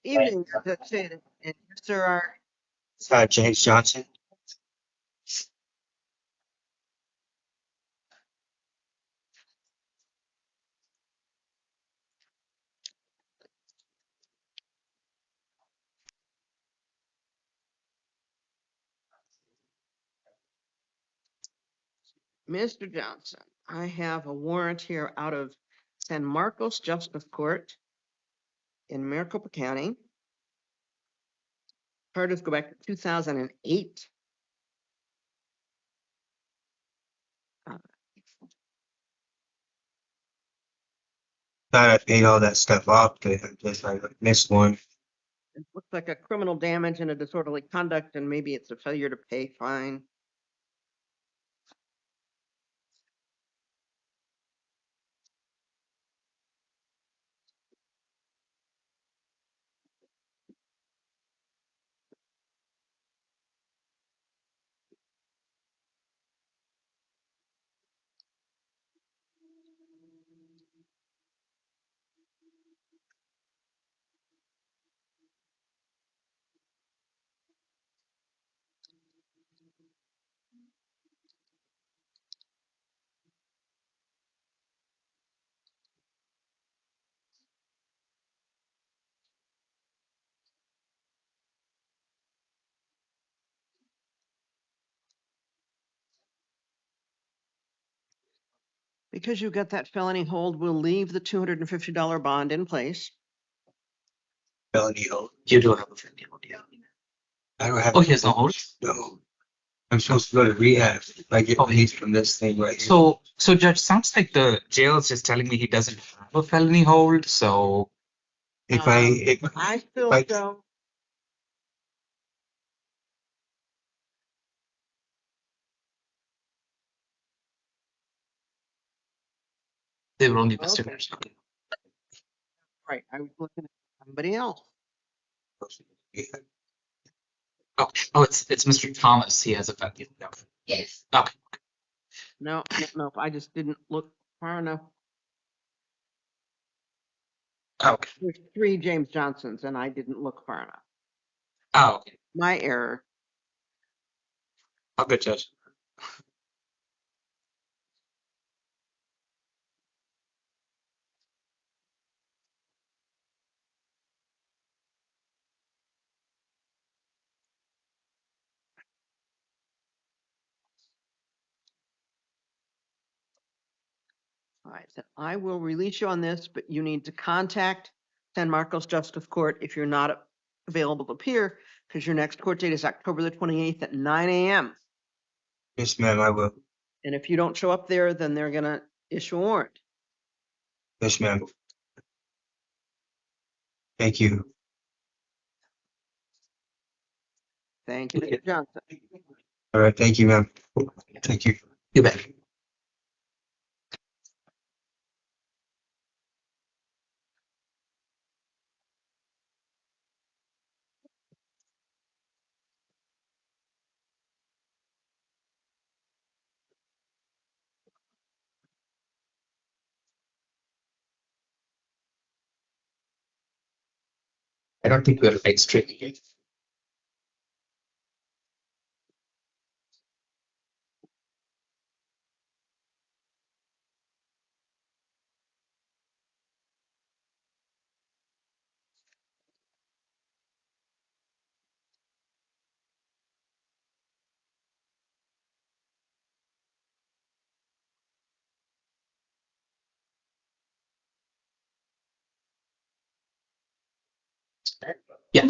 Evening, that's it. And yes, there are. James Johnson. Mr. Johnson, I have a warrant here out of San Marcos Justice Court in Maricopa County. Charges go back to 2008. Thought I paid all that stuff off, but I just missed one. It looks like a criminal damage and a disorderly conduct, and maybe it's a failure to pay fine. Because you got that felony hold, we'll leave the $250 bond in place. Felony hold. You do have a felony hold, yeah. I don't have. Oh, he has no hold? No. I'm supposed to go to rehab if I get released from this thing right here. So Judge, sounds like the jail is just telling me he doesn't have a felony hold, so I still I- don't. they were only Okay. misdemeanors. Okay. Right, I was looking at somebody else. Oh, it's Mr. Thomas. He has a felony hold. Okay. Yes. Okay. No, I just didn't look far enough. Okay. There's 3 James Johnsons, and I didn't look far enough. Oh, okay. My error. Oh, good, Judge. All right, then I will release you on this, but you need to contact San Marcos Justice Court if you're not available to appear, because your next court date is October the 28th at 9 a.m. Yes, ma'am, I will. And if you don't show up there, then they're gonna issue a warrant. Yes, ma'am. Thank you. Thank you, Mr. Johnson. All right, thank you, ma'am. Thank you. You bet. I don't think we're light straight again. Yeah.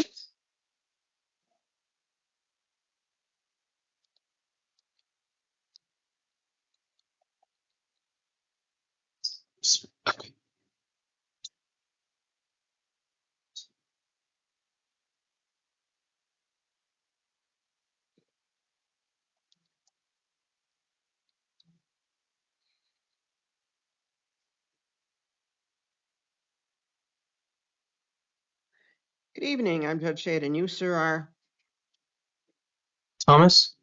Okay. Good evening, I'm Judge Shade, and you, sir, are Thomas?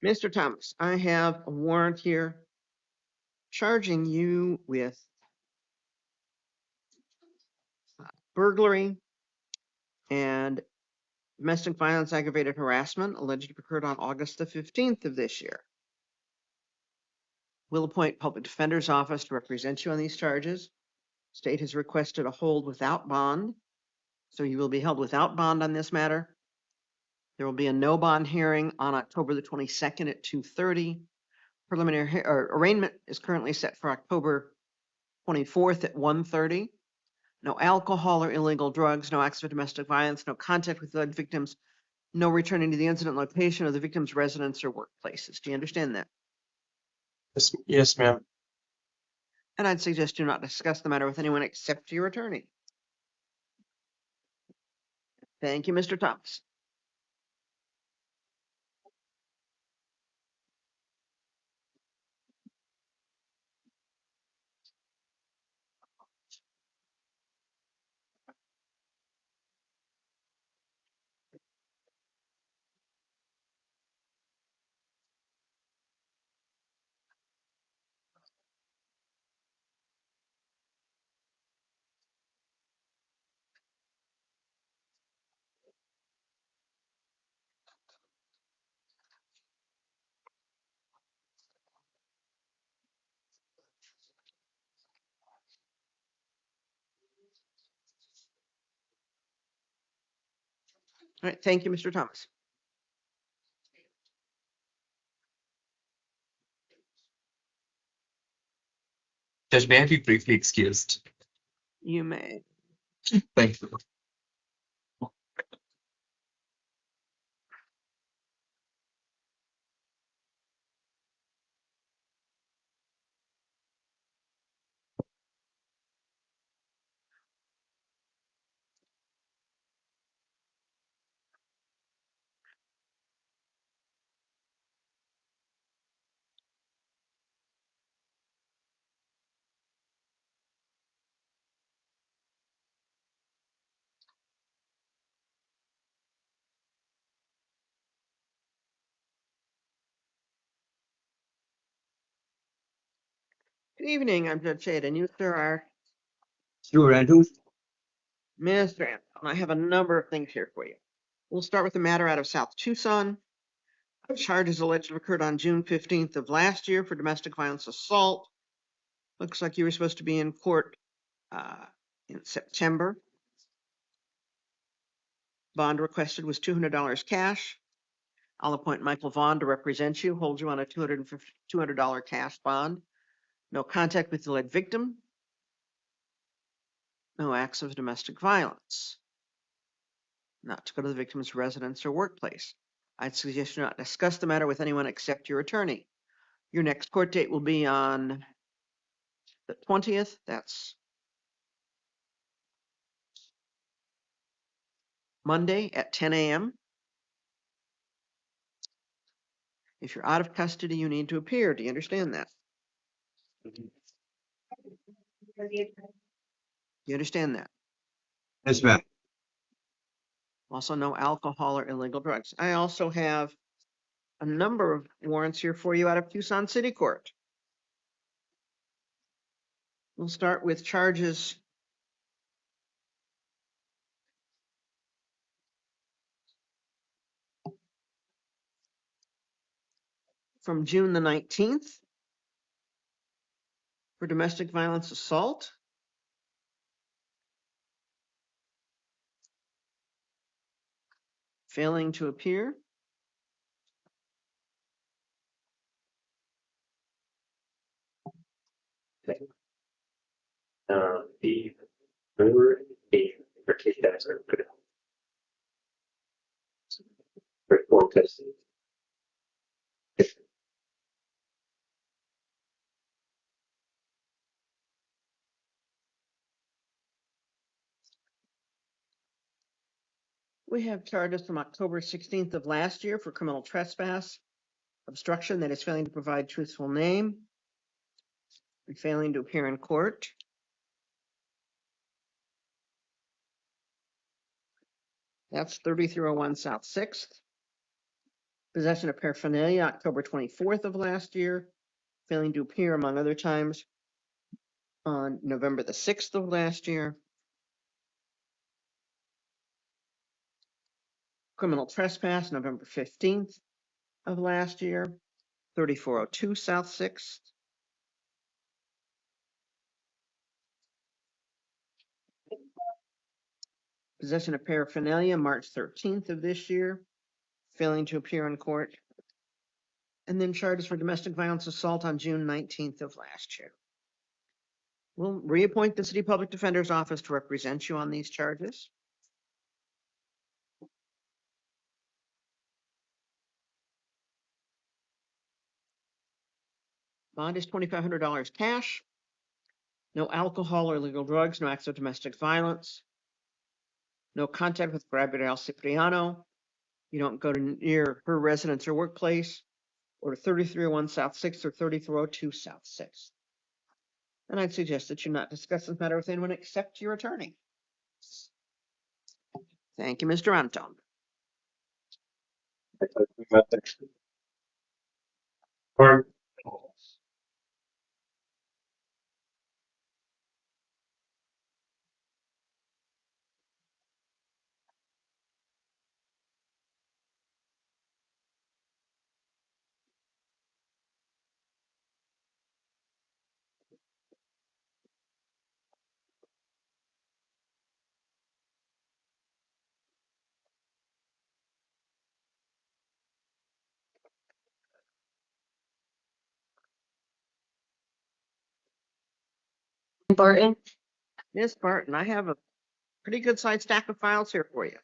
Mr. Thomas. I have a warrant here charging you with burglary And domestic violence aggravated harassment alleged to have occurred on August the 15th of this year. Will appoint public defender's office to represent you on these charges. State has requested a hold without bond, so you will be held without bond on this matter. There will be a no bond hearing on October the 22nd at 2:30. Preliminary arraignment is currently set for October 24th at 1:30. No alcohol or illegal drugs, no acts of domestic violence, no contact with alleged victims, no returning to the incident location of the victim's residence or workplaces. Do you understand that? Yes, ma'am. And I'd suggest you not discuss the matter with anyone except your attorney. Thank you, Mr. Thomas. All right, thank you, Mr. Thomas. Judge, may I be briefly excused? You may. Thank you. Good evening, I'm Judge Shade, and you, sir, are Stuart Andrews. Mr. Anderson. I have a number of things here for you. We'll start with the matter out of South Tucson. Charges alleged to have occurred on June 15th of last year for domestic violence assault. Looks like you were supposed to be in court in September. Bond requested was $200 cash. I'll appoint Michael Vaughn to represent you, hold you on a $200 cash bond. No contact with the alleged victim. No acts of domestic violence. Not to go to the victim's residence or workplace. I'd suggest you not discuss the matter with anyone except your attorney. Your next court date will be on the 20th. That's Monday at 10 a.m. If you're out of custody, you need to appear. Do you understand that? You understand that? Yes, ma'am. Also, no alcohol or illegal drugs. I also have a number of warrants here for you out of Tucson City Court. We'll start with charges from June the 19th for domestic violence assault. Failing to appear. The brewer for case that's report testing. We have charges from October 16th of last year for criminal trespass, obstruction, that is failing to provide truthful name, and failing to appear in court. That's 3301 South 6th. Possession of paraphernalia, October 24th of last year, failing to appear among other times on November the 6th of last year. Criminal trespass, November 15th of last year, 3402 South 6th. Possession of paraphernalia, March 13th of this year, failing to appear in court. And then charges for domestic violence assault on June 19th of last year. We'll reappoint the City Public Defender's Office to represent you on these charges. Bond is $2,500 cash. No alcohol or illegal drugs, no acts of domestic violence. No contact with Gabrielle Cipriano. You don't go to near her residence or workplace, or to 3301 South 6th or 3302 South 6th. And I'd suggest that you not discuss this matter with anyone except your attorney. Thank you, Mr. Anton. Or Barton, Ms. Barton, I have a pretty good sized stack of files here for you.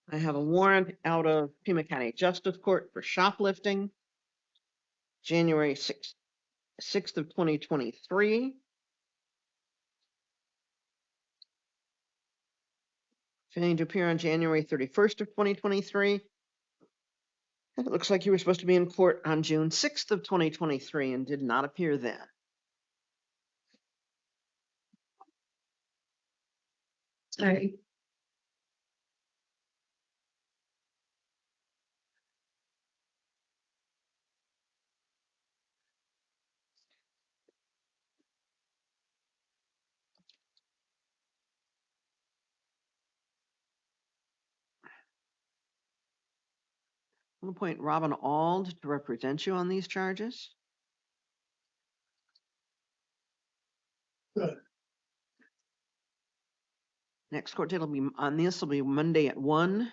I have a warrant out of Pima County Justice Court for shoplifting, January 6th of 2023. Failing to appear on January 31st of 2023. And it looks like you were supposed to be in court on June 6th of 2023 and did not appear then. sorry. I'll appoint Robin Ald to represent you on these charges. Good. Next court date will be on this will be Monday at 1.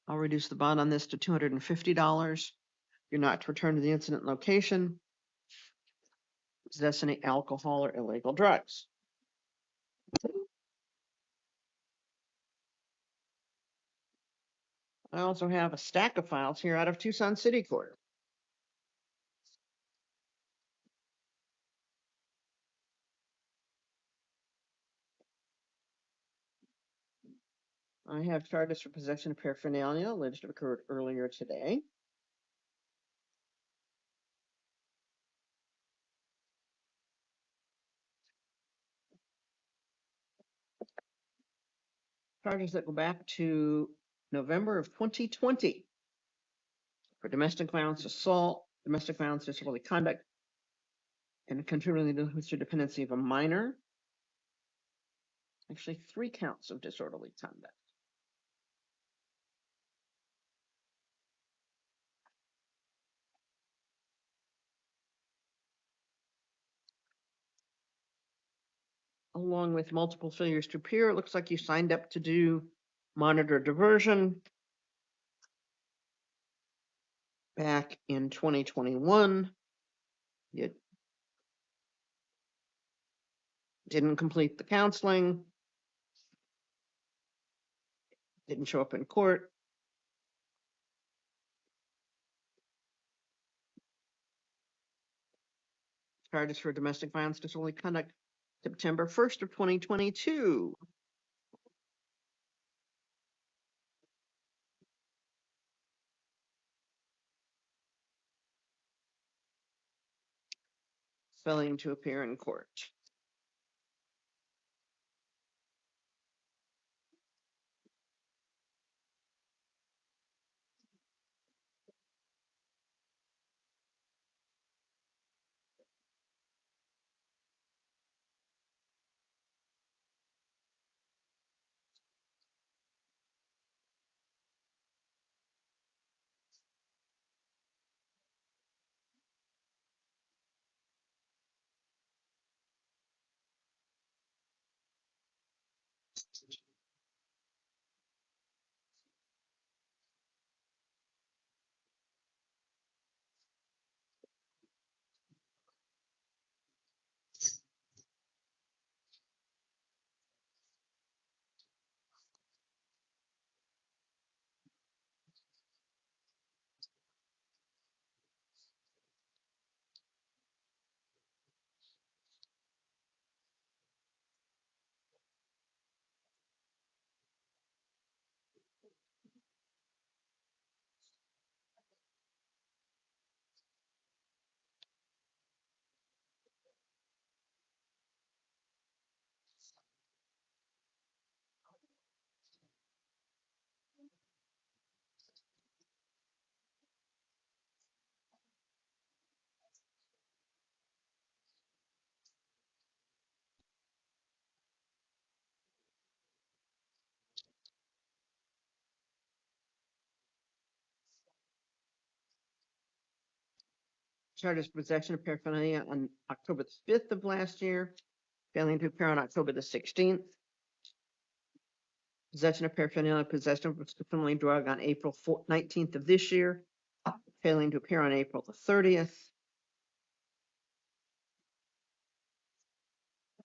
I'll reduce the bond on this to $250. You're not to return to the incident location, possess any alcohol or illegal drugs. I also have a stack of files here out of Tucson City Court. I have charges for possession of paraphernalia alleged to have occurred earlier today. Charges that go back to November of 2020 for domestic violence assault, domestic violence disorderly conduct, and contributing to dependency of a minor. Actually, 3 counts of disorderly conduct. Along with multiple failures to appear, it looks like you signed up to do monitor diversion back in 2021. You didn't complete the counseling, didn't show up in court. Charges for domestic violence disorderly conduct September 1st of 2022. Failing to appear in court. Charges for possession of paraphernalia on October the 5th of last year, failing to appear on October the 16th. Possession of paraphernalia, possession of prescription drug on April 19th of this year, failing to appear on April the 30th.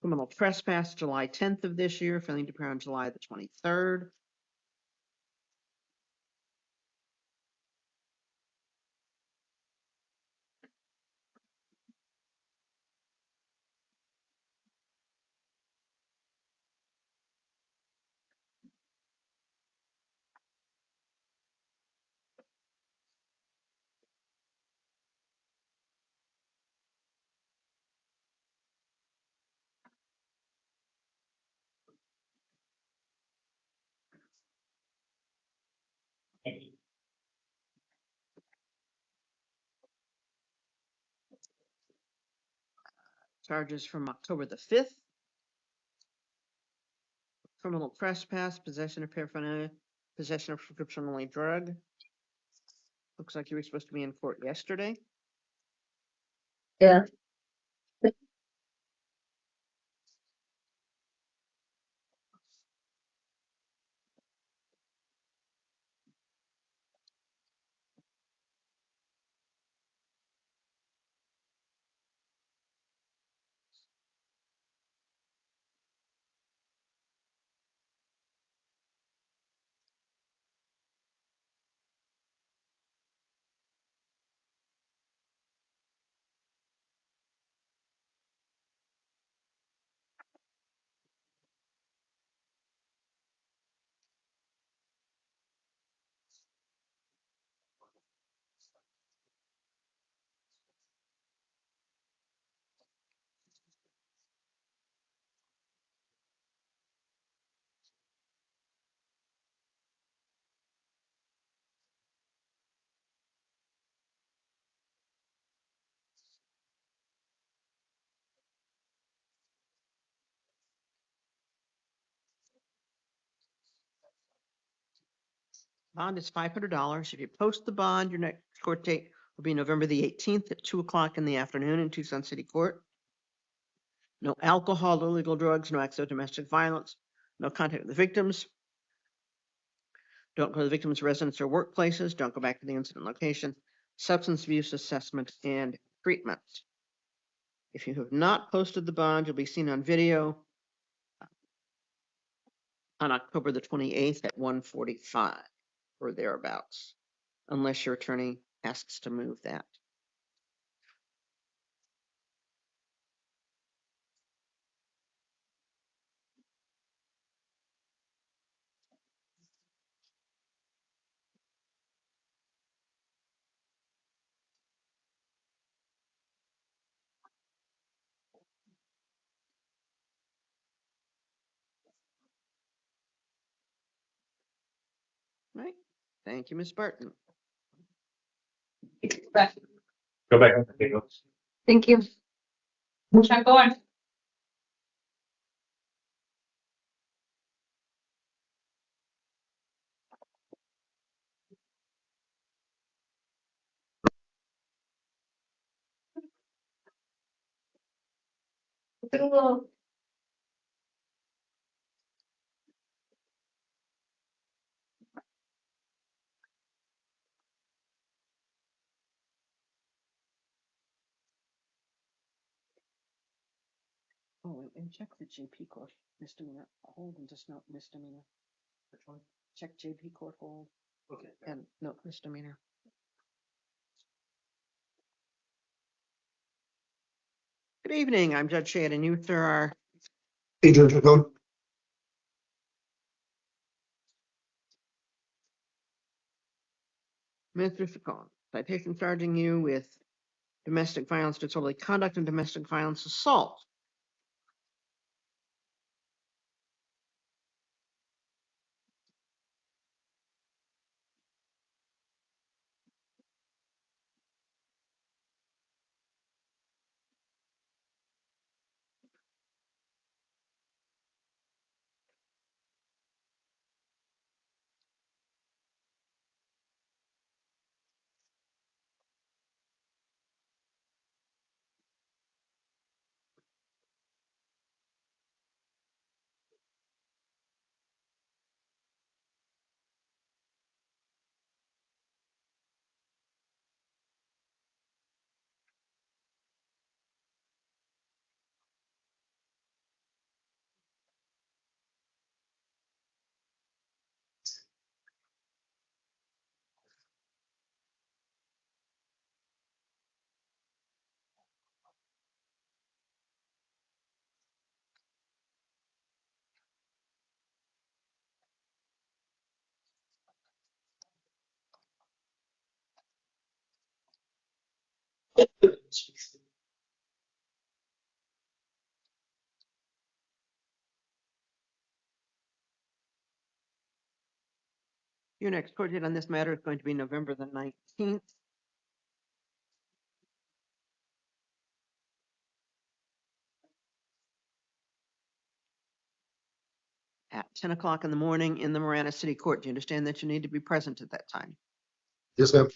Criminal trespass, July 10th of this year, failing to appear on July the 23rd. Charges from October the 5th. Criminal trespass, possession of paraphernalia, possession of prescription-only drug. Looks like you were supposed to be in court yesterday. Yeah. Bond is $500. If you post the bond, your next court date will be November the 18th at 2 o'clock in the afternoon in Tucson City Court. No alcohol, illegal drugs, no acts of domestic violence, no contact with the victims. Don't go to the victim's residence or workplaces. Don't go back to the incident location. Substance abuse assessment and treatment. If you have not posted the bond, you'll be seen on video on October the 28th at 1:45 or thereabouts, unless your attorney asks to move that. Right? Thank you, Ms. Barton. Go back. Anything else? Thank you. Wish I'm going. Oh, and check the JP court misdemeanor hold and just note misdemeanor. Which one? Check JP court hold Okay. and note misdemeanor. Good evening, I'm Judge Shad, and you, sir, are Hey, Judge McCone. Mr. Chacon. Citation charging you with domestic violence, disorderly conduct, and domestic violence assault. Your next court date on this matter is going to be November the 19th. At 10 o'clock in the morning in the Marana City Court. Do you understand that you need to be present at that time? Yes, ma'am.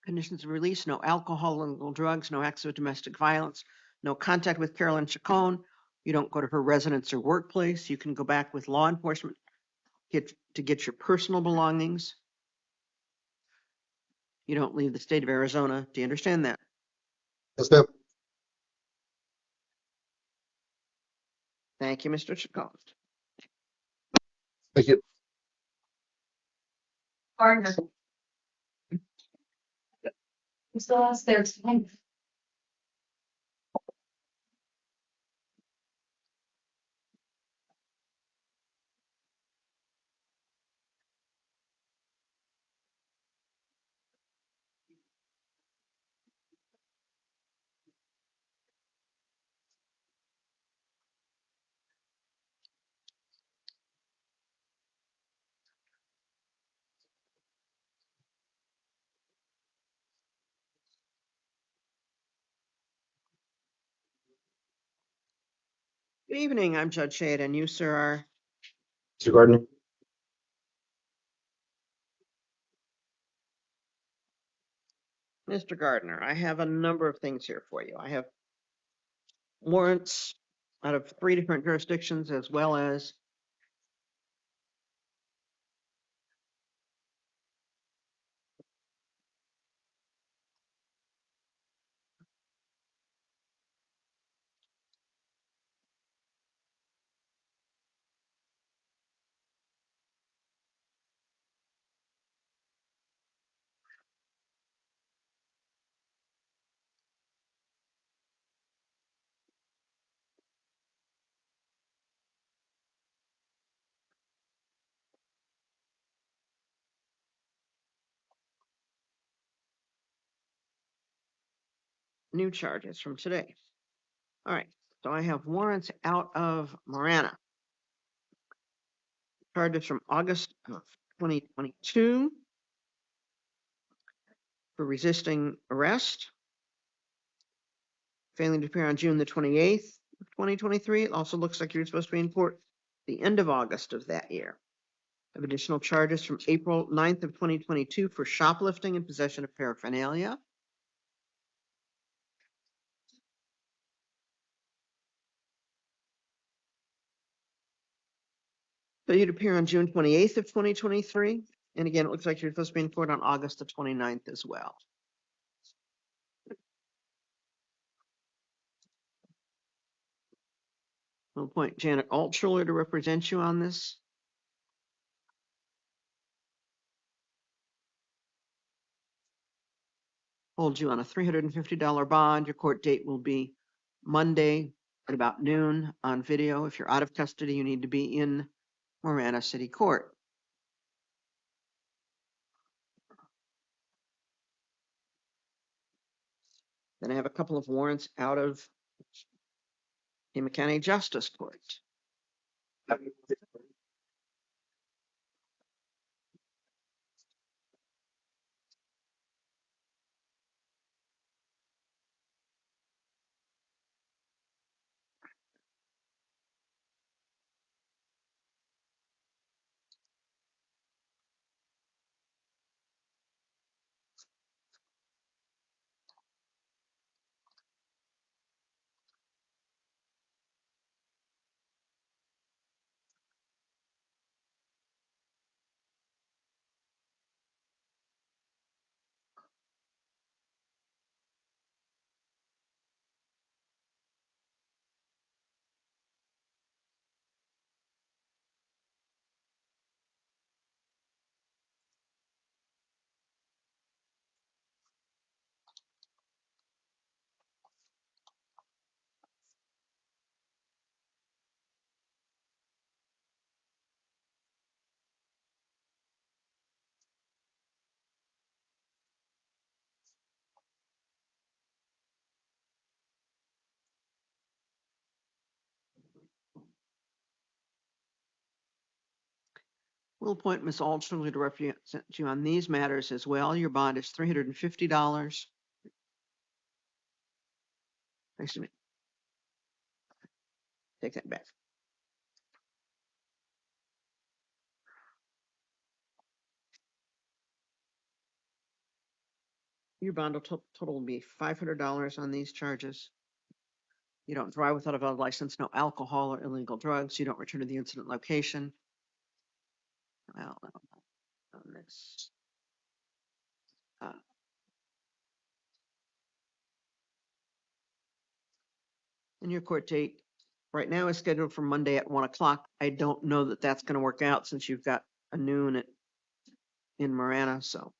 Conditions of release: no alcohol, illegal drugs, no acts of domestic violence, no contact with Carolyn Chacon. You don't go to her residence or workplace. You can go back with law enforcement to get your personal belongings. You don't leave the state of Arizona. Do you understand that? Yes, ma'am. Thank you, Mr. Chacon. Thank you. Gardner. Who still has their time? Good evening. I'm Judge Shade, and you, sir, are Mr. Gardner. Mr. Gardner. I have a number of things here for you. I have warrants out of 3 different jurisdictions, as well as new charges from today. All right, so I have warrants out of Marana. Charges from August of 2022 for resisting arrest, failing to appear on June the 28th of 2023. It also looks like you're supposed to be in court the end of August of that year. I have additional charges from April 9th of 2022 for shoplifting and possession of paraphernalia. Failure to appear on June 28th of 2023. And again, it looks like you're supposed to be in court on August the 29th as well. We'll appoint Janet Altschuler to represent you on this. Hold you on a $350 bond. Your court date will be Monday at about noon on video. If you're out of custody, you need to be in Marana City Court. Then I have a couple of warrants out of Pima County Justice Court. We'll appoint Ms. Altshuler to represent you on these matters as well. Your bond is $350. Excuse me. Take that back. Your bond total will be $500 on these charges. You don't drive without a valid license, no alcohol or illegal drugs. You don't return to the incident location. Well, on this. And your court date right now is scheduled for Monday at 1 o'clock. I don't know that that's going to work out since you've got a noon in Marana, so.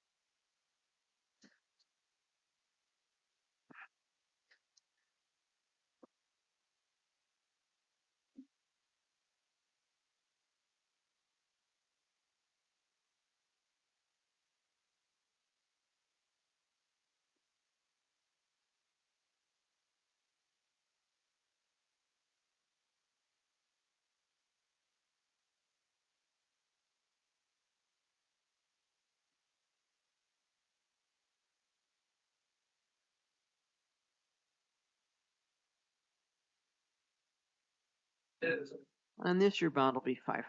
On this, your bond will be $500.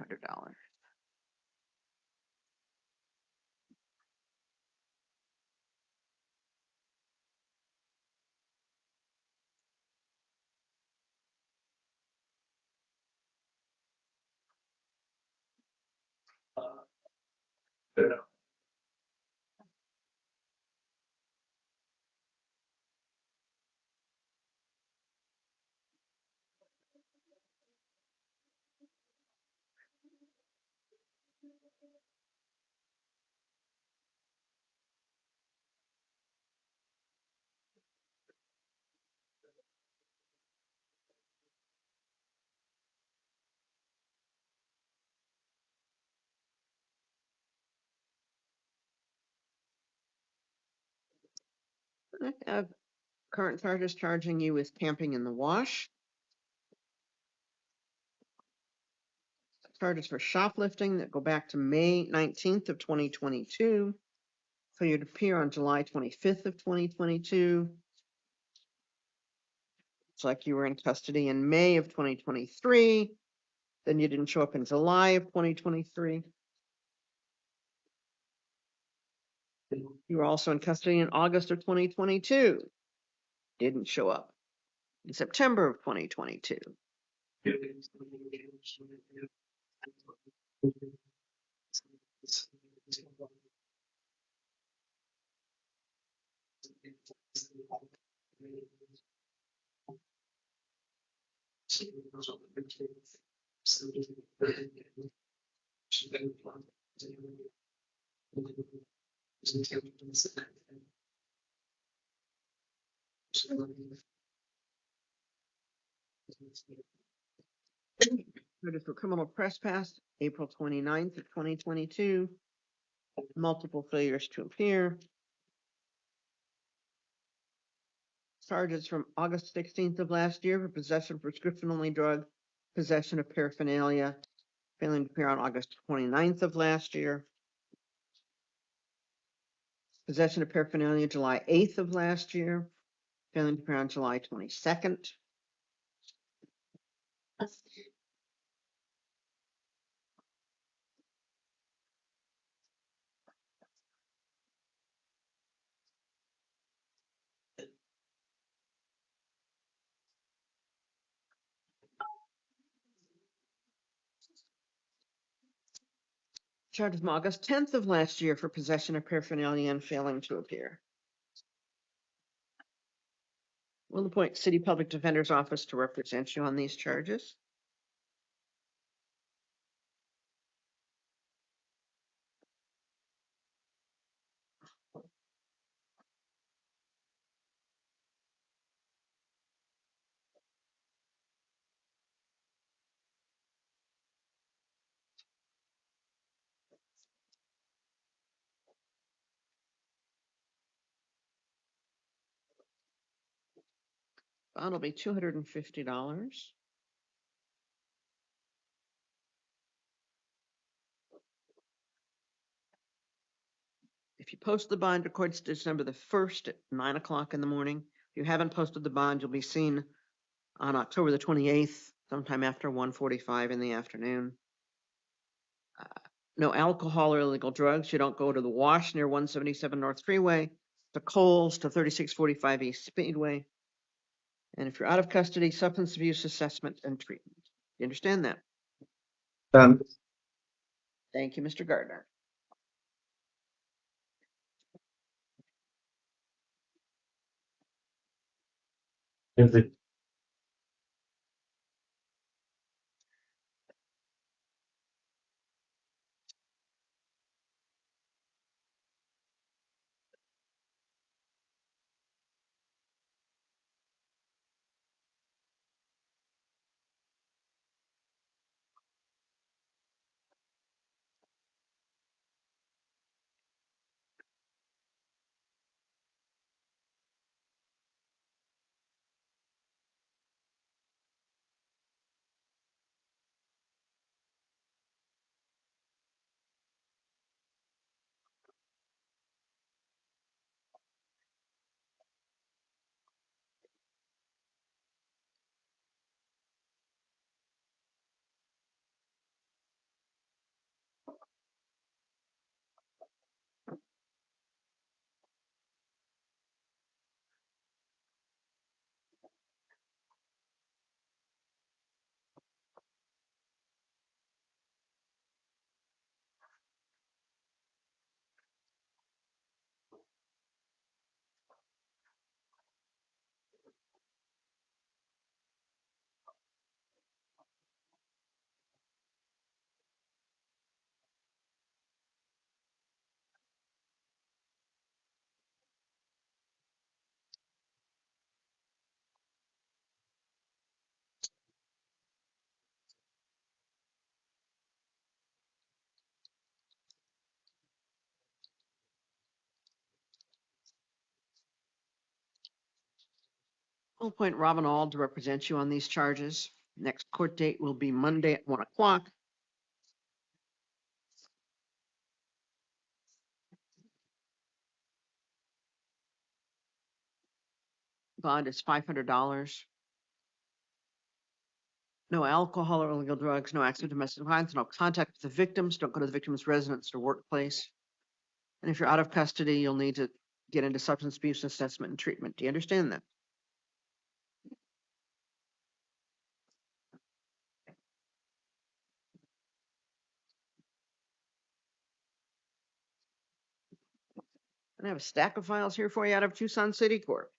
I have current charges charging you with camping in the wash. Charges for shoplifting that go back to May 19th of 2022. Failure to appear on July 25th of 2022. It's like you were in custody in May of 2023. Then you didn't show up in July of 2023. You were also in custody in August of 2022. Didn't show up in September of 2022. Charges for criminal trespass, April 29th of 2022. Multiple failures to appear. Charges from August 16th of last year for possession of prescription-only drug, possession of paraphernalia, failing to appear on August 29th of last year. Possession of paraphernalia July 8th of last year, failing to appear on July 22nd. Charges from August 10th of last year for possession of paraphernalia and failing to appear. We'll appoint City Public Defender's Office to represent you on these charges. Bond will be $250. If you post the bond, records December the 1st at 9 o'clock in the morning. If you haven't posted the bond, you'll be seen on October the 28th, sometime after 1:45 in the afternoon. No alcohol or illegal drugs. You don't go to the Wash near 177 North Freeway, to Coles, to 3645 East Speedway. And if you're out of custody, substance abuse assessment and treatment. You understand that? Um, Thank you, Mr. Gardner. if the- I'll appoint Robin Auld to represent you on these charges. Next court date will be Monday at 1 o'clock. Bond is $500. No alcohol or illegal drugs, no acts of domestic violence, no contact with the victims. Don't go to the victim's residence or workplace. And if you're out of custody, you'll need to get into substance abuse assessment and treatment. Do you understand that? And I have a stack of files here for you out of Tucson City Court.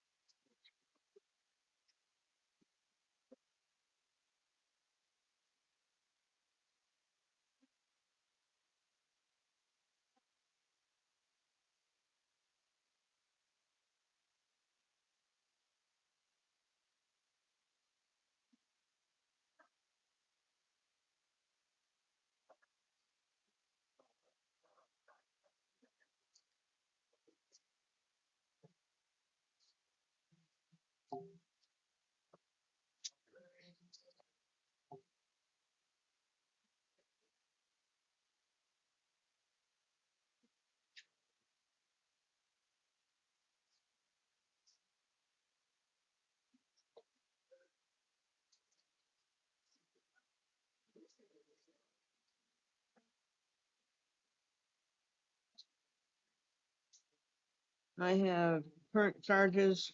I have current charges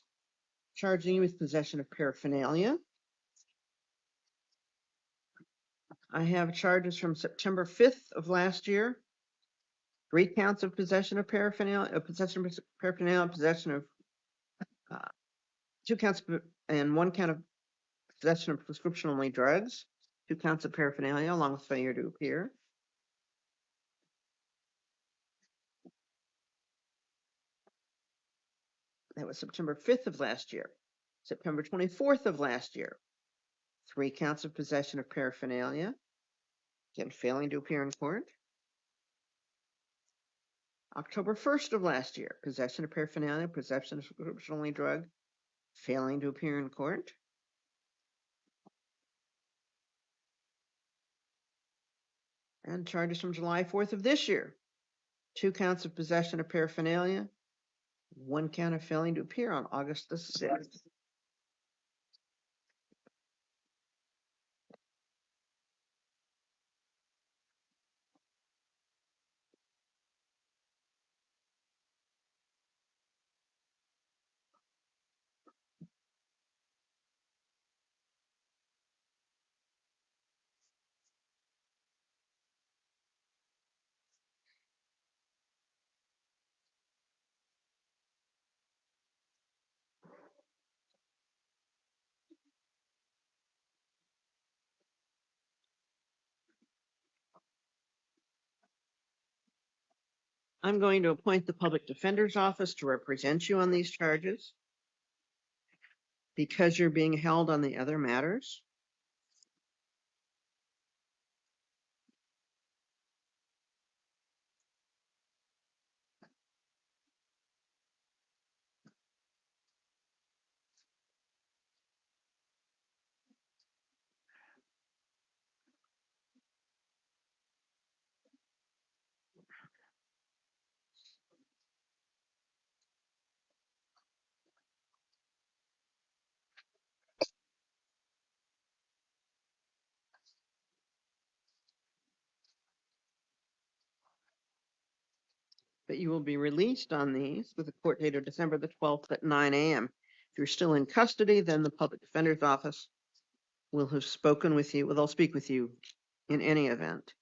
charging you with possession of paraphernalia. I have charges from September 5th of last year. 3 counts of possession of paraphernalia, possession of paraphernalia, possession of 2 counts and 1 count of possession of prescription-only drugs, 2 counts of paraphernalia, along with failure to appear. That was September 5th of last year. September 24th of last year, 3 counts of possession of paraphernalia, again, failing to appear in court. October 1st of last year, possession of paraphernalia, possession of prescription-only drug, failing to appear in court. And charges from July 4th of this year, 2 counts of possession of paraphernalia, 1 count of failing to appear on August the 6th. I'm going to appoint the Public Defender's Office to represent you on these charges because you're being held on the other matters. But you will be released on these with a court date of December the 12th at 9 a.m. If you're still in custody, then the Public Defender's Office will have spoken with you. Well, they'll speak with you in any event.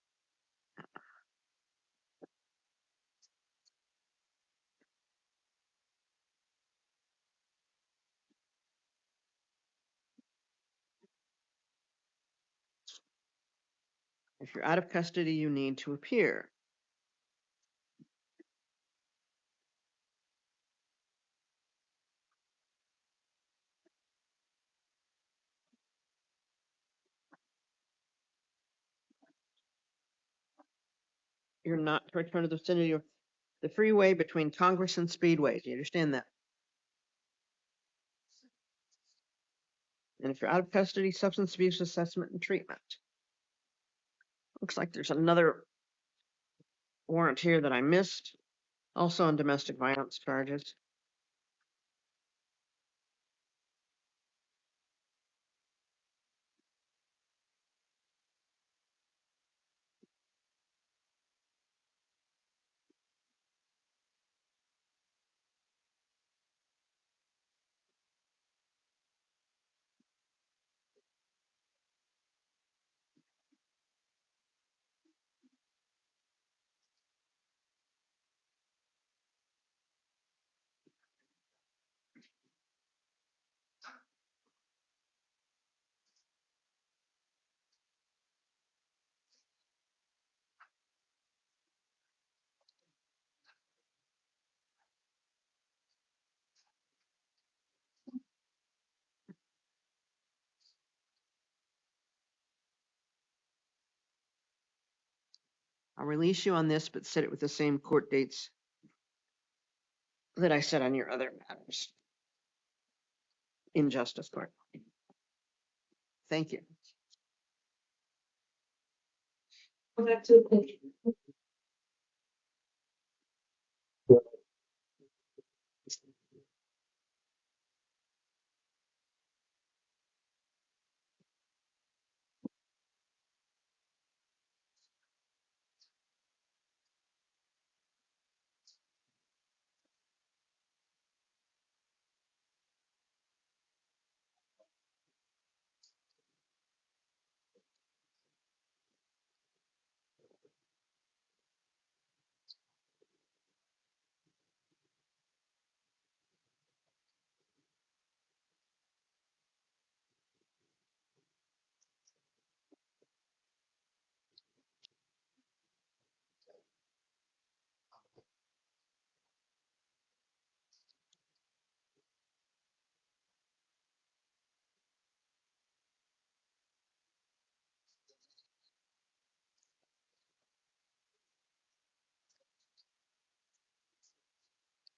If you're out of custody, you need to appear. You're not to return to the vicinity of the freeway between Congress and Speedway. Do you understand that? And if you're out of custody, substance abuse assessment and treatment. Looks like there's another warrant here that I missed, also on domestic violence charges. I'll release you on this, but set it with the same court dates that I set on your other matters in justice court. Thank you. Go back to the.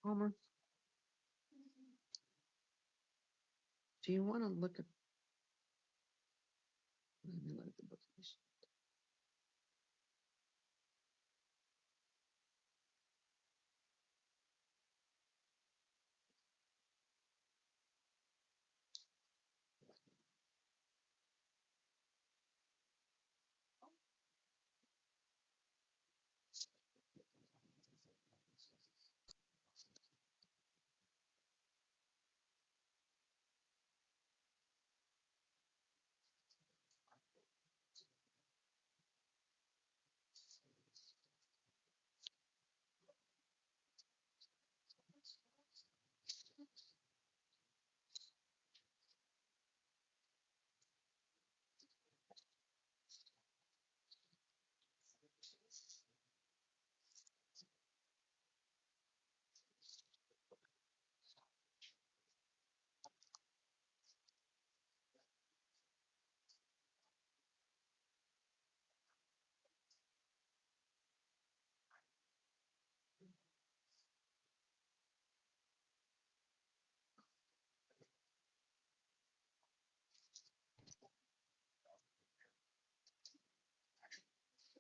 Homer, do you want to look at? Let me look at the book.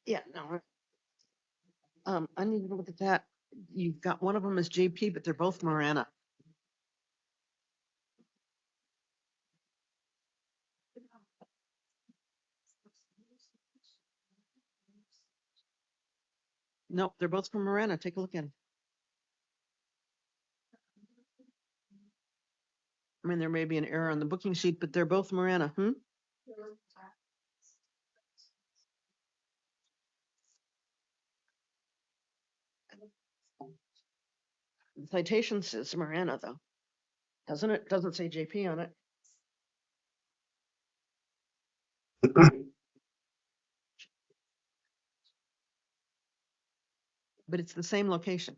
Yeah, no. I need to look at that. You've got one of them as JP, but they're both Marana. Nope, they're both from Marana. Take a look at them. I mean, there may be an error on the booking sheet, but they're both Marana. The citation says Marana, though. Doesn't it? Doesn't say JP on it. But it's the same location.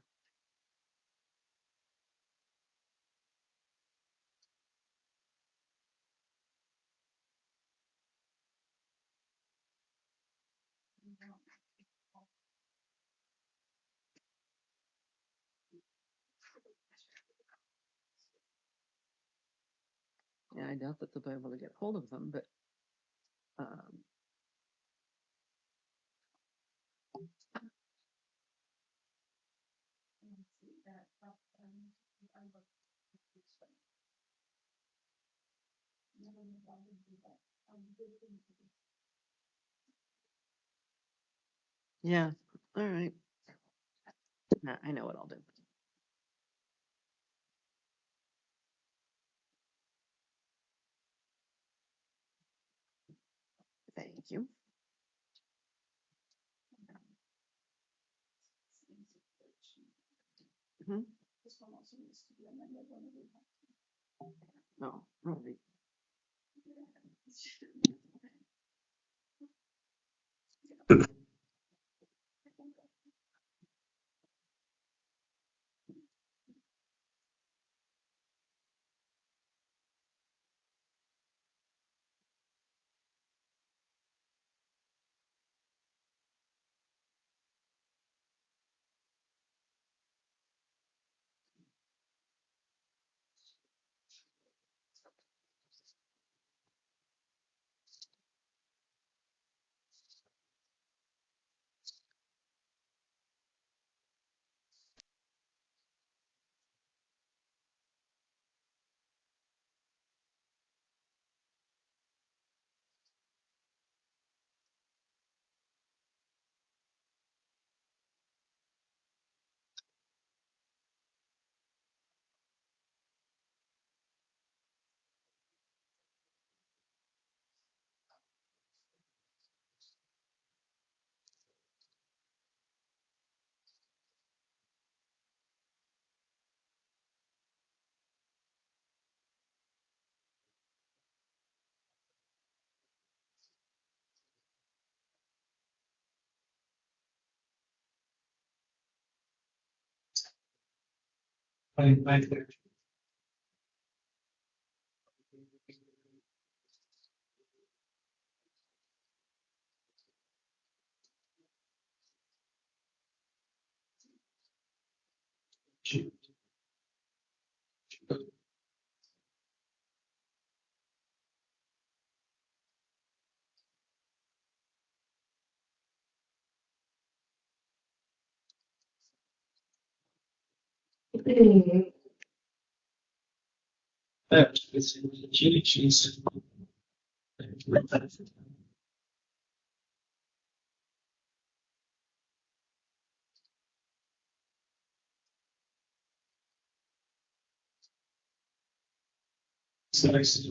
Yeah, I doubt that they'll be able to get hold of them, but yeah. All right. Nah, I know what I'll do. Thank you. Mhm. No, really. It's chili cheese. Nice.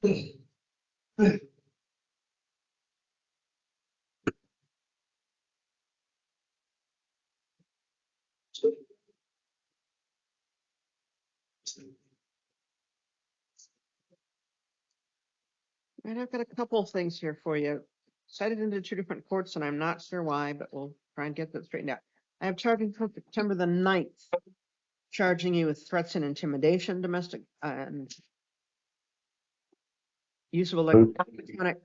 Right, I've got a couple of things here for you. Cited into two different courts, and I'm not sure why, but we'll try and get that straightened out. I have charging from September the 9th, charging you with threats and intimidation, domestic and use of electronic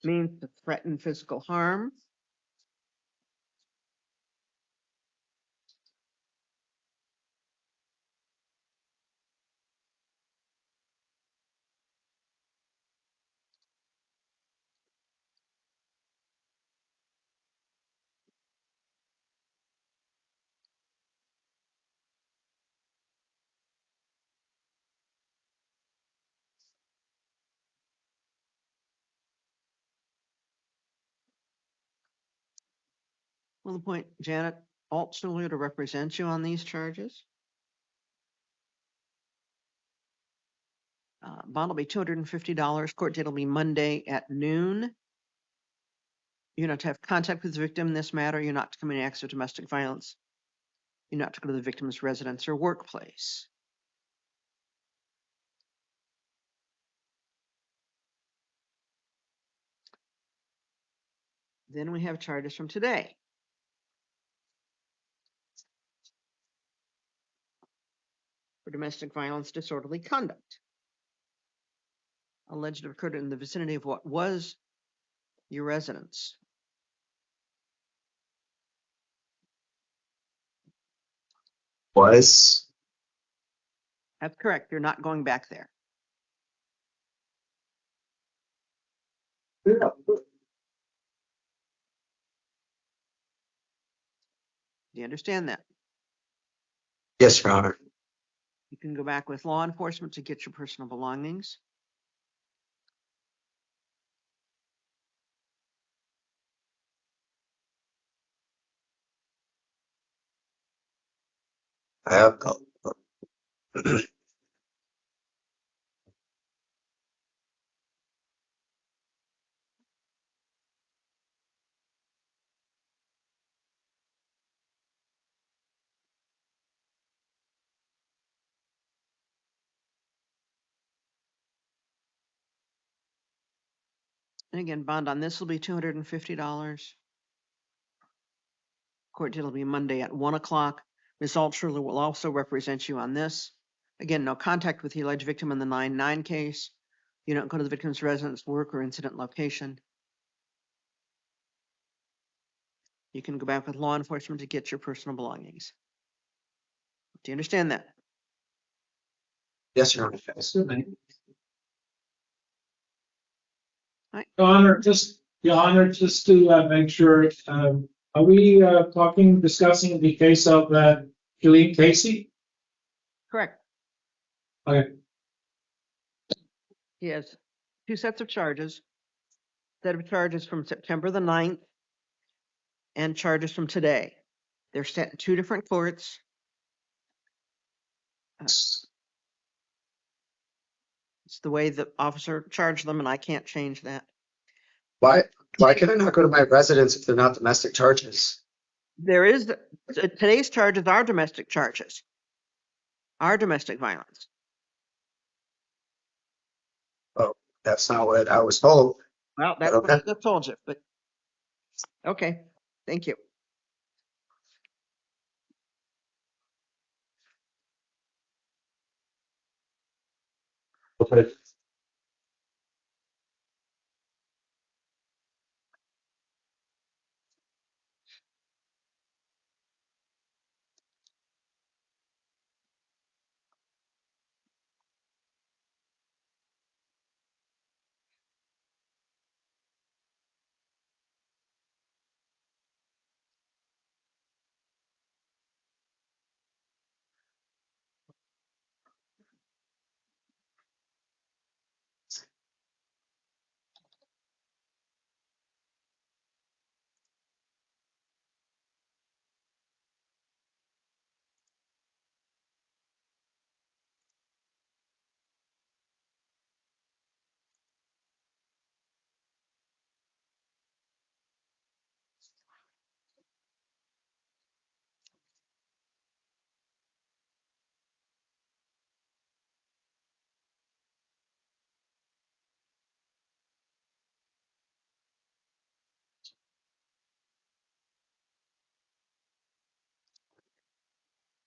means to threaten physical harm. Will appoint Janet Altshuler to represent you on these charges. Bond will be $250. Court date will be Monday at noon. You're not to have contact with the victim in this matter. You're not to commit acts of domestic violence. You're not to go to the victim's residence or workplace. Then we have charges from today. For domestic violence, disorderly conduct. Alleged to have occurred in the vicinity of what was your residence. Was. That's correct. You're not going back there. Do you understand that? Yes, Your Honor. You can go back with law enforcement to get your personal belongings. I have. And again, bond on this will be $250. Court date will be Monday at 1 o'clock. Ms. Altshuler will also represent you on this. Again, no contact with the alleged victim in the 9-9 case. You don't go to the victim's residence, work, or incident location. You can go back with law enforcement to get your personal belongings. Do you understand that? Yes, Your Honor. Your Honor, just to make sure, are we discussing the case of Julian Casey? Correct. Okay. He has two sets of charges. Set of charges from September the 9th and charges from today. They're set in two different courts. It's the way the officer charged them, and I can't change that. Why can I not go to my residence if they're not domestic charges? There is today's charges are domestic charges, are domestic violence. Oh, that's not what I was told. Well, that's Okay. what I told you, but okay. Thank you. Okay.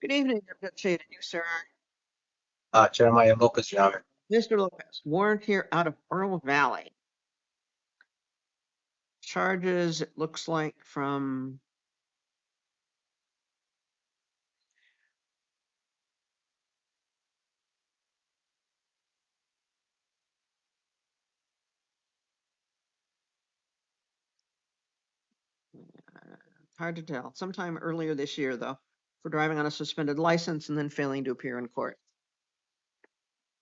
Good evening, Deputy Shade, and you, sir. Jeremiah Lopez, Your Honor. Mr. Lopez, warrant here out of Earl Valley. Charges, it looks like from hard to tell, sometime earlier this year, though, for driving on a suspended license and then failing to appear in court.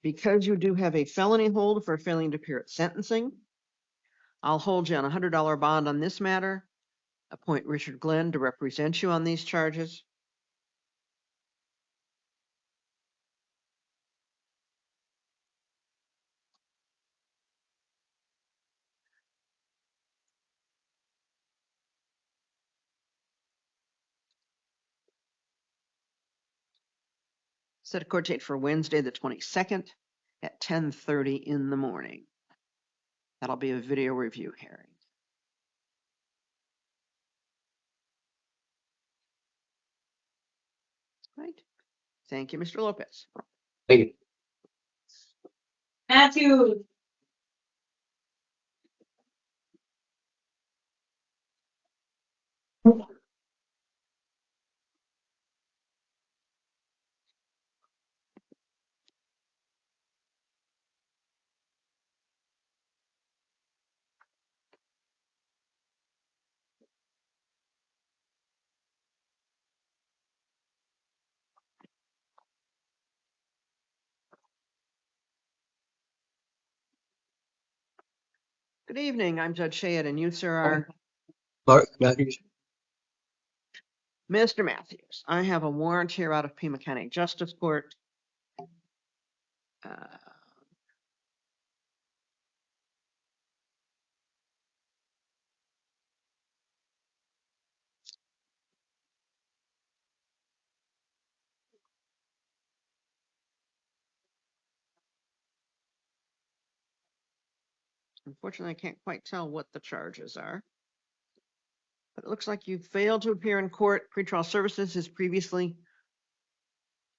Because you do have a felony hold for failing to appear at sentencing, I'll hold you on a $100 bond on this matter, appoint Richard Glenn to represent you on these charges. Set a court date for Wednesday, the 22nd at 10:30 in the morning. That'll be a video review hearing. Right. Thank you, Mr. Lopez. Thank you. Matthew, Good evening. I'm Judge Shayad, and you, sir, are Mark Matthews. Mr. Matthews. I have a warrant here out of Pima County Justice Court. Unfortunately, I can't quite tell what the charges are. But it looks like you failed to appear in court. Pretrial services is previously.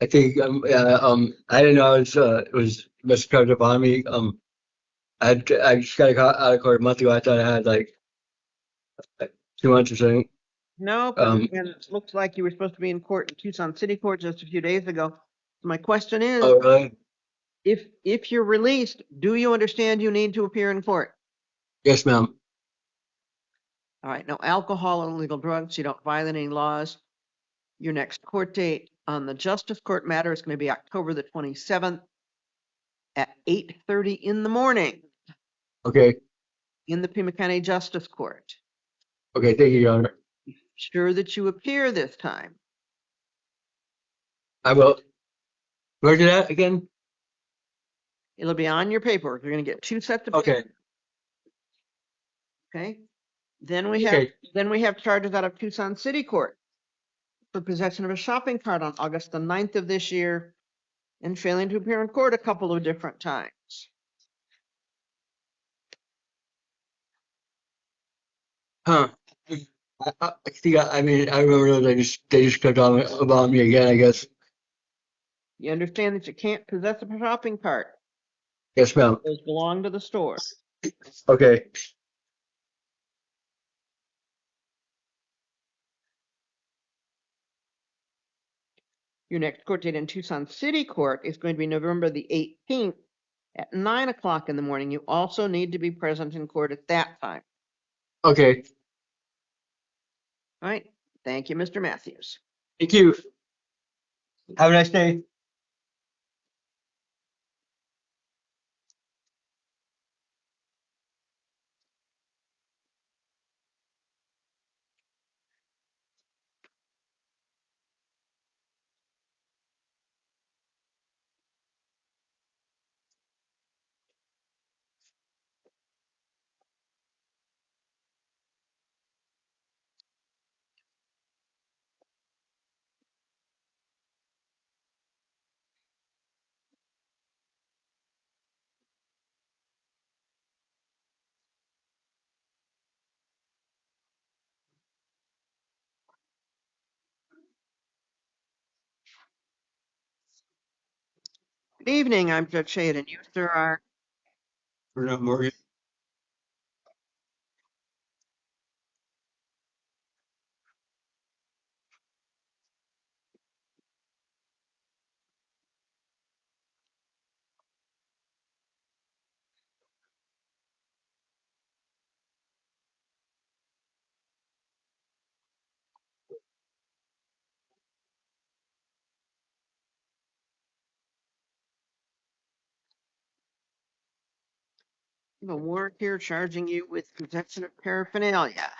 I think I didn't know it was miscarriage upon me. I just got out of court a month ago. I thought I had like 2 months or something. No, Um, and it looks like you were supposed to be in court in Tucson City Court just a few days ago. My question is, oh really? if you're released, do you understand you need to appear in court? Yes, ma'am. All right, no alcohol or illegal drugs. You don't violate any laws. Your next court date on the Justice Court matter is going to be October the 27th at 8:30 in the morning Okay. in the Pima County Justice Court. Okay. Thank you, Your Honor. Sure that you appear this time. I will. Where's it at again? It'll be on your paperwork. You're going to get 2 sets of Okay. papers, okay? Then we have charges out of Tucson City Court for possession of a shopping cart on August the 9th of this year and failing to appear in court a couple of different times. Huh. I think I mean I remember they just kept on about me again. I guess. You understand that you can't possess a shopping cart. Yes, ma'am. Those belong to the store. Okay. Your next court date in Tucson City Court is going to be November the 18th at 9 o'clock in the morning. You also need to be present in court at that time. Okay. All right. Thank you, Mr. Matthews. Thank you. Have a nice day. Good evening, I'm Judge Shade, and you, sir, are. Bernard Morgan. I have a warrant here charging you with possession of paraphernalia.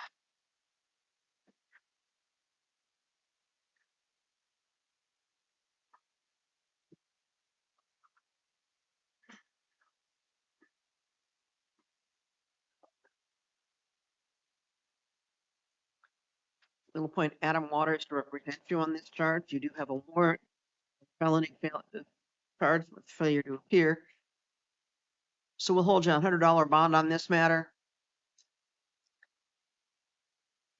We'll appoint Adam Waters to represent you on this charge. You do have a warrant, felony charge with failure to appear. So we'll hold you a $100 bond on this matter.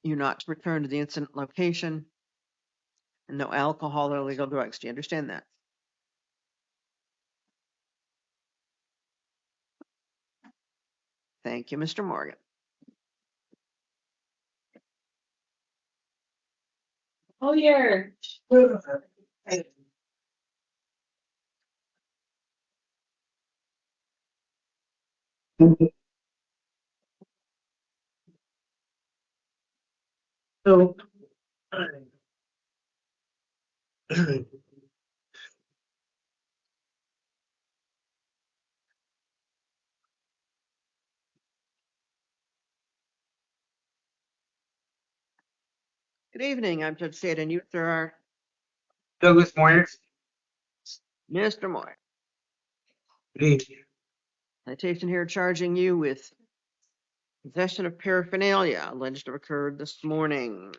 You're not to return to the incident location, and no alcohol or illegal drugs. Do you understand that? Thank you, Mr. Morgan. Oh, yeah. So. Good evening, I'm Judge Shade, and you, sir, are. Douglas Moyer. Mr. Moore. Good evening. Citation here charging you with possession of paraphernalia alleged to have occurred this morning.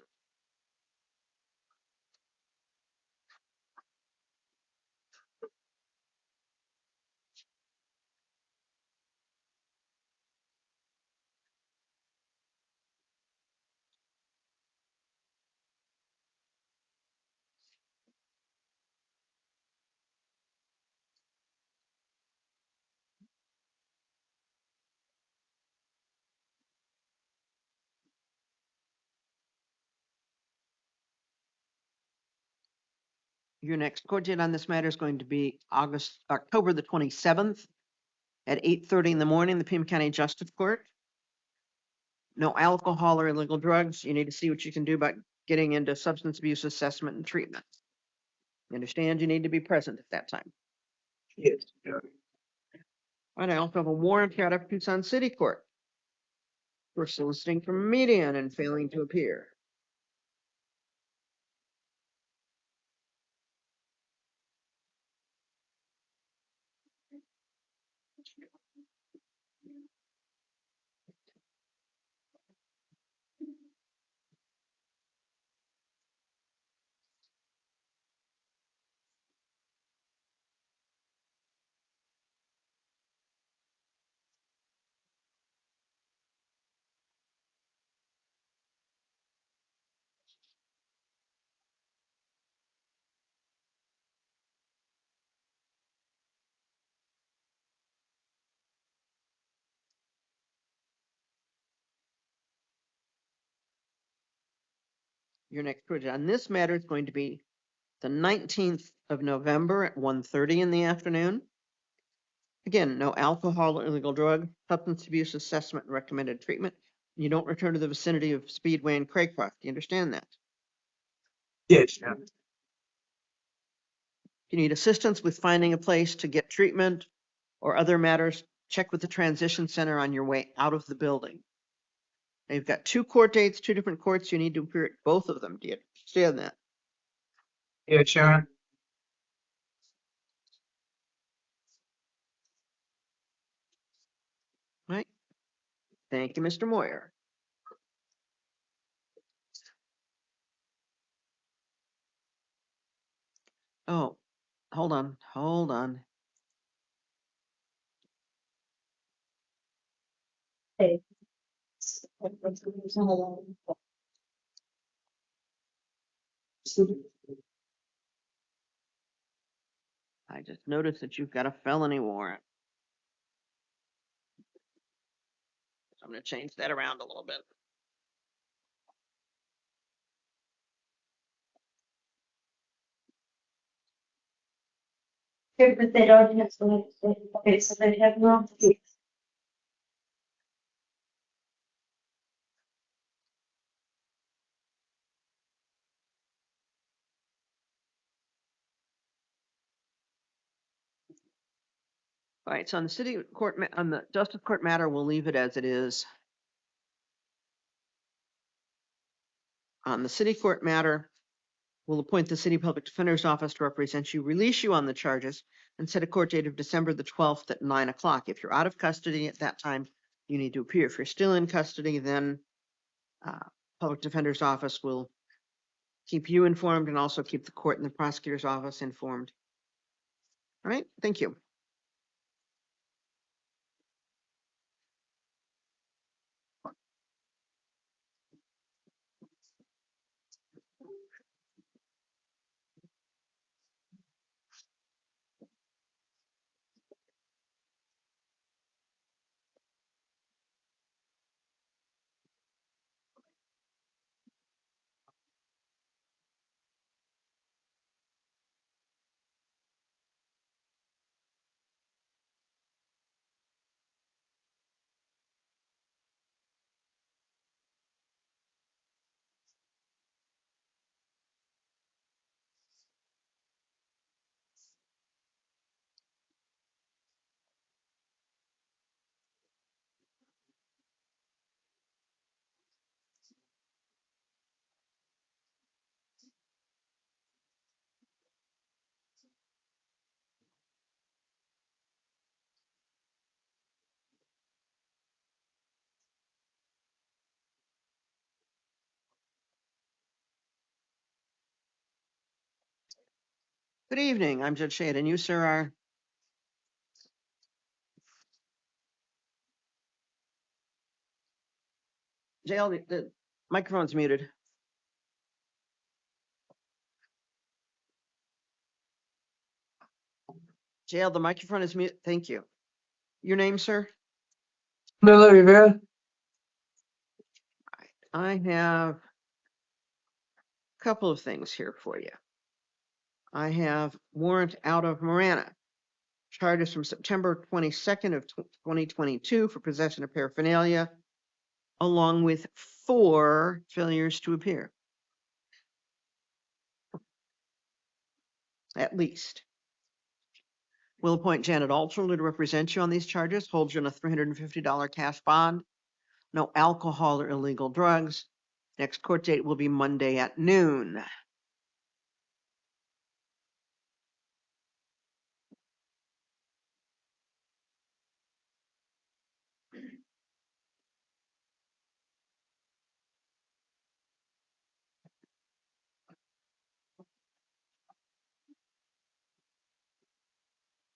Your next court date on this matter is going to be October the 27th at 8:30 in the morning, the Pima County Justice Court. No alcohol or illegal drugs. You need to see what you can do about getting into substance abuse assessment and treatment. You understand you need to be present at that time. Yes. And I also have a warrant out of Tucson City Court for soliciting from a median and failing to appear. Your next court date on this matter is going to be the 19th of November at 1:30 in the afternoon. Again, no alcohol or illegal drug, substance abuse assessment and recommended treatment. You don't return to the vicinity of Speedway and Craycroft. Do you understand that? Yes. If you need assistance with finding a place to get treatment or other matters, check with the transition center on your way out of the building. Now, you've got two court dates, two different courts. You need to appear at both of them. Do you understand that? Yeah, Sharon. Right? Thank you, Mr. Moyer. Oh, hold on. Hey. I just noticed that you've got a felony warrant. So I'm going to change that around a little bit. Yeah, but they don't have to, okay, so they have no. All right, so on the city court, on the justice court matter, we'll leave it as it is. On the city court matter, we'll appoint the city public defender's office to represent you, release you on the charges, and set a court date of December the 12th at 9 o'clock. If you're out of custody at that time, you need to appear. If you're still in custody, then public defender's office will keep you informed and also keep the court and the prosecutor's office informed. All right, thank you. Good evening, I'm Judge Shade, and you, sir, are? Jail, the microphone's muted. Jail, the microphone is mute. Thank you. Your name, sir? Miller Rivera. I have a couple of things here for you. I have warrant out of Marana. Charges from September 22nd of 2022 for possession of paraphernalia, along with 4 failures to appear. At least. We'll appoint Janet Altshuler to represent you on these charges, hold you on a $350 cash bond, no alcohol or illegal drugs. Next court date will be Monday at noon.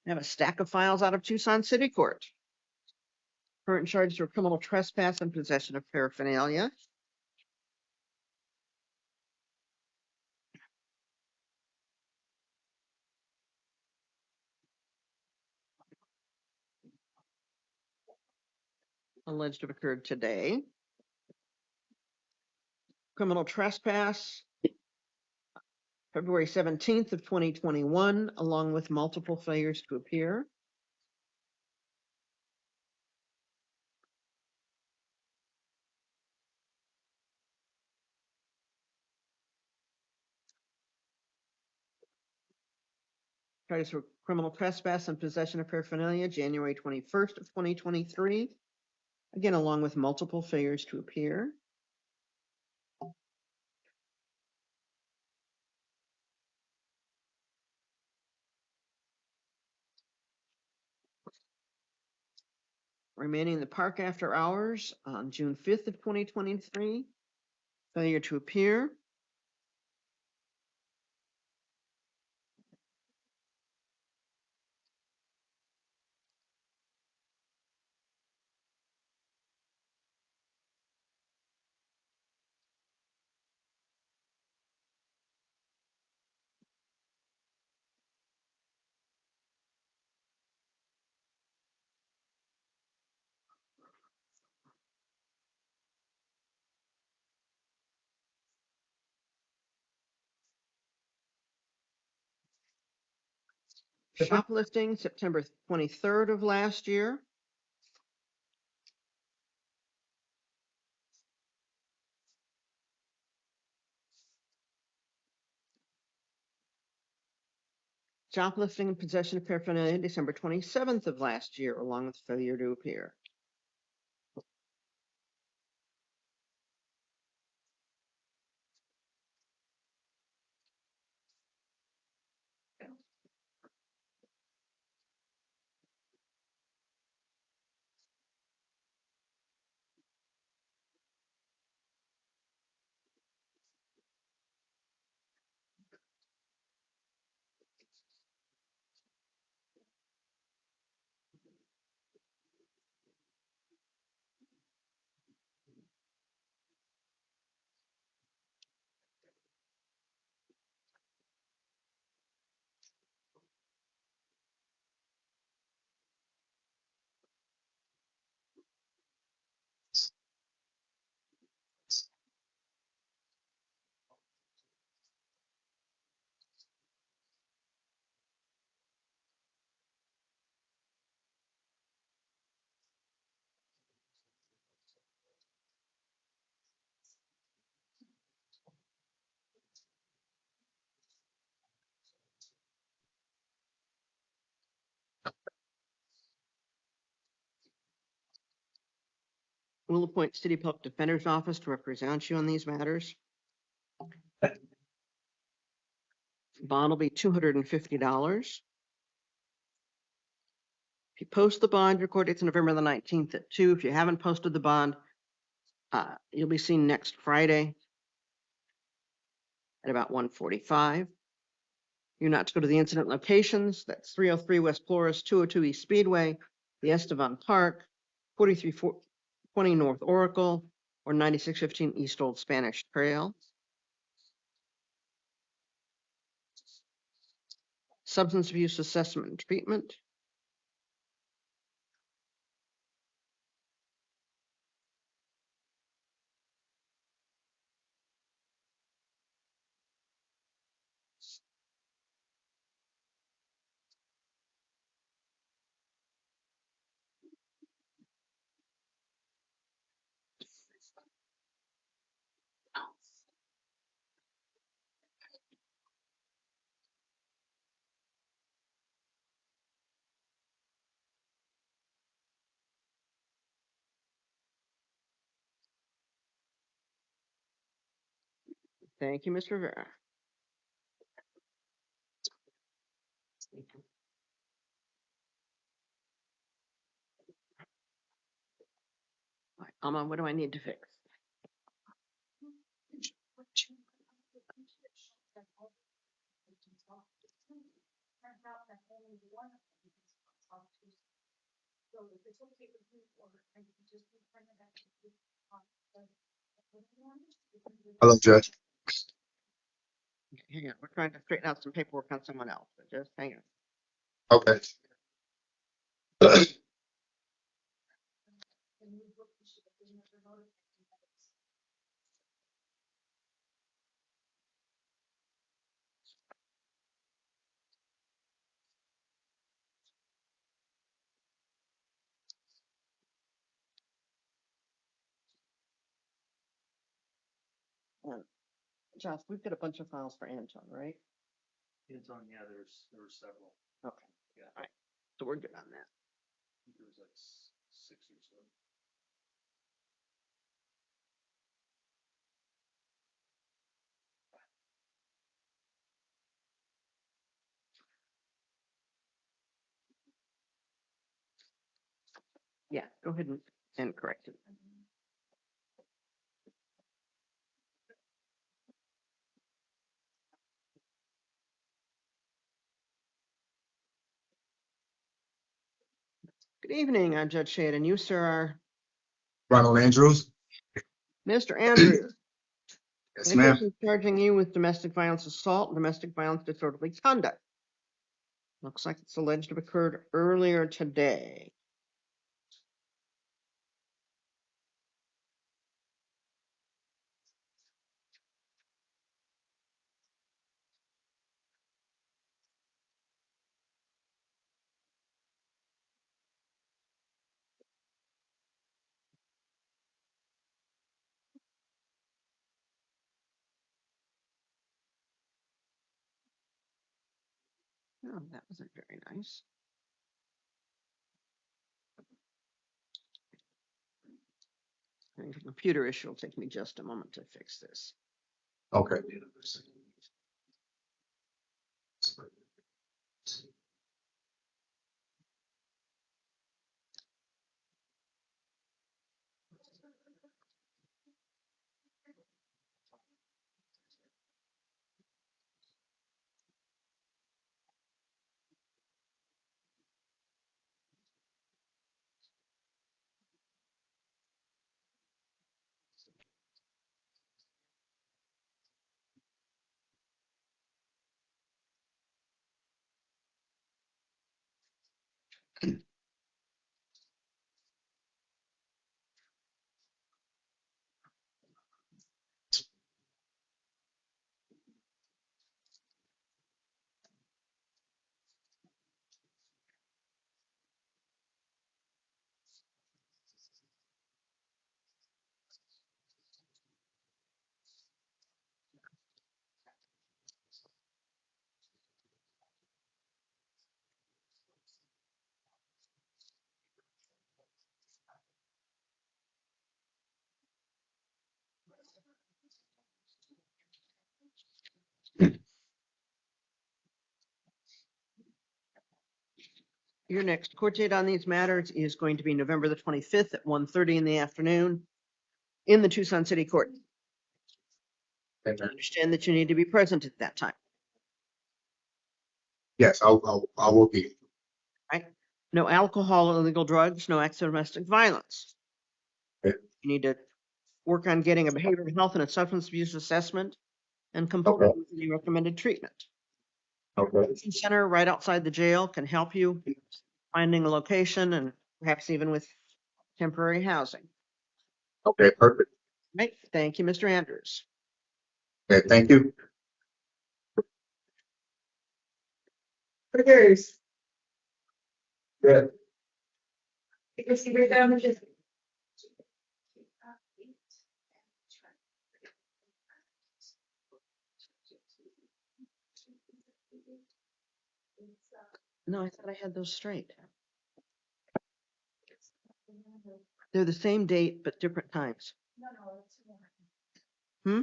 I have a stack of files out of Tucson City Court. Current charges are criminal trespass and possession of paraphernalia. Alleged to have occurred today. Criminal trespass, February 17th of 2021, along with multiple failures to appear. Charges for criminal trespass and possession of paraphernalia, January 21st of 2023. Again, along with multiple failures to appear. Remaining in the park after hours on June 5th of 2023. Failure to appear. Shoplifting, September 23rd of last year. Shoplifting and possession of paraphernalia, December 27th of last year, along with failure to appear. We'll appoint City Public Defender's Office to represent you on these matters. Bond will be $250. If you post the bond, your court date's November the 19th at 2. If you haven't posted the bond, you'll be seen next Friday at about 1:45. You're not to go to the incident locations. That's 303 West Flores, 202 East Speedway, the Estevan Park, 4320 North Oracle, or 9615 East Old Spanish Trail. Substance abuse assessment and treatment. Thank you, Mr. Rivera. All right, Alma, what do I need to fix? Hello, Judge. Hang on, we're trying to straighten out some paperwork on someone else, but just hang on. Okay. Josh, we've got a bunch of files for Anton, right? Anton, yeah, there were several. Okay. Yeah. All right. So we're good on that. There was like 6 or so. Yeah, go ahead and correct it. Good evening, I'm Judge Shade, and you, sir, are Ronald Andrews? Mr. Andrews. Yes, The ma'am. person charging you with domestic violence assault, and domestic violence disorderly conduct. Looks like it's alleged to have occurred earlier today. Oh, that wasn't very nice. I think a computer issue will take me just a moment to fix this. Okay. Your next court date on these matters is going to be November the 25th at 1:30 in the afternoon in the Tucson City Court. I understand that you need to be present at that time, Yes, I will be. right? No alcohol, illegal drugs, no acts of domestic violence. Okay. You need to work on getting a behavioral health and a substance abuse assessment and comply Okay. with any recommended treatment. Okay. The center right outside the jail can help you finding a location and perhaps even with temporary housing. Okay, perfect. Right? Thank you, Mr. Andrews. Okay, thank you. Triggers. Yeah. You can see right down the just. No, I thought I had those straight. They're the same date, but different times. Hmm?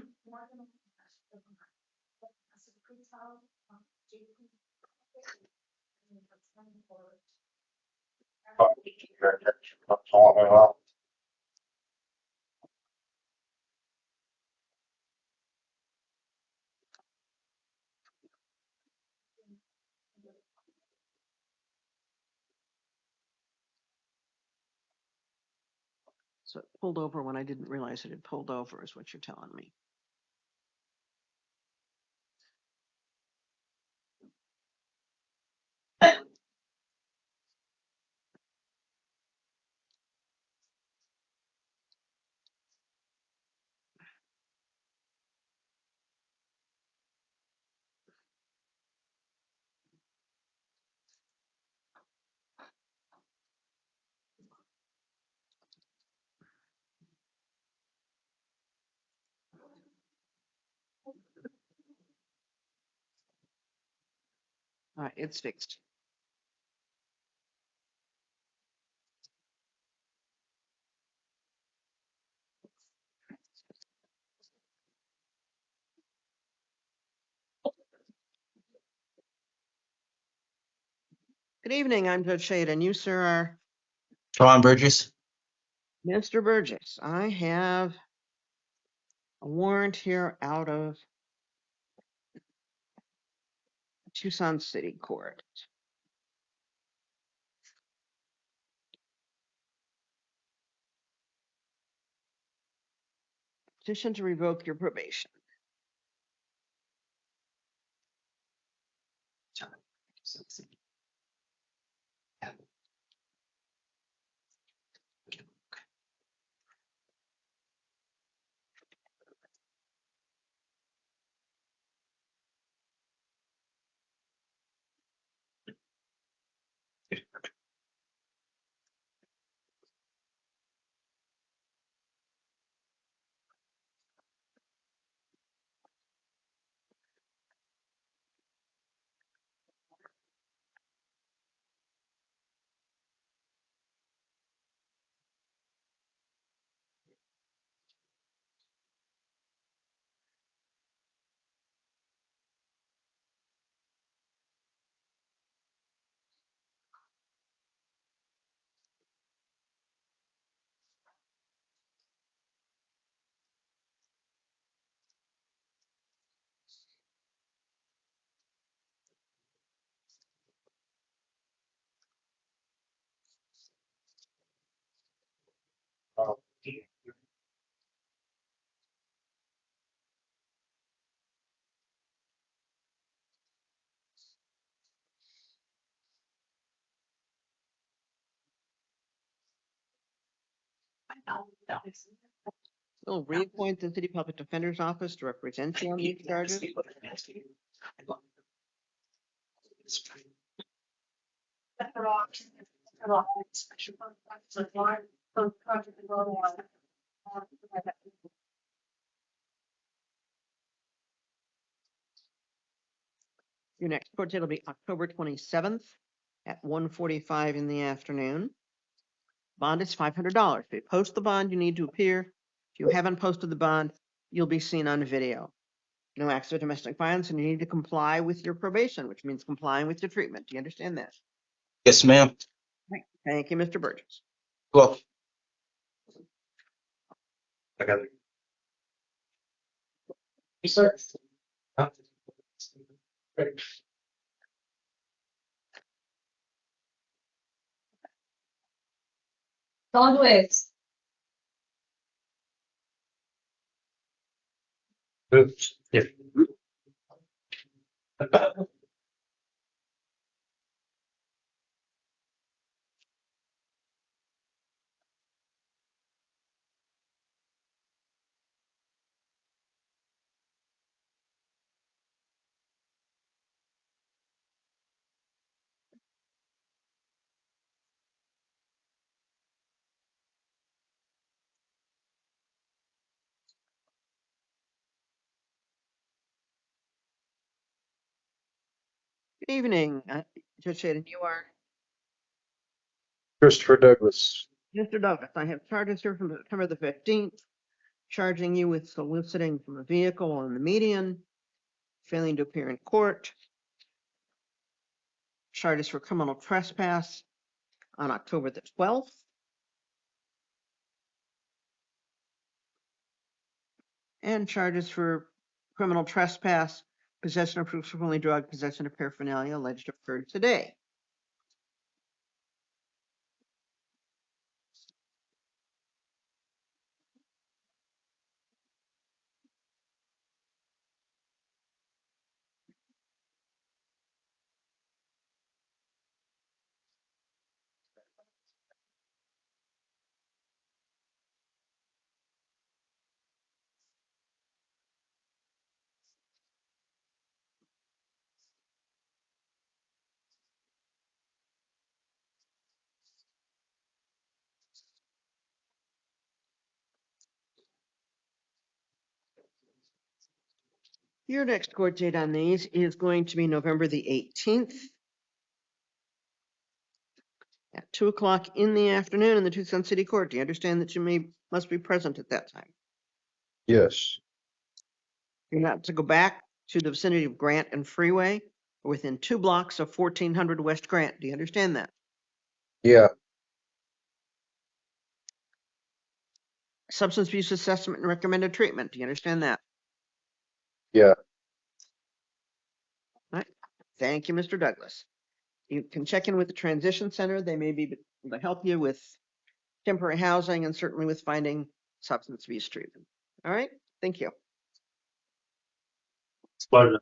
So it pulled over when I didn't realize it had pulled over is what you're telling me. All right, it's fixed. Good evening, I'm Judge Shade, and you, sir, are Sean Burgess. Mr. Burgess. I have a warrant here out of Tucson City Court. Petition to revoke your probation. We'll reappoint the City Public Defender's Office to represent you on these charges. Your next court date will be October 27th at 1:45 in the afternoon. Bond is $500. If you post the bond, you need to appear. If you haven't posted the bond, you'll be seen on video. No acts of domestic violence, and you need to comply with your probation, which means complying with your treatment. Do you understand that? Yes, ma'am. Thank you, Mr. Burgess. Well. I got it. Yes, sir. Huh? Dog ways. Oops. Yeah. Good evening, Judge Shaden. You are Christopher Douglas. Mr. Douglas. I have charges here from September the 15th, charging you with soliciting from a vehicle on the median, failing to appear in court, charges for criminal trespass on October the 12th, and charges for criminal trespass, possession of crucially drug, possession of paraphernalia alleged to have occurred today. Your next court date on these is going to be November the 18th at 2:00 in the afternoon in the Tucson City Court. Do you understand that you must be present at that time? Yes. You're not to go back to the vicinity of Grant and Freeway or within 2 blocks of 1400 West Grant. Do you understand that? Yeah. Substance abuse assessment and recommended treatment. Do you understand that? Yeah. All right. Thank you, Mr. Douglas. You can check in with the transition center. They may be able to help you with temporary housing and certainly with finding substance abuse treatment. All right. Thank you. Pleasure.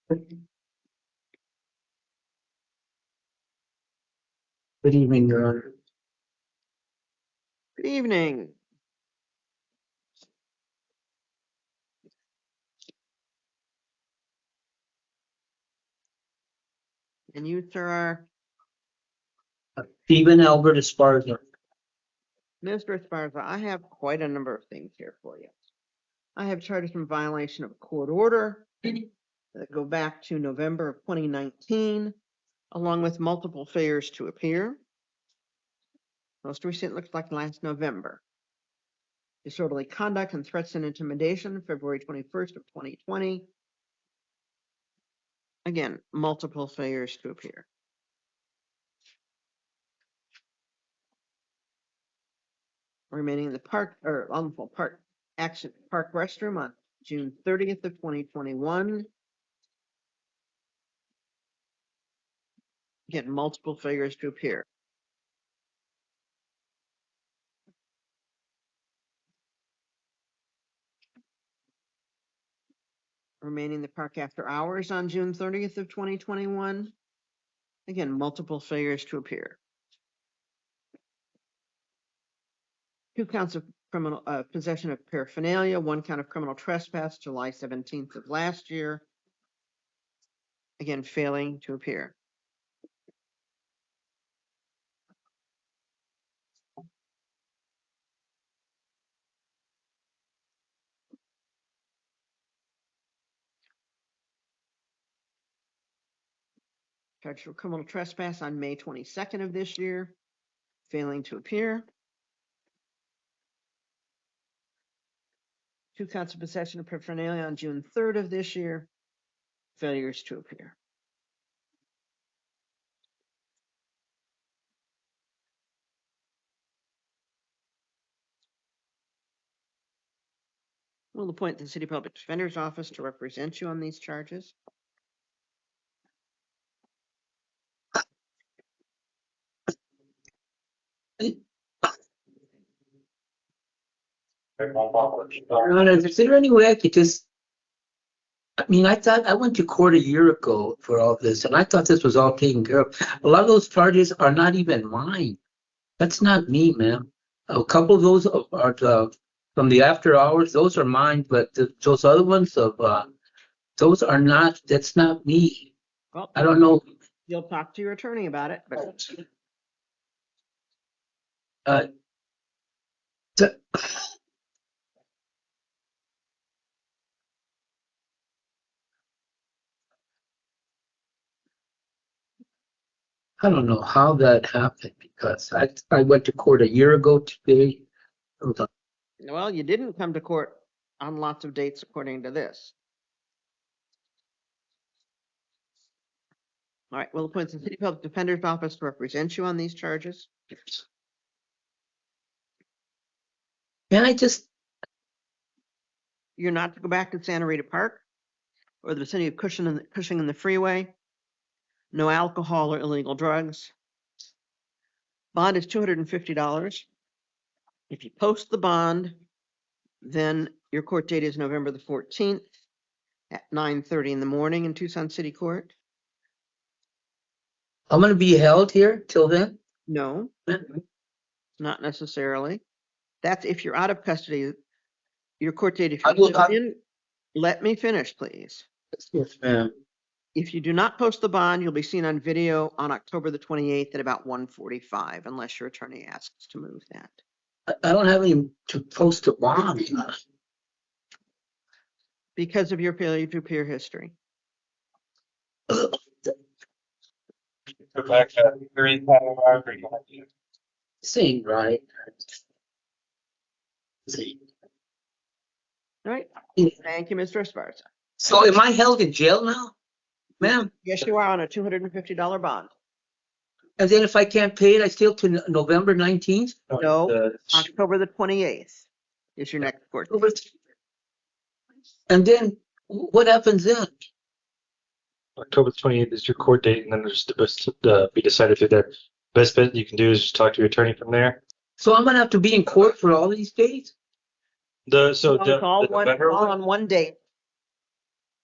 Good evening, Your Honor. Good evening. And you, sir, are Stephen Albert Esparza. Mr. Esparza. I have quite a number of things here for you. I have charges in violation of a court order that go back to November of 2019, along with multiple failures to appear. Most recent looks like last November. Disorderly conduct and threats and intimidation, February 21st of 2020. Again, multiple failures to appear. Remaining in the park or unlawful park action park restroom on June 30th of 2021. Again, multiple failures to appear. Remaining in the park after hours on June 30th of 2021. Again, multiple failures to appear. 2 counts of criminal possession of paraphernalia, 1 count of criminal trespass, July 17th of last year. Again, failing to appear. Charged for criminal trespass on May 22nd of this year, failing to appear. 2 counts of possession of paraphernalia on June 3rd of this year, failures to appear. We'll appoint the City Public Defender's Office to represent you on these charges. Your Honor, is there any way I could just, I mean, I thought I went to court a year ago for all this, and I thought this was all taken care of. A lot of those charges are not even mine. That's not me, man. A couple of those are from the after hours. Those are mine, but those other ones those are not. That's not me. Well, I don't know. you'll talk to your attorney about it, but Uh, t- I don't know how that happened because I went to court a year ago today. Hold on. well, you didn't come to court on lots of dates according to this. All right, we'll appoint the City Public Defender's Office to represent you on these charges. Can I just You're not to go back to Santa Rita Park or the vicinity of Cushing and the freeway. No alcohol or illegal drugs. Bond is $250. If you post the bond, then your court date is November the 14th at 9:30 in the morning in Tucson City Court. I'm going to be held here till then? No, not necessarily. That's if you're out of custody. Your court date, if I you're will- still in, let me finish, please. Yes, ma'am. If you do not post the bond, you'll be seen on video on October the 28th at about 1:45, unless your attorney asks to move that. I don't have any to post a bond. Because of your failure to appear history. Go back to hearing This ain't right. See. All right. Yeah. Thank you, Mr. Esparza. So am I held in jail now? Ma'am, Yes, you are on a $250 bond. and then if I can't pay it, I still to November 19th? No, October the 28th is your next court date. And then what happens then? October 28th is your court date, and then there's be decided through there. Best bet you can do is just talk to your attorney from there. So I'm gonna have to be in court for all these days? No, it's all on one date.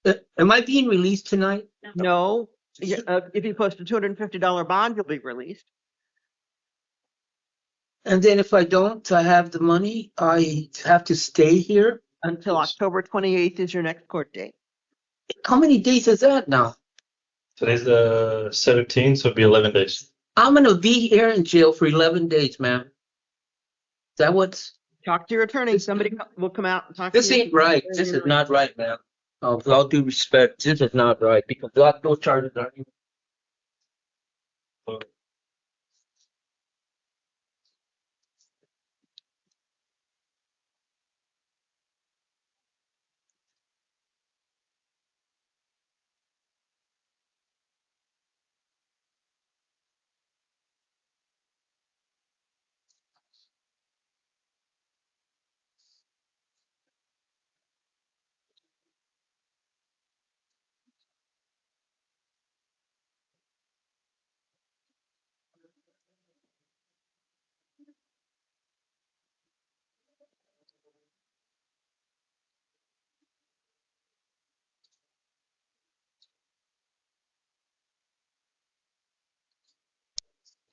Am I being released tonight? No, if you post a $250 bond, you'll be released. And then if I don't, I have the money, I have to stay here? Until October 28th is your next court date. How many days is that now? Today's the 17th, so it'll be 11 days. I'm gonna be here in jail for 11 days, ma'am. Is that what's? Talk to your attorney. Somebody will come out and talk to you. This ain't right. This is not right, ma'am. With all due respect, this is not right because those charges are.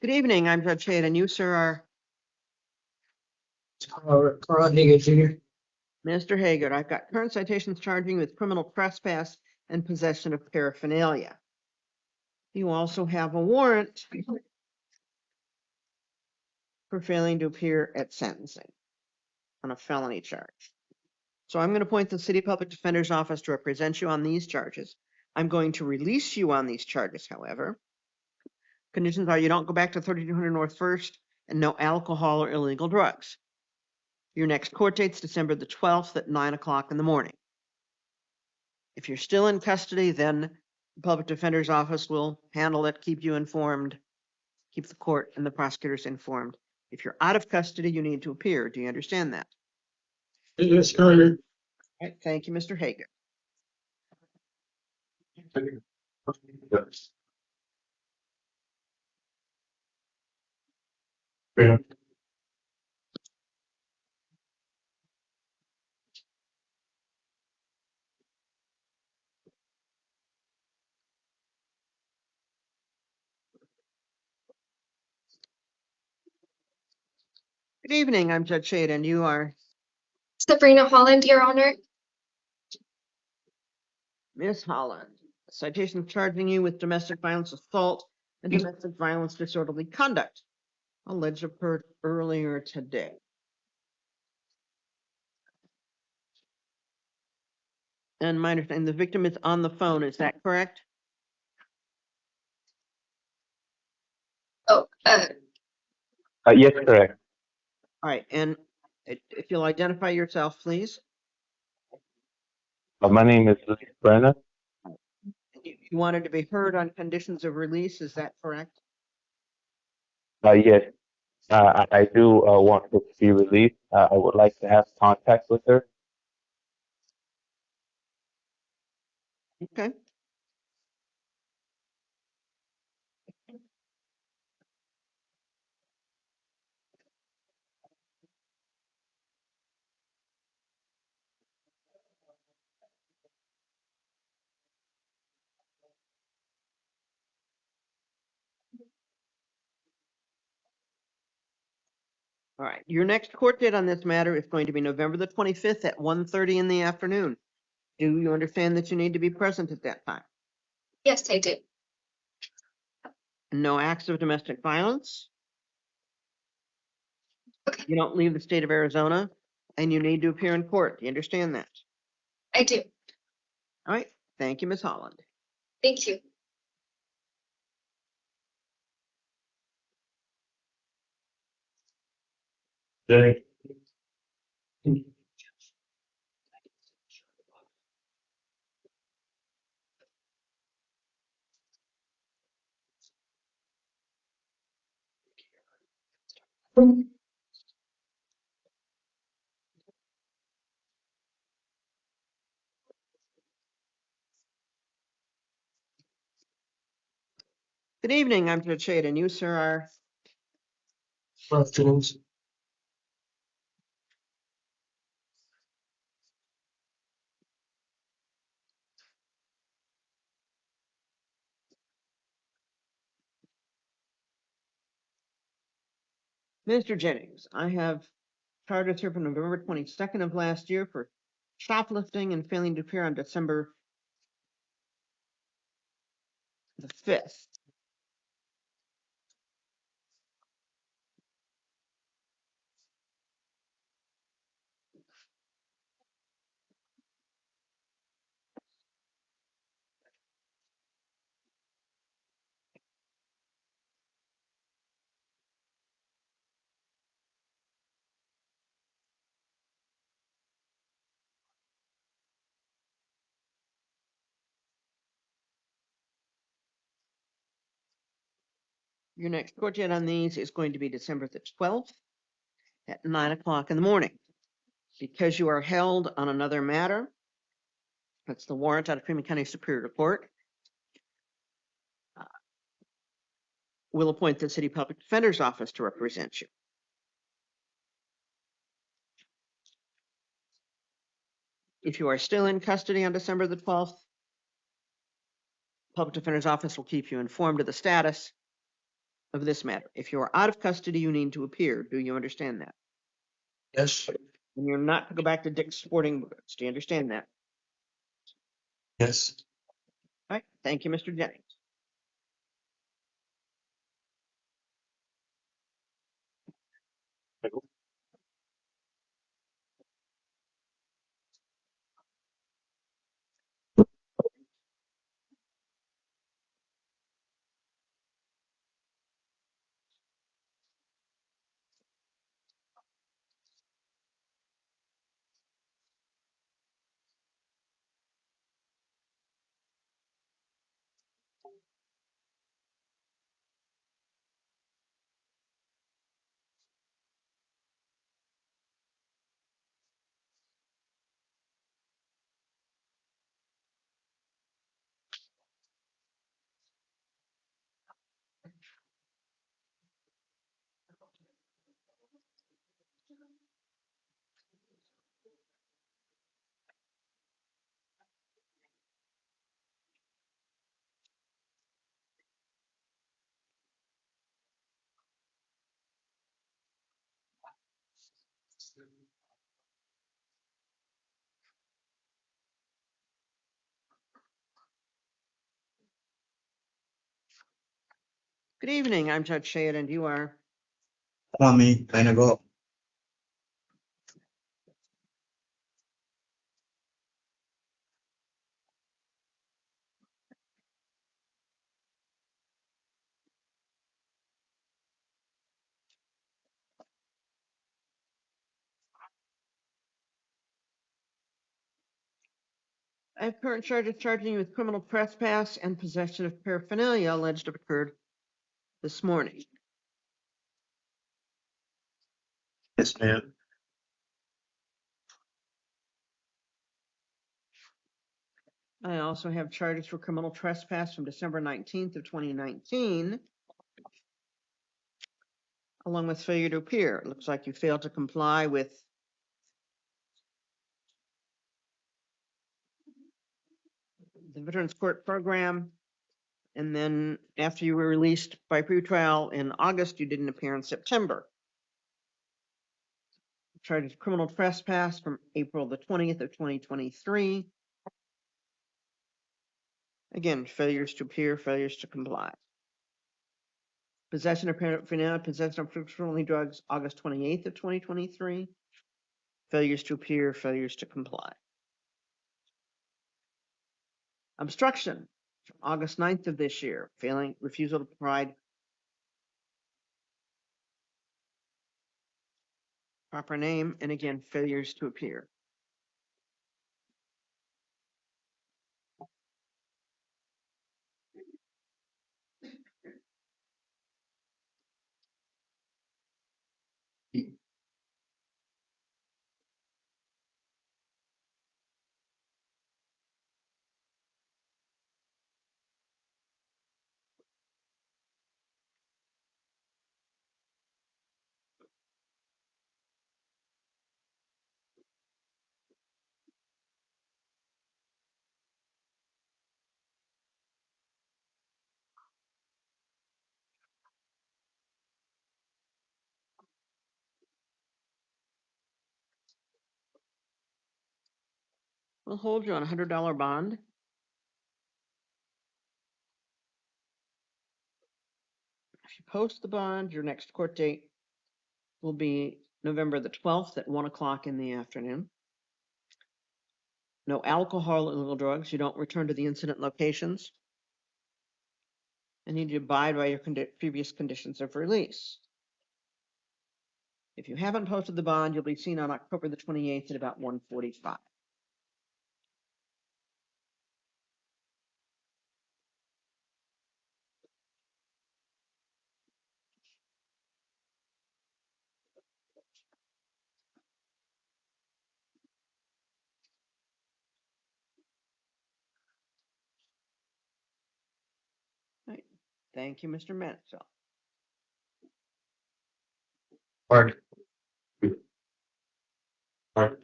Good evening, I'm Judge Shade, and you, sir, are Carl Higgins Jr. Mr. Hager. I've got current citations charging you with criminal trespass and possession of paraphernalia. You also have a warrant for failing to appear at sentencing on a felony charge. So I'm going to appoint the City Public Defender's Office to represent you on these charges. I'm going to release you on these charges, however. Conditions are you don't go back to 3200 North First and no alcohol or illegal drugs. Your next court date's December the 12th at 9 o'clock in the morning. If you're still in custody, then the Public Defender's Office will handle it, keep you informed, keep the court and the prosecutors informed. If you're out of custody, you need to appear. Do you understand that? Yes, Carter. All right, thank you, Mr. Hager. Yes. Yeah. Good evening, I'm Judge Shade, and you are Sabrina Holland, Your Honor. Miss Holland. A citation charging you with domestic violence assault and domestic violence disorderly conduct, alleged occurred earlier today. And my understanding, the victim is on the phone, is that correct? Oh, Yes, correct. All right, and if you'll identify yourself, please. My name is Luis Brenna. You wanted to be heard on conditions of release, is that correct? Yes, I do want her to be released. I would like to have contact with her. Okay. All right, your next court date on this matter is going to be November the 25th at 1:30 in the afternoon. Do you understand that you need to be present at that time? yes, I do. No acts of domestic violence. Okay. You don't leave the state of Arizona, and you need to appear in court. Do you understand that? I do. All right, thank you, Ms. Holland. Thank you. Jenny. Good evening, I'm Judge Shade, and you, sir, are Afternoons. Mr. Jennings. I have charges here from November 22nd of last year for shoplifting and failing to appear on December the 5th. Your next court date on these is going to be December the 12th at 9 o'clock in the morning. Because you are held on another matter, that's the warrant out of Pima County Superior Court, we'll appoint the City Public Defender's Office to represent you. If you are still in custody on December the 12th, Public Defender's Office will keep you informed of the status. of this matter. If you are out of custody, you need to appear. Do you understand that? Yes, And you're not to go back to Dick's Sporting Goods. Do you understand that? yes. All right. Thank you, Mr. Jennings. Good evening. I'm Judge Shade, and you are. Come on, me, time to go. I have current charges charging you with criminal trespass and possession of paraphernalia alleged to have occurred this morning. Yes, ma'am. I also have charges for criminal trespass from December 19th of 2019, along with failure to appear. It looks like you failed to comply with the Veterans Court program. And then after you were released by pretrial in August, you didn't appear in September. Charges of criminal trespass from April the 20th of 2023. Again, failures to appear, failures to comply. Possession of paraphernalia, possession of prescription drugs, August 28th of 2023. Failures to appear, failures to comply. Obstruction, from August 9th of this year, failing, refusal to provide proper name, and again, failures to appear. We'll hold you on a $100 bond. If you post the bond, your next court date will be November the 12th at 1 o'clock in the afternoon. No alcohol, illegal drugs. You don't return to the incident locations. And you need to abide by your previous conditions of release. If you haven't posted the bond, you'll be seen on October the 28th at about 1:45. Right. Thank you, Mr. Mansell. Pardon. Pardon.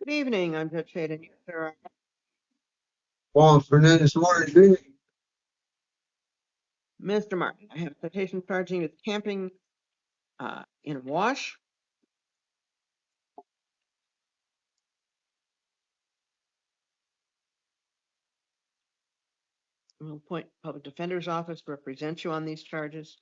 Good evening, I'm Judge Hayden. Yes, there are Juan Fernandez Martin. Mr. Martin, I have a citation charging you with camping in Wash. We'll appoint public defender's office to represent you on these charges.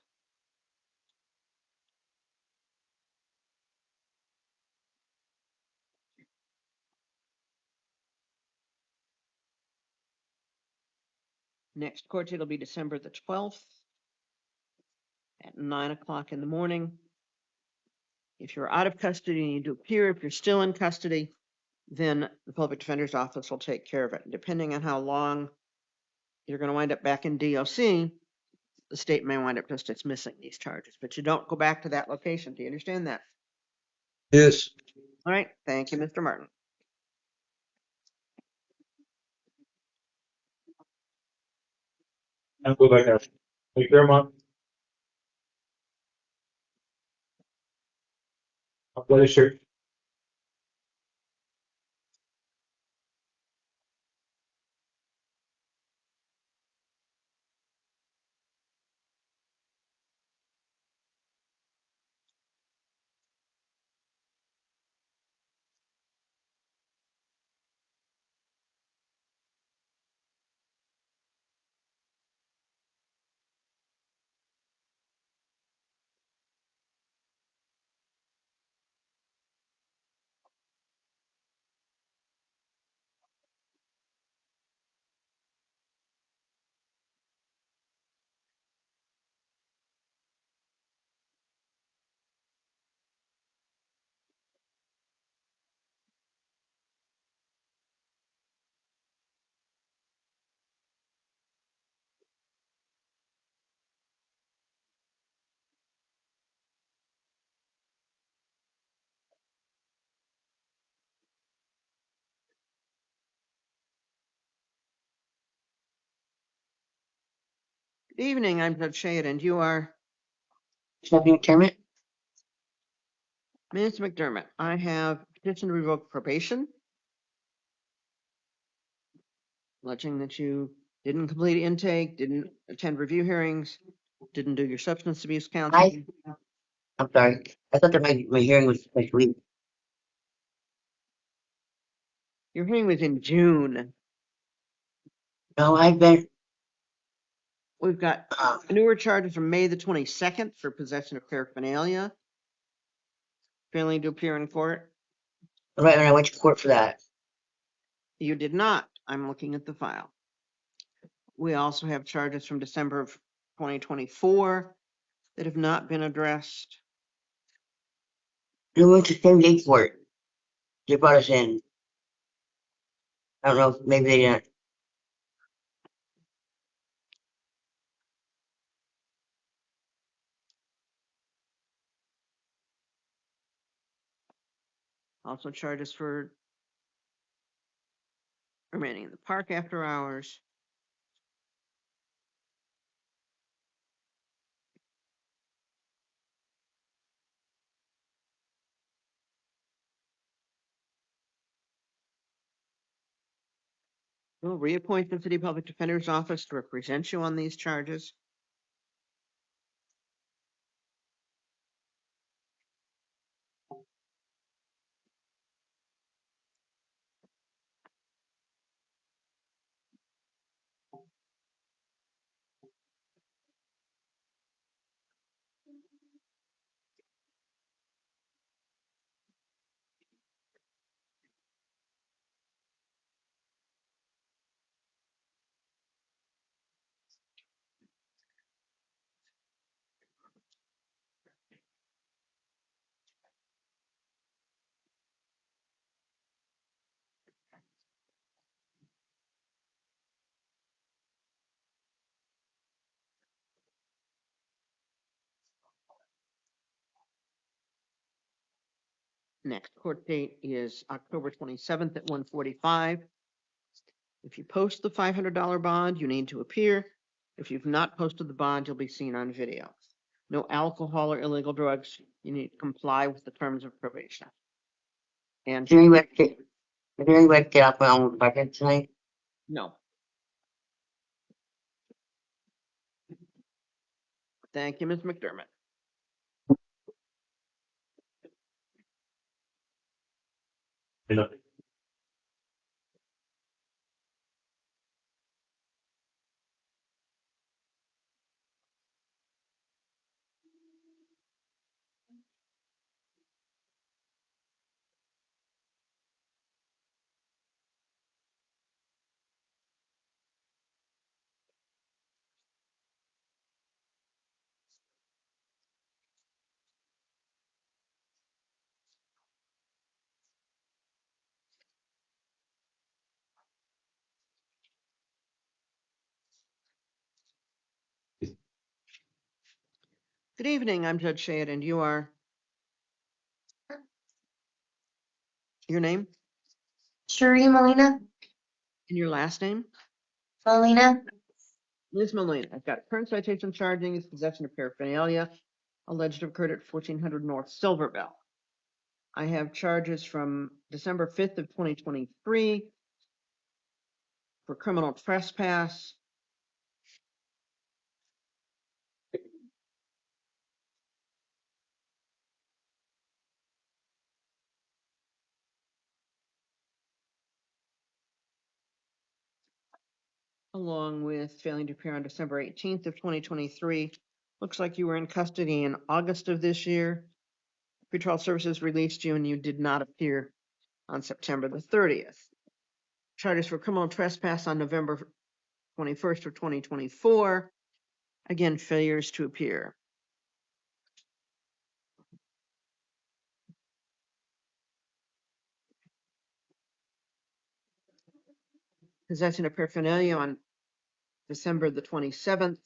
Next court date will be December the 12th at 9 o'clock in the morning. If you're out of custody, you need to appear. If you're still in custody, then the public defender's office will take care of it. Depending on how long you're going to wind up back in DOC, the state may wind up just dismissing these charges, but you don't go back to that location. Do you understand that? Yes. All right. Thank you, Mr. Martin. I'll go back there. Thank you very much. I'll play shirt. Good evening, I'm Judge Shade, and you are Nothing, McDermott? Ms. McDermott. I have petition to revoke probation, alleging that you didn't complete intake, didn't attend review hearings, didn't do your substance abuse counseling. I'm sorry. I thought that my hearing was next week. Your hearing was in June. No, I've been, We've got newer charges from May the 22nd for possession of paraphernalia, failing to appear in court. right when I went to court for that. You did not. I'm looking at the file. We also have charges from December of 2024 that have not been addressed. We went to same day court. They brought us in. I don't know, if maybe they didn't. Also charges for remaining in the park after hours. We'll reappoint the City Public Defender's Office to represent you on these charges. Next court date is October 27th at 1:45. If you post the $500 bond, you need to appear. If you've not posted the bond, you'll be seen on video. No alcohol or illegal drugs. You need to comply with the terms of probation. And Hearing record, Did anybody get up on budget tonight? No. Thank you, Ms. McDermott. You know, Good evening, I'm Judge Shade, and you are? Your name Sheree Molina, and your last name? Molina, Ms. Molina, I've got current citation charging is possession of paraphernalia alleged to have occurred at 1400 North Silverbell. I have charges from December 5th of 2023 for criminal trespass, along with failing to appear on December 18th of 2023. Looks like you were in custody in August of this year. Pretrial services released you and you did not appear on September the 30th. Charges for criminal trespass on November 21st of 2024. Again, failures to appear. Possession of paraphernalia on December the 27th.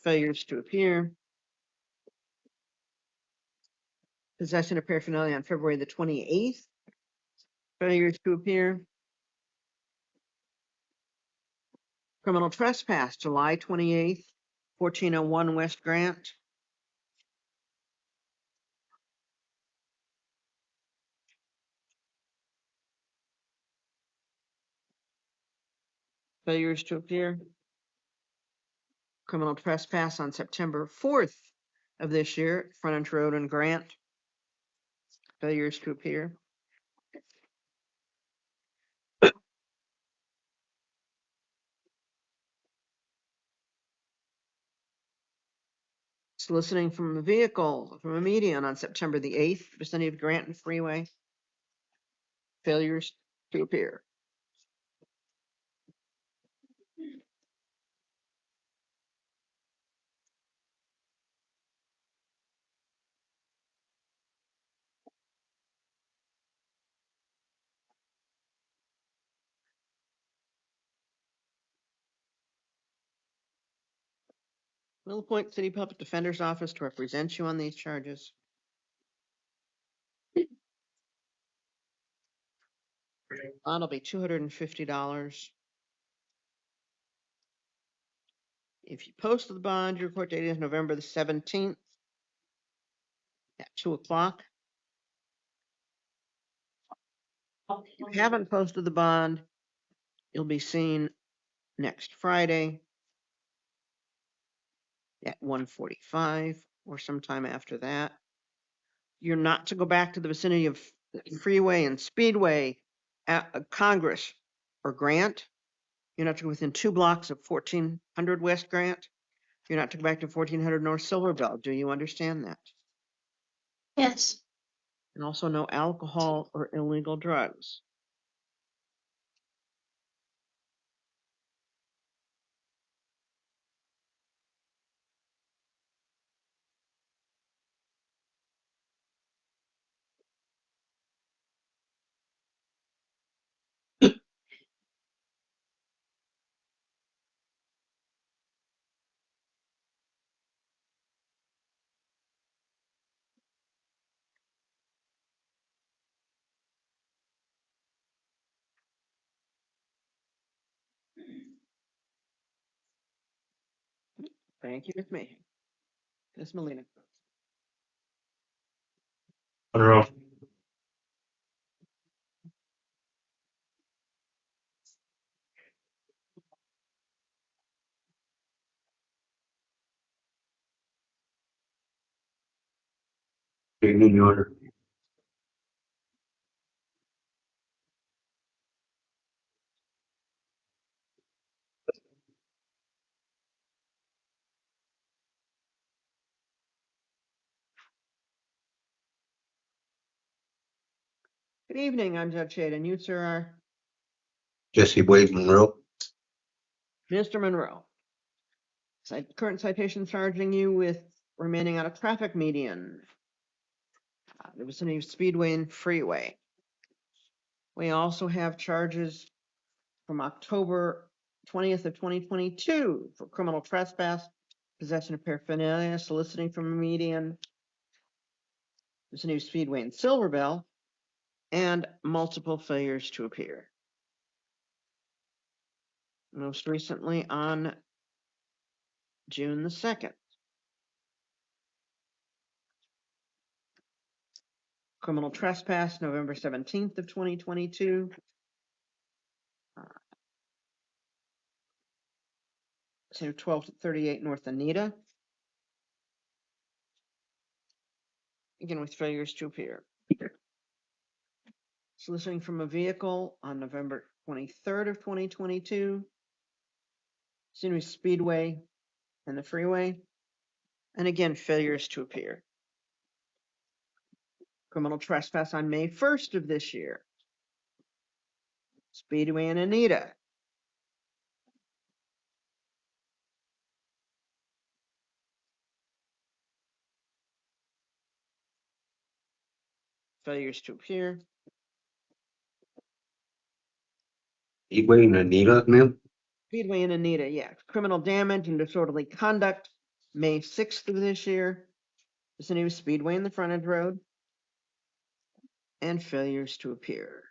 Failures to appear. Possession of paraphernalia on February the 28th. Failures to appear. Criminal trespass, July 28th, 1401 West Grant. Failures to appear. Criminal trespass on September 4th of this year, Frontage Road and Grant. Failures to appear. Soliciting from a vehicle from a median on September the 8th, vicinity of Grant and Freeway. Failures to appear. Will appoint City Public Defender's Office to represent you on these charges. Bond will be $250. If you post the bond, your court date is November the 17th at 2 o'clock. If you haven't posted the bond, you'll be seen next Friday at 1:45 or sometime after that. You're not to go back to the vicinity of Freeway and Speedway at Congress or Grant. You're not to go within 2 blocks of 1400 West Grant. You're not to go back to 1400 North Silverbell. Do you understand that? yes. And also no alcohol or illegal drugs. Thank you, Ms. Mayhew. Ms. Molina. Monroe. Evening, Your Honor. Good evening, I'm Judge Shade, and you, sir, are Jesse Wade Monroe. Mr. Monroe. Current citation charging you with remaining on a traffic median. The vicinity of Speedway and Freeway. We also have charges from October 20th of 2022 for criminal trespass, possession of paraphernalia, soliciting from a median, vicinity of Speedway and Silverbell, and multiple failures to appear. Most recently on June the 2nd. Criminal trespass, November 17th of 2022. So 1238 North Anita. Again, with failures to appear. Soliciting from a vehicle on November 23rd of 2022. Scenery Speedway and the freeway. And again, failures to appear. Criminal trespass on May 1st of this year. Speedway and Anita. Failures to appear. Speedway and Anita, ma'am. Speedway and Anita, yeah. Criminal damage and disorderly conduct, May 6th of this year. Vicinity of Speedway and the frontage road. And failures to appear.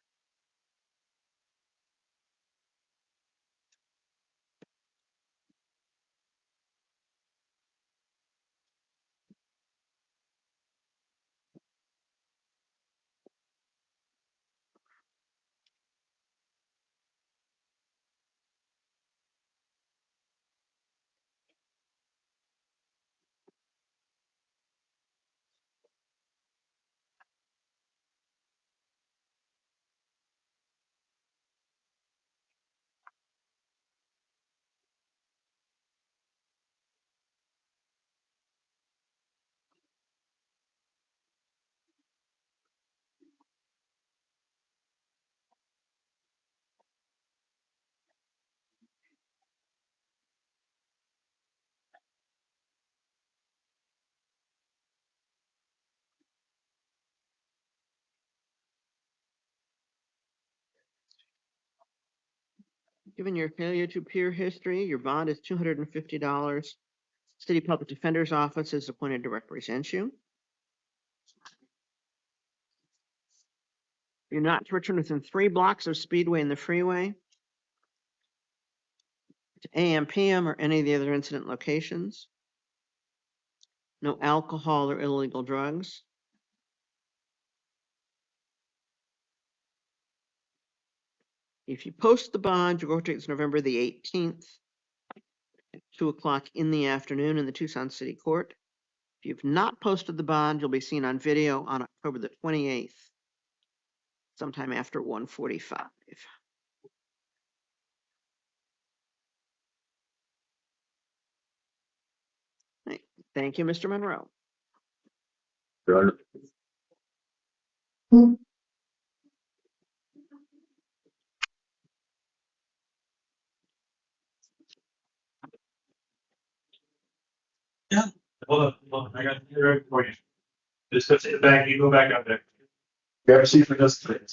Given your failure to appear history, your bond is $250. City Public Defender's Office is appointed to represent you. You're not to return within 3 blocks of Speedway and the freeway, to AM, PM, or any of the other incident locations. No alcohol or illegal drugs. If you post the bond, your court date is November the 18th, at 2 o'clock in the afternoon in the Tucson City Court. If you've not posted the bond, you'll be seen on video on October the 28th, sometime after 1:45. Right. Thank you, Mr. Monroe. Your Honor. Yeah. Hold on. I got the right for you. Just go sit back. You go back up there. Grab a seat for just a minute.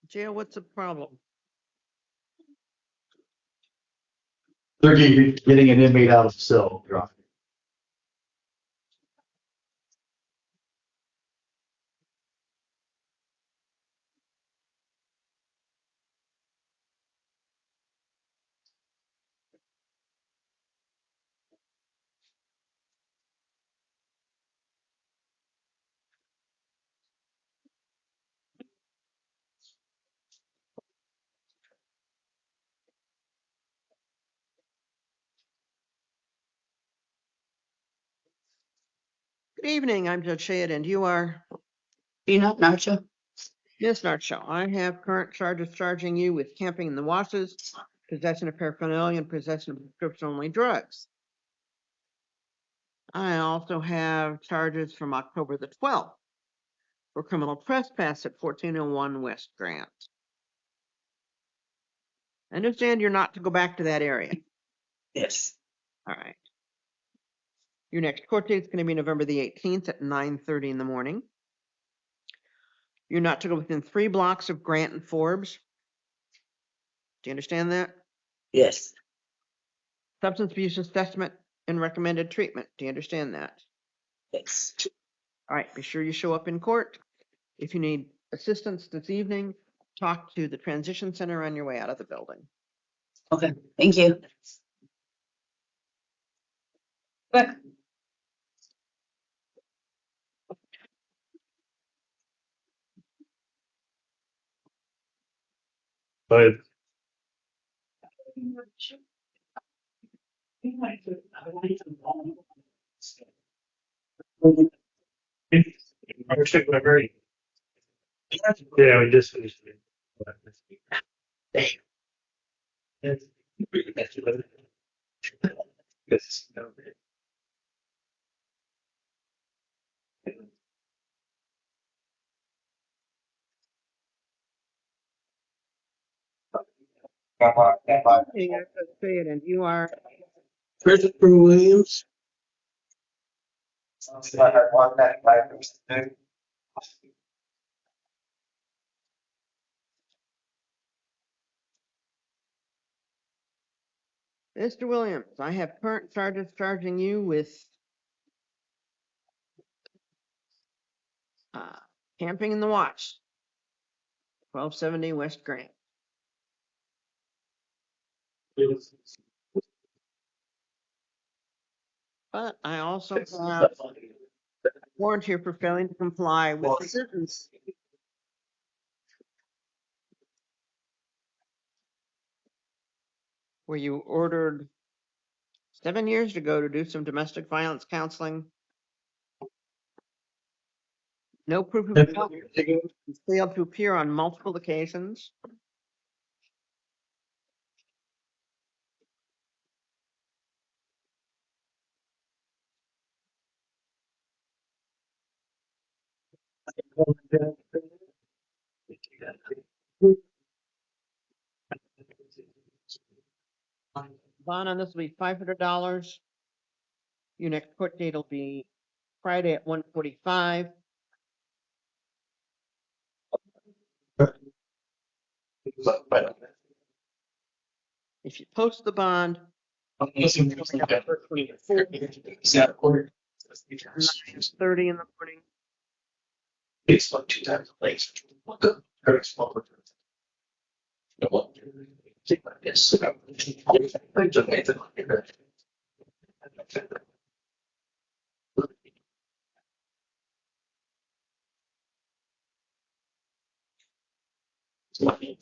Jail, what's the problem? They're getting an inmate out of the cell, Your Honor. Good evening, I'm Judge Shade, and you are Tina, Nacho? Ms. Narcho. I have current charges charging you with camping in the washes, possession of paraphernalia, and possession of prescription-only drugs. I also have charges from October the 12th for criminal trespass at 1401 West Grant. I understand you're not to go back to that area. Yes. All right. Your next court date is going to be November the 18th at 9:30 in the morning. You're not to go within 3 blocks of Grant and Forbes. Do you understand that? Yes. Substance abuse assessment and recommended treatment. Do you understand that? Yes. All right, be sure you show up in court. If you need assistance this evening, talk to the transition center on your way out of the building. Okay, thank you. But But I'm checking my brain. Yeah, we just finished it. Yes. Hey, I could say it, and you are Christopher Williams? Mr. Williams. I have current charges charging you with camping in the watch, 1270 West Grant. But I also have a warrant here for failing to comply with the sentence. Where you ordered 7 years ago to do some domestic violence counseling. No proof of guilt. You failed to appear on multiple occasions. Bond on this will be $500. Your next court date will be Friday at 1:45. If you post the bond, 9:30 in the morning. It's like 2 times late. Very small.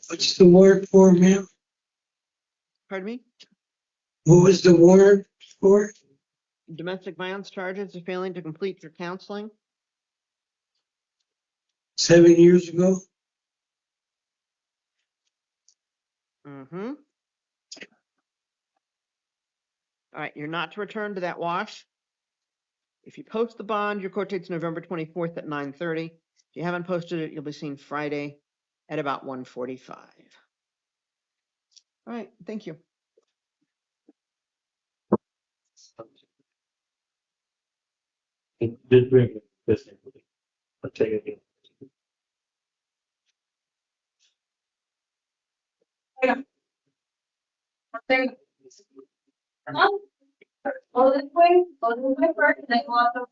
What's the warrant for, ma'am? Pardon me? What was the warrant for? Domestic violence charges for failing to complete your counseling. 7 years ago. Mm-hmm. All right, you're not to return to that wash. If you post the bond, your court date's November 24th at 9:30. If you haven't posted it, you'll be seen Friday at about 1:45. All right, thank you. Did bring this. I'll take it. Go this way, go this way first, and then go out the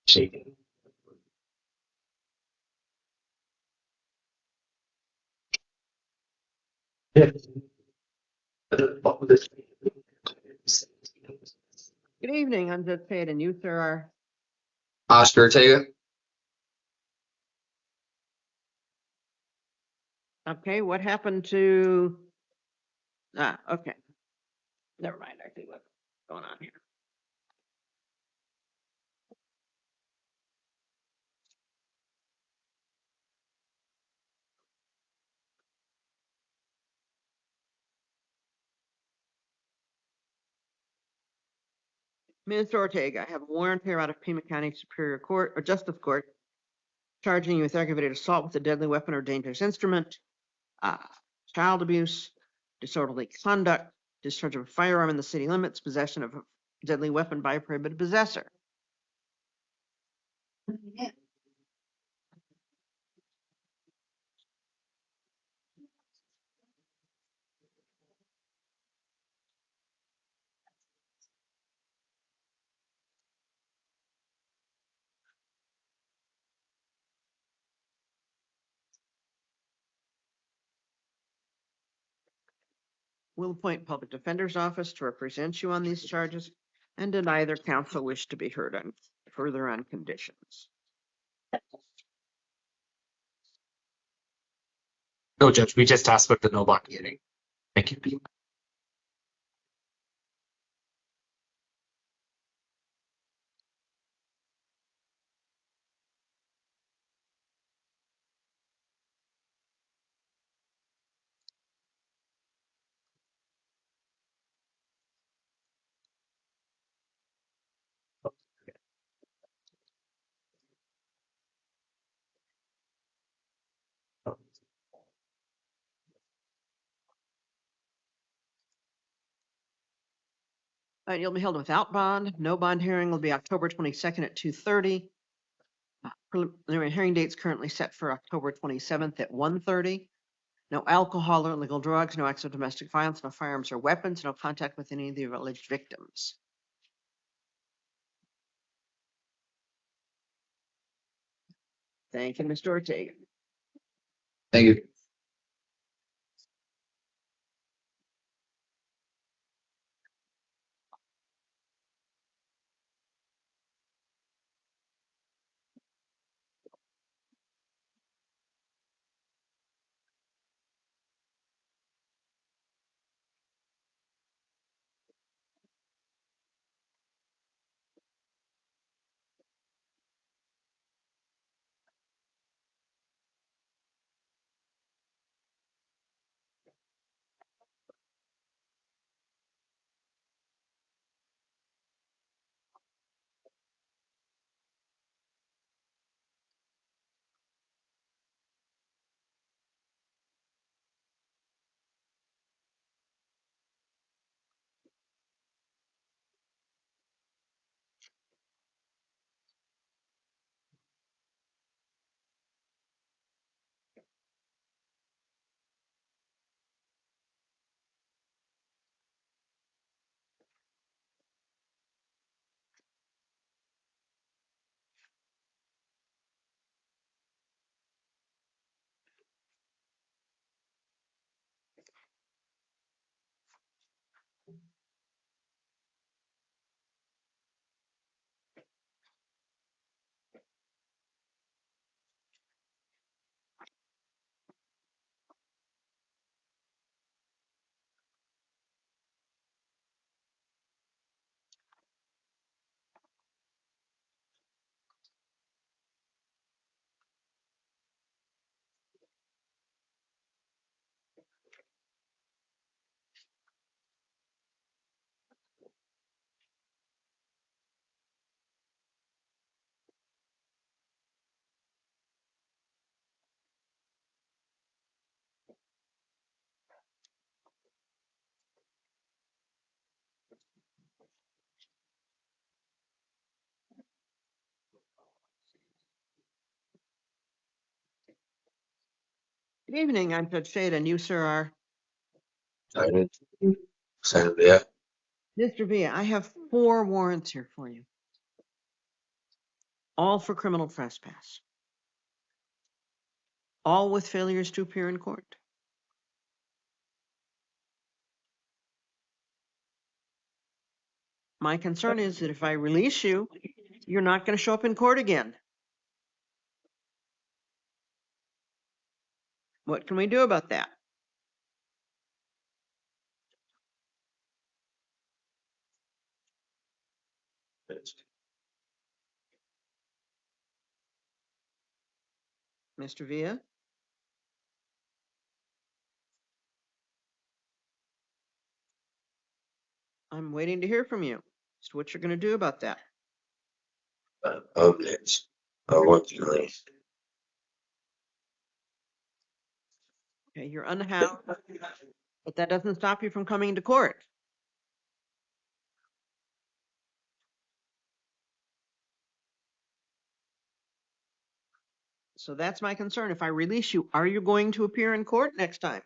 Shake it. Yeah. Good evening, I'm Judge Pate, and you, sir, are. Oscar Ortega. Okay, what happened to? Okay. Never mind, I see what's going on here. Mr. Ortega, I have a warrant here out of Pima County Superior Court or Justice Court charging you with aggravated assault with a deadly weapon or dangerous instrument, uh, child abuse, disorderly conduct, discharge of a firearm in the city limits, possession of a deadly weapon by a prohibited possessor. Will appoint public defender's office to represent you on these charges and deny their counsel wish to be heard on further on conditions. No, Judge, we just asked for the no bond hearing. Thank you. You'll be held without bond. No bond hearing will be October 22nd at 2:30. Preliminary hearing date's currently set for October 27th at 1:30. No alcohol or illegal drugs, no acts of domestic violence, no firearms or weapons, no contact with any of the alleged victims. Thank you, Mr. Ortega. Thank you. Good evening, I'm Judge Shade, and you, sir, are Silent. Silent, yeah. Mr. Villa. I have 4 warrants here for you, all for criminal trespass, all with failures to appear in court. My concern is that if I release you, you're not going to show up in court again. What can we do about that? Mr. Villa? I'm waiting to hear from you as to what you're going to do about that. Next. I want to leave. Okay, you're unhoused, but that doesn't stop you from coming to court. So that's my concern. If I release you, are you going to appear in court next time?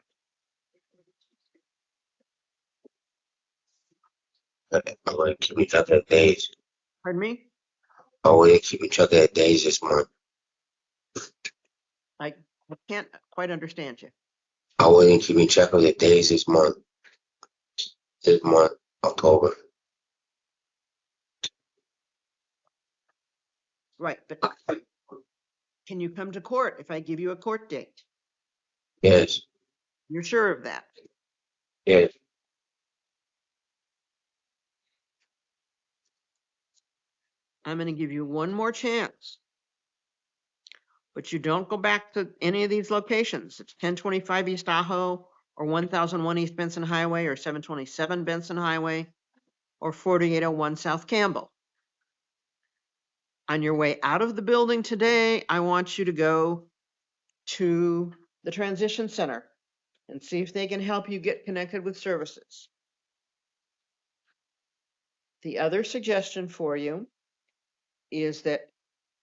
I want to keep each other at days. Pardon me? I want to keep each other at days this month. I can't quite understand you. I want to keep each other at days this month. This month, October. Right, but can you come to court if I give you a court date? Yes. You're sure of that? Yes. I'm going to give you one more chance. But you don't go back to any of these locations. It's 1025 East Ajo, or 1001 East Benson Highway, or 727 Benson Highway, or 4801 South Campbell. On your way out of the building today, I want you to go to the transition center and see if they can help you get connected with services. The other suggestion for you is that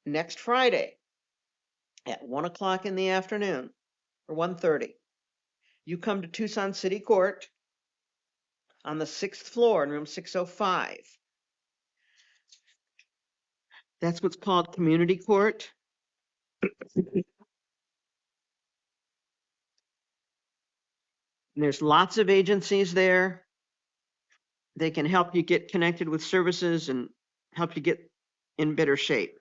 next Friday at 1 o'clock in the afternoon, or 1:30, you come to Tucson City Court on the 6th floor in room 605. That's what's called community court. And there's lots of agencies there. They can help you get connected with services and help you get in better shape.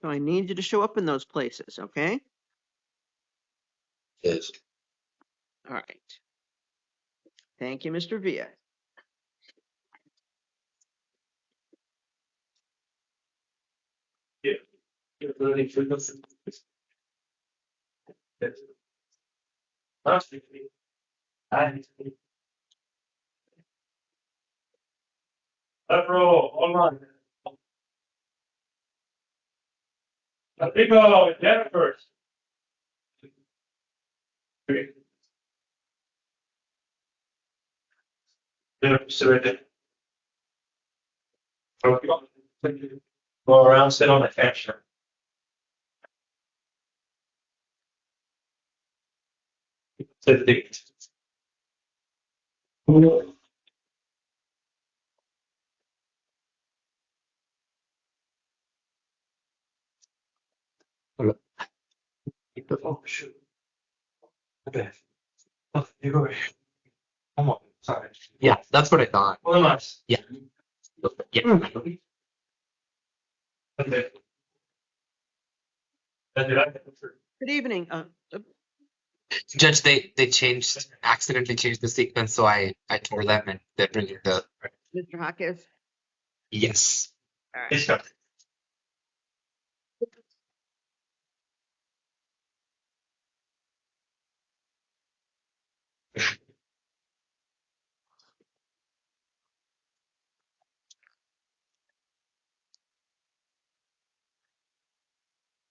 So I need you to show up in those places, okay? Yes. All right. Thank you, Mr. Villa. Yeah. You're really good. Yes. Honestly, roll, online. People, Jennifer. Go around, sit on the couch. Sit the. Oh, shoot. Okay. Oh, you go. Come on, sorry. Yeah, that's what I thought. Well, nice. Yeah. Yeah. Okay. Good evening. Judge, they changed, accidentally changed the sequence, so I told them and they're bringing the. Mr. Hawkins. Yes. All right. It's got.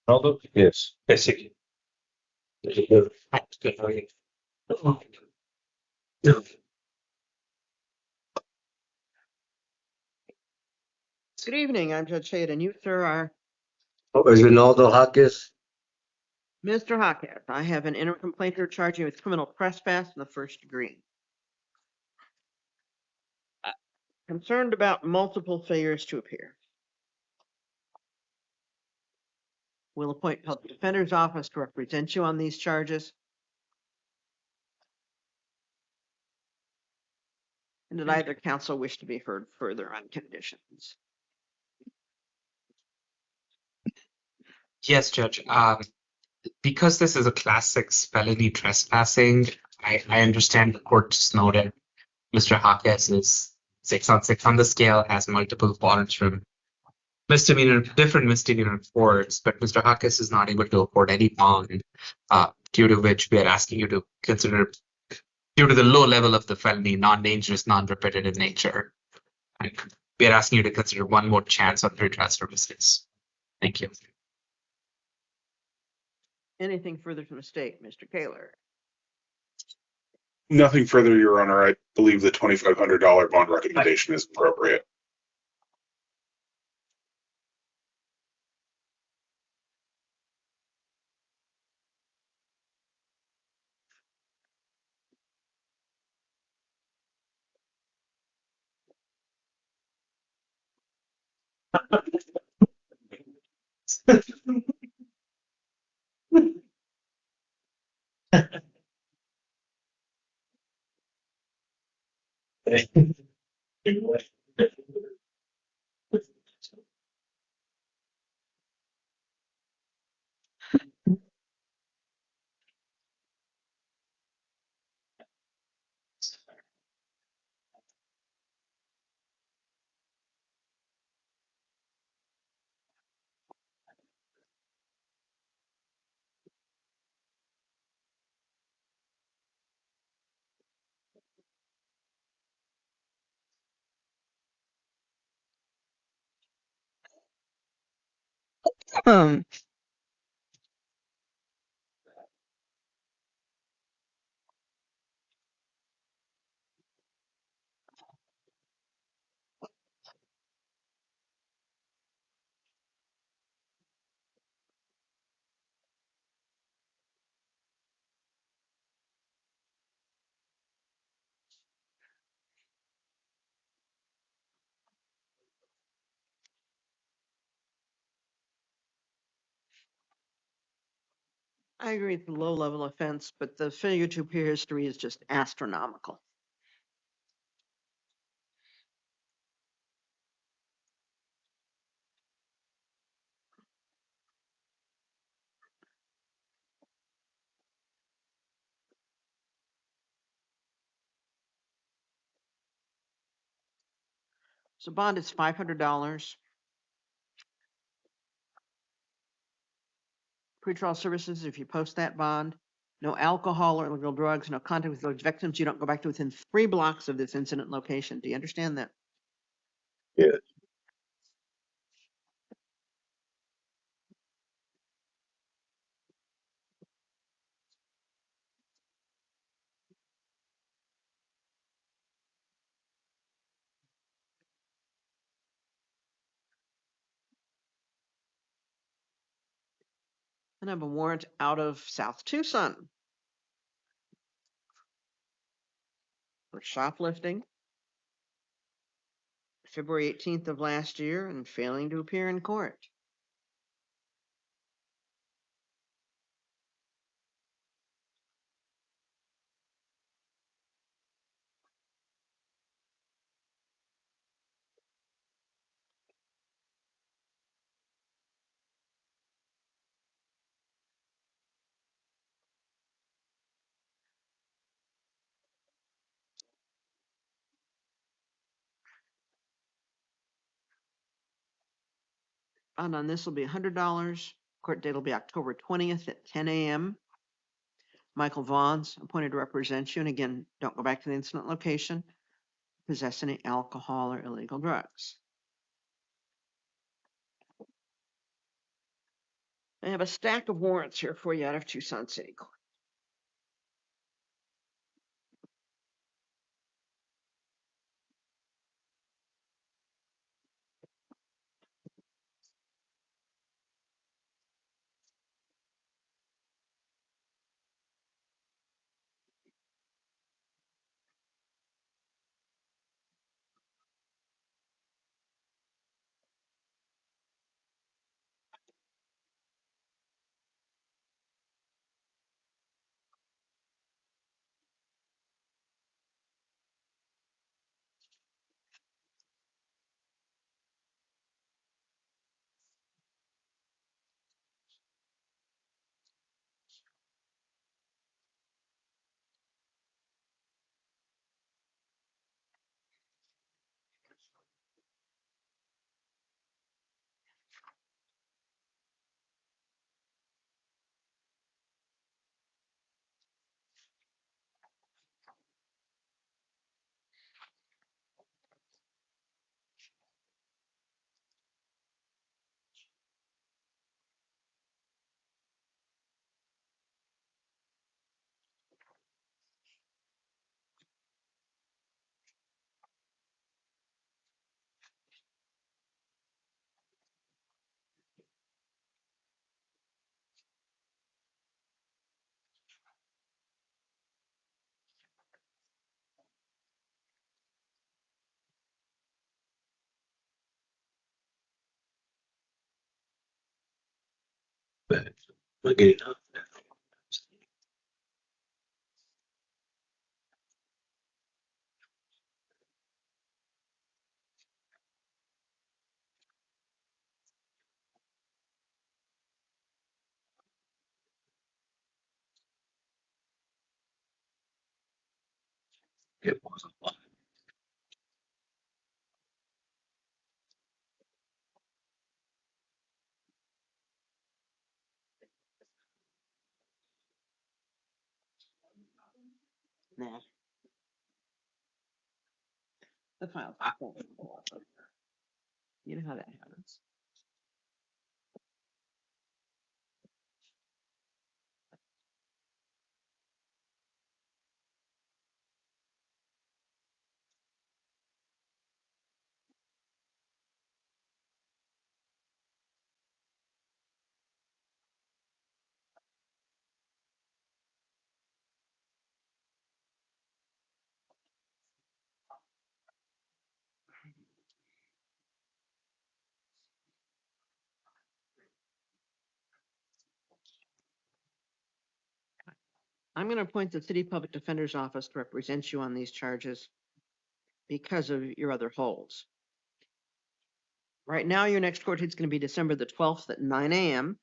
Ronaldo? Yes. Basically. Hi, good, how are you? Good evening, I'm Judge Shade, and you, sir, are Is Ronaldo Hawkins? Mr. Hawkins. I have an interim complaint here charging you with criminal trespass in the first degree. Concerned about multiple failures to appear. Will appoint public defender's office to represent you on these charges. And did either counsel wish to be heard further on conditions? Yes, Judge. Because this is a class 6 felony trespassing, I understand the court just noted Mr. Hawkins is 6 on 6 on the scale, has multiple warrants from different misdemeanor courts, but Mr. Hawkins is not able to afford any bond, due to which we are asking you to consider, due to the low level of the felony, non-dangerous, non-repetitive nature. And we are asking you to consider one more chance on pre-trial services. Thank you. Anything further from the state, Mr. Kaler? Nothing further, Your Honor. I believe the $2,500 bond recommendation is appropriate. Um, I agree it's a low-level offense, but the failure to appear history is just astronomical. So bond is $500. Pretrial services, if you post that bond, no alcohol or illegal drugs, no contact with those victims, you don't go back to within 3 blocks of this incident location. Do you understand that? Yes. And I have a warrant out of South Tucson for shoplifting February 18th of last year and failing to appear in court. Bond on this will be $100. Court date will be October 20th at 10 a.m. Michael Vaughn's appointed to represent you. And again, don't go back to the incident location. Possess any alcohol or illegal drugs. I have a stack of warrants here for you out of Tucson City Court. Look at it. It wasn't fun. Nah. The file. You know how that happens. I'm going to appoint the city public defender's office to represent you on these charges because of your other holds. Right now, your next court date is going to be December the 12th at 9 a.m.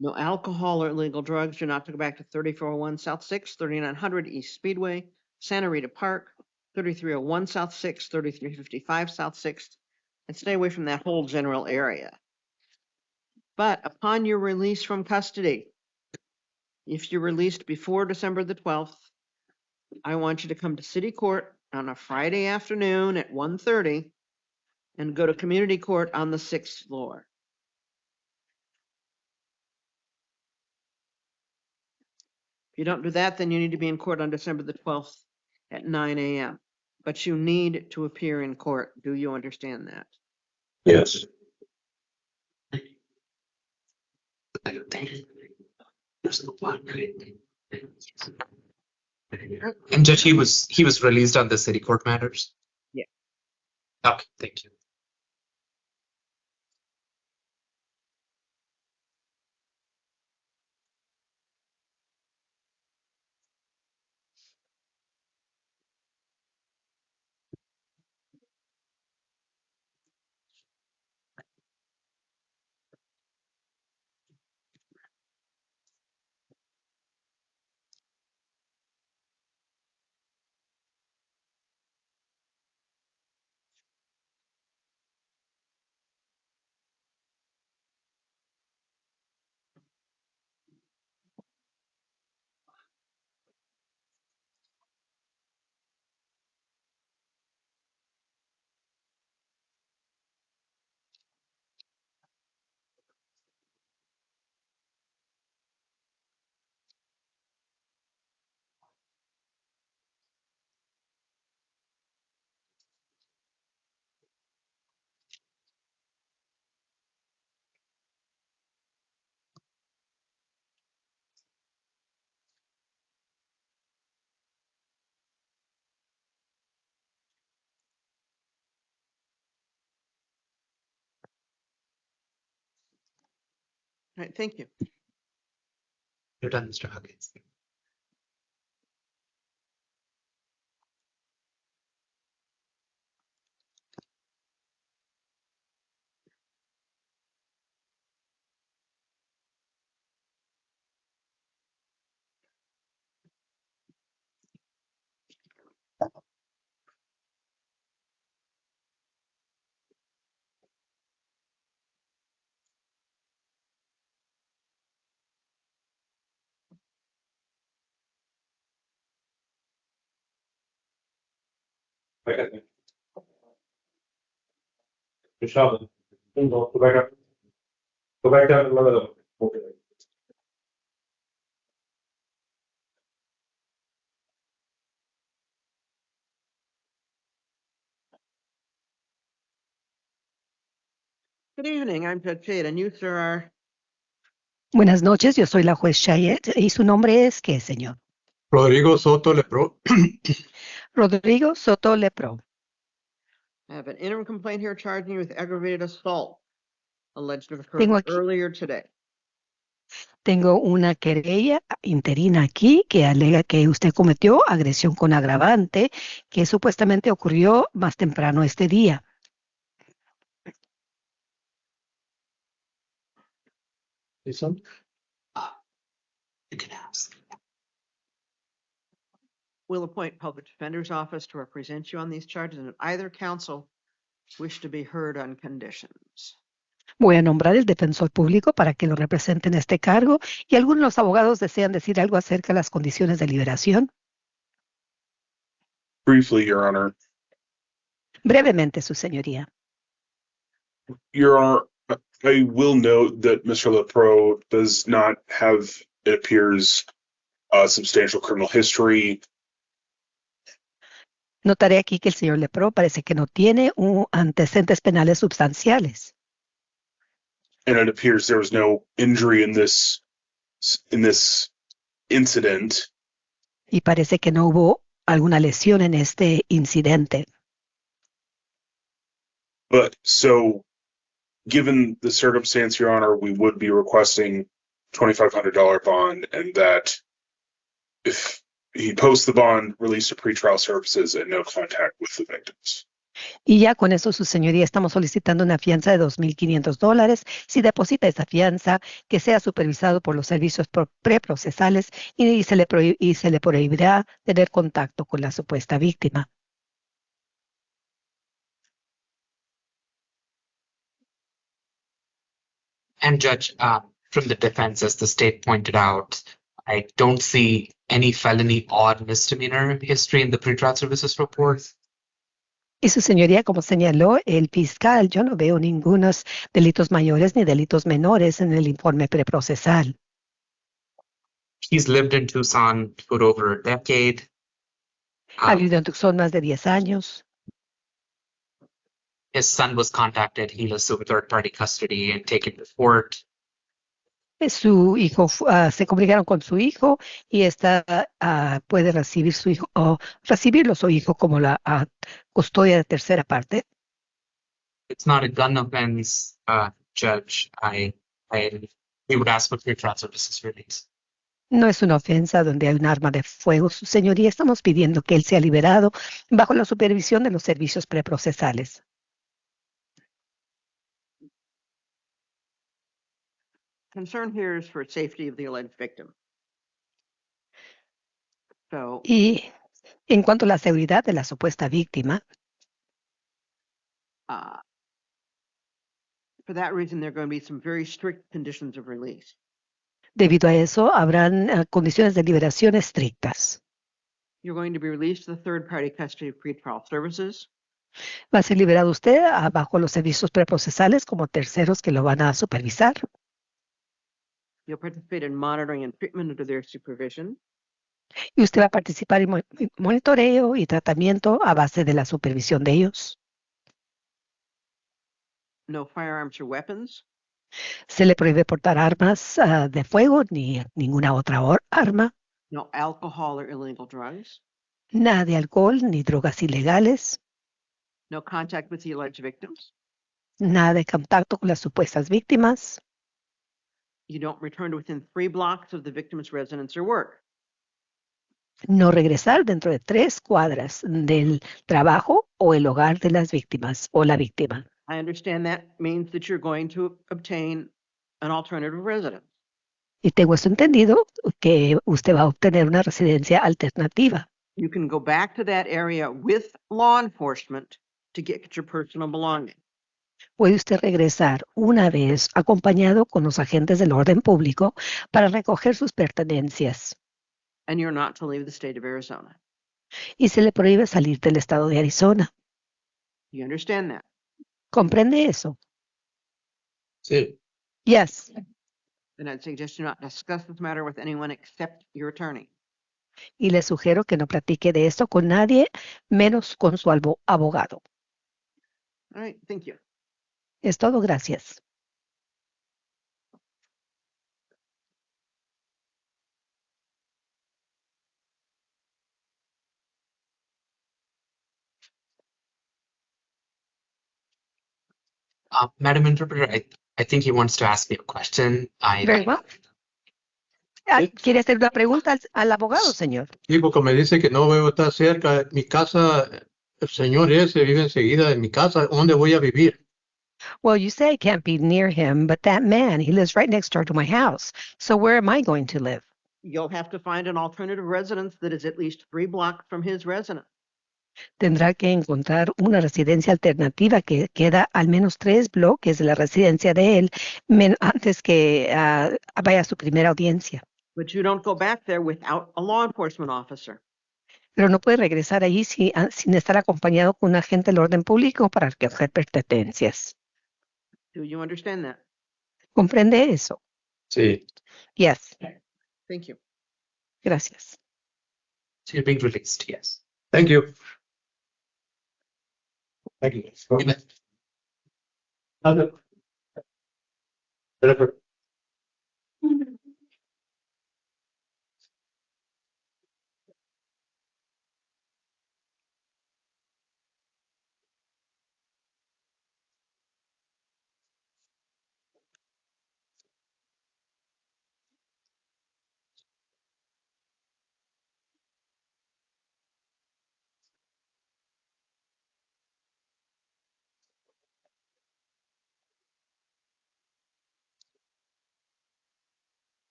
No alcohol or illegal drugs. You're not to go back to 3401 South 6, 3900 East Speedway, Santa Rita Park, 3301 South 6, 3355 South 6, and stay away from that whole general area. But upon your release from custody, if you're released before December the 12th, I want you to come to city court on a Friday afternoon at 1:30 and go to community court on the 6th floor. If you don't do that, then you need to be in court on December the 12th at 9 a.m. But you need to appear in court. Do you understand that? Yes. And Judge, he was released on the city court matters. Yeah. Okay, thank you. right, thank you. You're done, Mr. Hawkins. Michelle, go back up. Go back down and look at them. Okay. Good evening, I'm Judge Jade, and you, sir, are, Buenas noches, yo soy la juez Chayet. ¿Y su nombre es qué, señor? Rodrigo Soto Lepro. Rodrigo Soto Lepro. I have an interim complaint here charging you with aggravated assault alleged to have occurred Tengo aquí, earlier today. tengo una querella interina aquí que alega que usted cometió agresión con agravante que supuestamente ocurrió más temprano este día. Listen. You can ask. We'll appoint public defender's office to represent you on these charges, and if either counsel wish to be heard on conditions. Voy a nombrar el defensor público para que lo represente en este cargo y algunos de los abogados desean decir algo acerca de las condiciones de liberación. Briefly, Your Honor. Brevemente, su señoría. Your Honor, I will note that Mr. LePro does not have, it appears, a substantial criminal history. Notaré aquí que el señor Lepro parece que no tiene antecedentes penales sustanciales. And it appears there was no injury in this incident. Y parece que no hubo alguna lesión en este incidente. But so, given the circumstance, Your Honor, we would be requesting $2,500 bond, and that if he posts the bond, release to pretrial services and no contact with the victims. Y ya con eso, su señoría, estamos solicitando una fianza de $2,500. Si deposita esa fianza, que sea supervisado por los servicios preprocesales y se le prohibirá tener contacto con la supuesta víctima. And Judge, from the defense, as the state pointed out, I don't see any felony or misdemeanor history in the pretrial services report. Y su señoría, como señaló el fiscal, yo no veo ningunos delitos mayores ni delitos menores en el informe preprocesal. He's lived in Tucson for over a decade. Ha vivido en Tucson más de 10 años. His son was contacted. He was in third-party custody and taken to court. Su hijo, se comunicaron con su hijo y puede recibir su hijo o recibirlo su hijo como la custodia de tercera parte. It's not a gun offense, Judge. We would ask for pretrial services release. No es una ofensa donde hay un arma de fuego, su señoría. Estamos pidiendo que él sea liberado bajo la supervisión de los servicios preprocesales. Concern here is for safety of the alleged victim. So, Y en cuanto a la seguridad de la supuesta víctima, for that reason, there are going to be some very strict conditions of release. debido a eso, habrán condiciones de liberación estrictas. You're going to be released to the third-party custody of pretrial services. Va a ser liberado usted bajo los servicios preprocesales como terceros que lo van a supervisar. You'll participate in monitoring and treatment under their supervision. Y usted va a participar en monitoreo y tratamiento a base de la supervisión de ellos. No firearms or weapons. Se le prohíbe portar armas de fuego ni ninguna otra arma. No alcohol or illegal drugs. Nada de alcohol ni drogas ilegales. No contact with the alleged victims. Nada de contacto con las supuestas víctimas. You don't return to within 3 blocks of the victim's residence or work. No regresar dentro de 3 cuadras del trabajo o el hogar de las víctimas o la víctima. I understand that means that you're going to obtain an alternative residence. Y tengo esto entendido que usted va a obtener una residencia alternativa. You can go back to that area with law enforcement to get your personal belongings. Puede usted regresar una vez acompañado con los agentes del orden público para recoger sus pertenencias. And you're not to leave the state of Arizona. Y se le prohíbe salir del estado de Arizona. You understand that? ¿Comprende eso? Sí. Yes. Then I'd suggest you not discuss this matter with anyone except your attorney. Y le sugiero que no platique de esto con nadie, menos con su abogado. All right, thank you. Es todo, gracias. Madam Interpreter, I think he wants to ask me a question. Very well. ¿Quiere hacer una pregunta al abogado, señor? Sí, porque me dice que no veo estar cerca. Mi casa, el señor ese vive enseguida de mi casa. ¿Dónde voy a vivir? Well, you say I can't be near him, but that man, he lives right next door to my house. So where am I going to live? You'll have to find an alternative residence that is at least 3 blocks from his residence. Tendrá que encontrar una residencia alternativa que queda al menos 3 bloques de la residencia de él antes que vaya a su primera audiencia. But you don't go back there without a law enforcement officer. Pero no puede regresar allí sin estar acompañado con un agente del orden público para recoger pertenencias. Do you understand that? ¿Comprende eso? Sí. Yes. Thank you. Gracias. So you're being released, yes. Thank you. Thank you. Jennifer.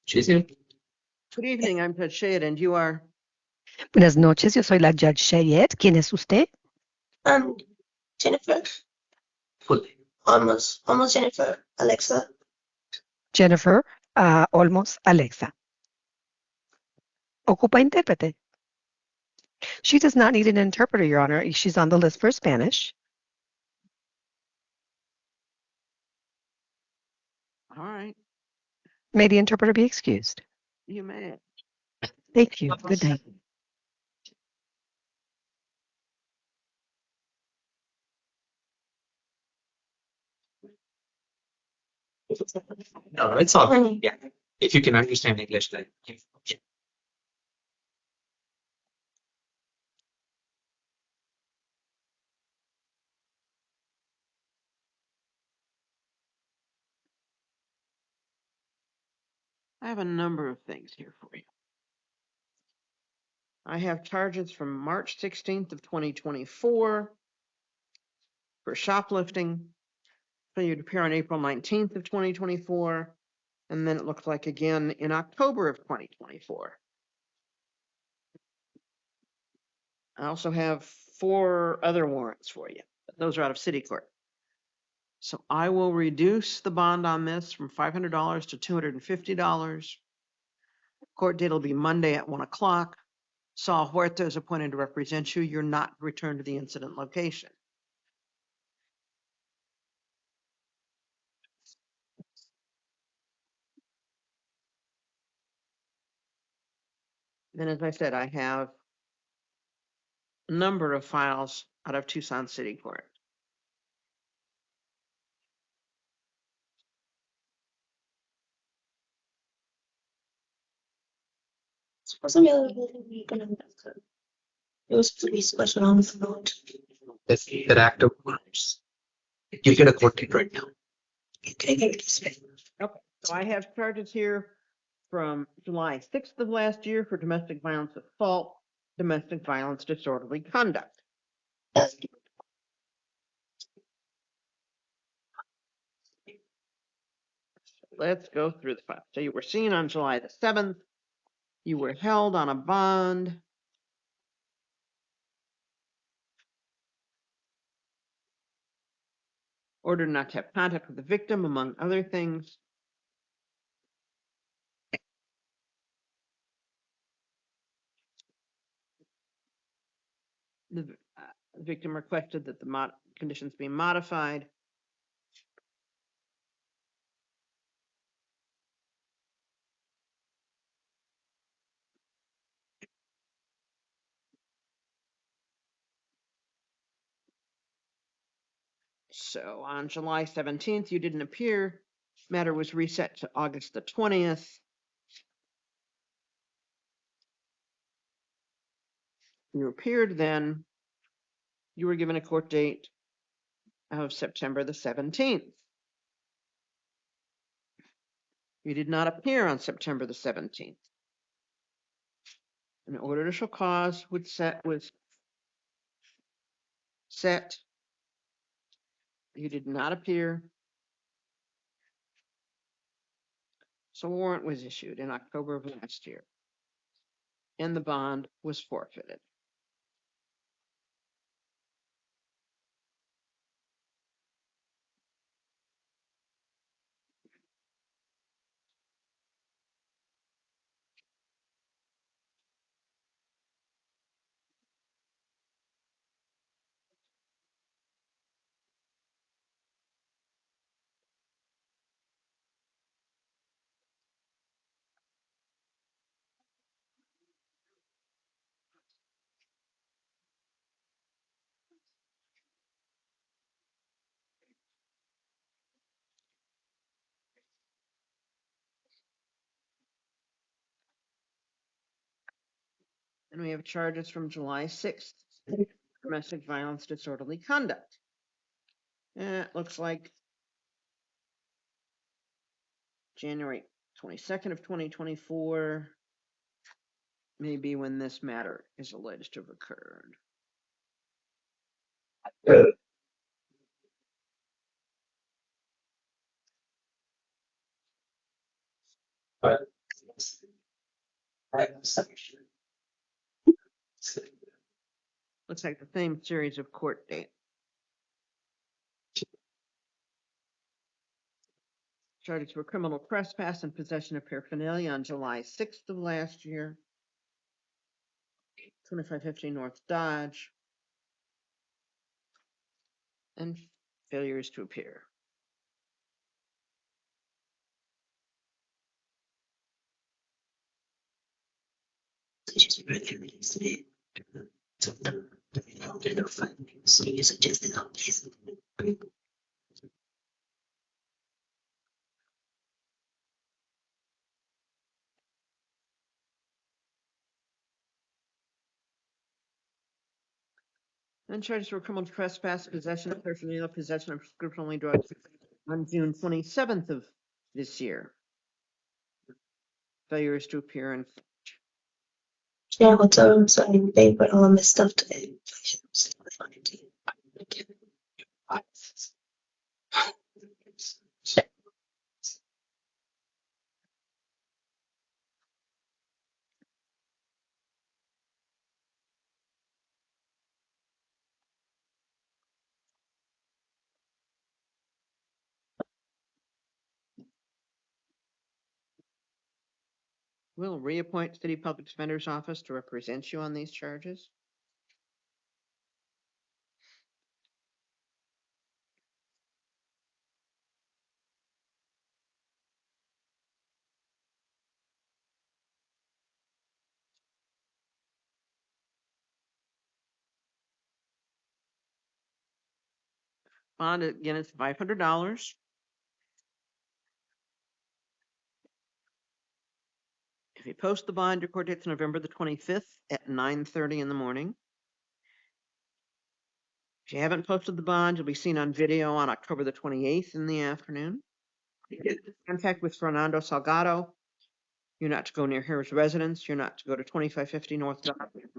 She's here. Good evening, I'm Judge Shade, and you are? Buenas noches, yo soy la Judge Chayette. ¿Quién es usted? Jennifer. Fully. Almost Jennifer. Alexa. Jennifer Olmos Alexa. Ocupa intérprete. She does not need an interpreter, Your Honor. She's on the list for Spanish. All right, May the interpreter be excused. you may. Thank you. Good night. No, it's all, yeah. If you can understand English, then. Yeah. I have a number of things here for you. I have charges from March 16th of 2024 for shoplifting, failure to appear on April 19th of 2024, and then it looks like again in October of 2024. I also have 4 other warrants for you. Those are out of city court. So I will reduce the bond on this from $500 to $250. Court date will be Monday at 1 o'clock. Saul Huerta is appointed to represent you. You're not returned to the incident location. Then, as I said, I have a number of files out of Tucson City Court. Those three special on the float. That's the act of Mars. You get a court date right now. You can get this way. Okay, so I have charges here from July 6th of last year for domestic violence assault, domestic violence disorderly conduct. Let's go through the file. So you were seen on July the 7th. You were held on a bond. Ordered not to have contact with the victim, among other things. The victim requested that the conditions be modified. So on July 17th, you didn't appear. Matter was reset to August the 20th. You appeared then. You were given a court date of September the 17th. You did not appear on September the 17th. An order to show cause was set. You did not appear. So a warrant was issued in October of last year, and the bond was forfeited. And we have charges from July 6th, domestic violence disorderly conduct. It looks like January 22nd of 2024 may be when this matter is alleged to have occurred. Looks like the same series of court dates. Charges for criminal trespass and possession of paraphernalia on July 6th of last year. 2550 North Dodge. And failures to appear. And charges for criminal trespass, possession of paraphernalia, possession of prescription-only drugs on June 27th of this year. Failures to appear in Yeah, what's up? I'm sorry, they put all of my stuff today. Will reappoint City Public Defender's Office to represent you on these charges. Bond again is $500. If you post the bond, your court date's November the 25th at 9:30 in the morning. If you haven't posted the bond, you'll be seen on video on October the 28th in the afternoon. Contact with Fernando Salgado. You're not to go near his residence. You're not to go to 2550 North Dock,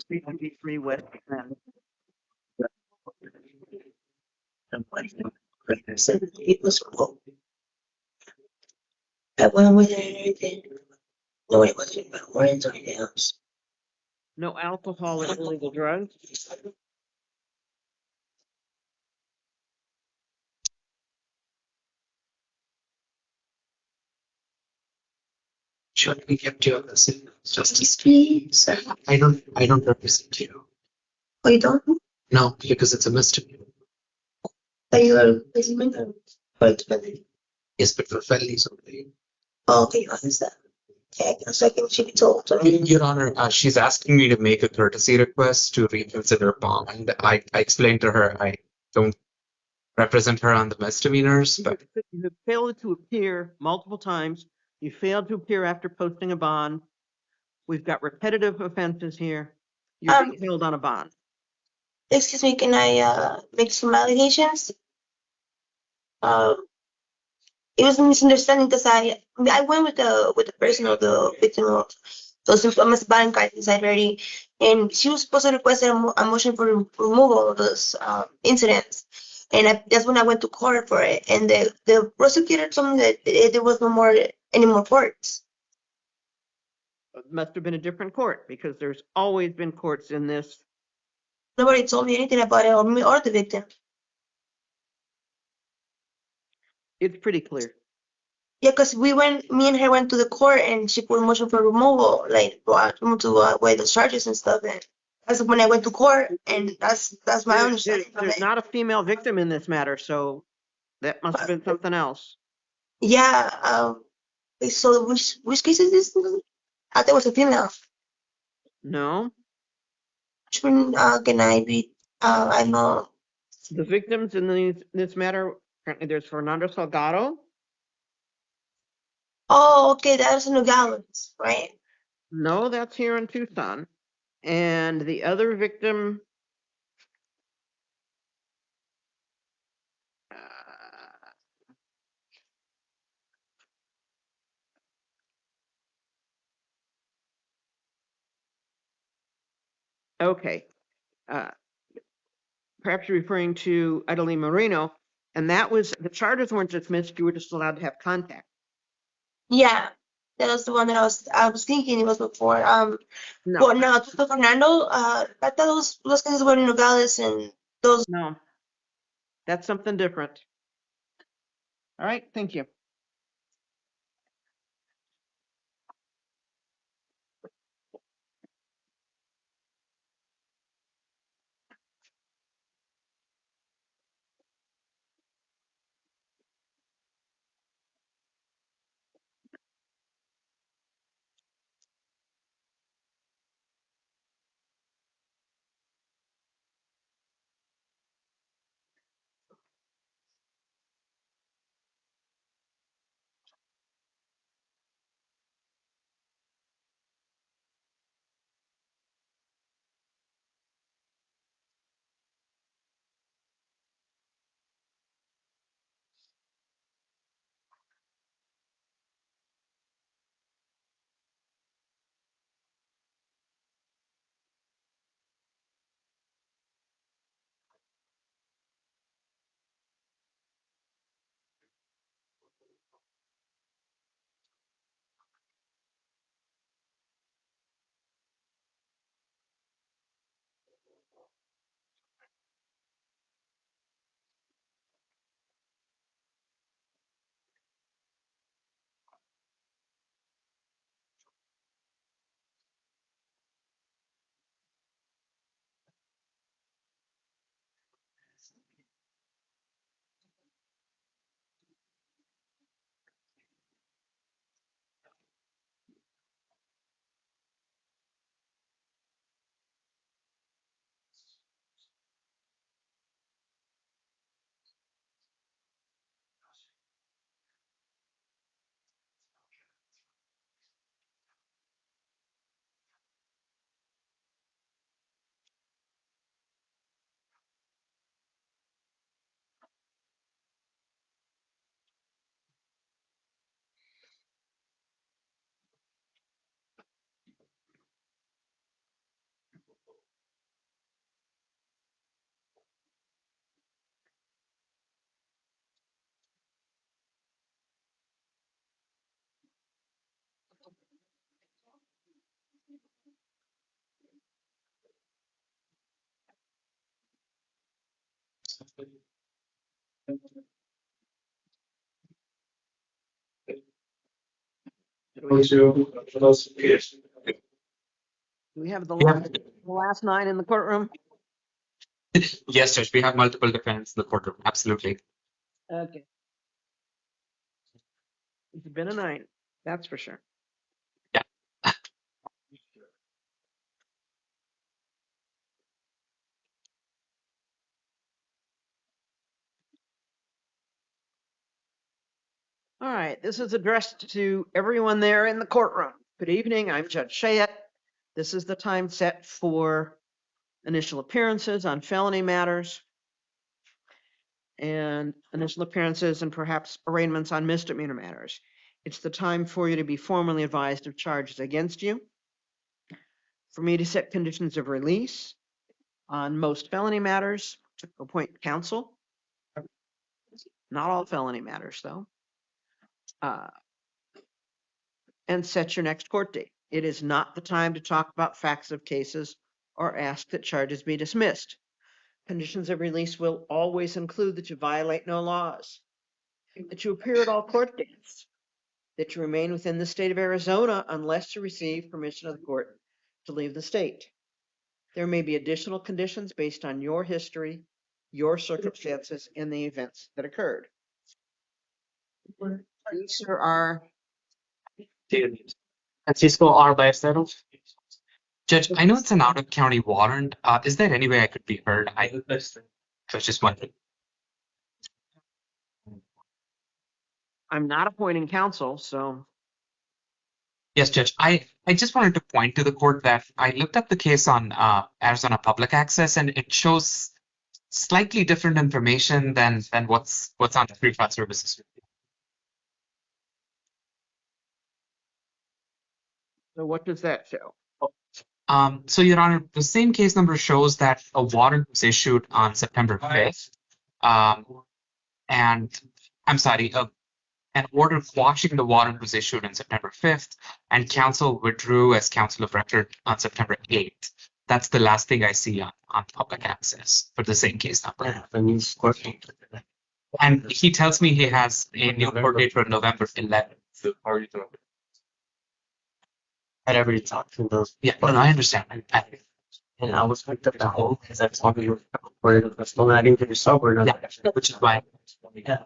323 West. It was cool. I went with her and everything. No, it wasn't about orange or anything else. No alcohol or illegal drugs. Should we get to this? Justice, please. I don't represent you. Oh, you don't? No, because it's a misdemeanor. Are you a policeman? But Yes, but for felonies only. oh, okay, you understand. Okay, a second should be told. Your Honor, she's asking me to make a courtesy request to reconsider bond. I explained to her I don't represent her on the misdemeanors, but You have failed to appear multiple times. You failed to appear after posting a bond. We've got repetitive offenses here. You're being held on a bond. Excuse me, can I make some allegations? It was a misunderstanding because I went with the person of the victim of those infamous band guys inside already, and she was supposed to request a motion for removal of those incidents, and that's when I went to court for it, and the prosecutor told me that there was no more any more courts. It must have been a different court because there's always been courts in this. Nobody told me anything about it or me or the victim. It's pretty clear. Yeah, because me and her went to the court and she put a motion for removal, like to weigh the charges and stuff. And that's when I went to court, and that's my understanding from There's it. not a female victim in this matter, so that must have been something else. Yeah. So which case is this? I thought it was a female. No, Which one can I be? I know. the victims in this matter, currently there's Fernando Salgado. Oh, okay, that's in Nogales, right? No, that's here in Tucson. And the other victim, okay. Perhaps you're referring to Adeline Moreno, and that was, the charges weren't dismissed, you were just allowed to have contact. Yeah, that was the one that I was thinking it was before. No, Well, no, to Fernando. I thought those cases were in Nogales and those. no, that's something different. All right, thank you. Do we have the last 9 in the courtroom? Yes, Judge, we have multiple defendants in the courtroom. Absolutely. Okay. It's been a night, that's for sure. Yeah. All right, this is addressed to everyone there in the courtroom. Good evening, I'm Judge Chayette. This is the time set for initial appearances on felony matters and initial appearances and perhaps arraignments on misdemeanor matters. It's the time for you to be formally advised of charges against you, for me to set conditions of release on most felony matters, to appoint counsel. Not all felony matters, though. And set your next court date. It is not the time to talk about facts of cases or ask that charges be dismissed. Conditions of release will always include that you violate no laws, that you appear at all court dates, that you remain within the state of Arizona unless you receive permission of the court to leave the state. There may be additional conditions based on your history, your circumstances, and the events that occurred. These are Francisco R. Ballesteros. Judge, I know it's an out-of-county warrant. Is there any way I could be heard? I was just wondering. I'm not appointing counsel, so Yes, Judge. I just wanted to point to the court that I looked up the case on Arizona Public Access, and it shows slightly different information than what's on the Free File Services. so what does that show? So, Your Honor, the same case number shows that a warrant was issued on September 5th. And I'm sorry, an order quashing the warrant was issued on September 5th, and counsel withdrew as counsel of record on September 8th. That's the last thing I see on public access for the same case number. And he tells me he has a new court date for November 11th. Whatever you talk to those. Yeah, no, I understand. And I was hooked up at home because I told you where the phone I didn't get your software. Yeah, which is why. Yeah.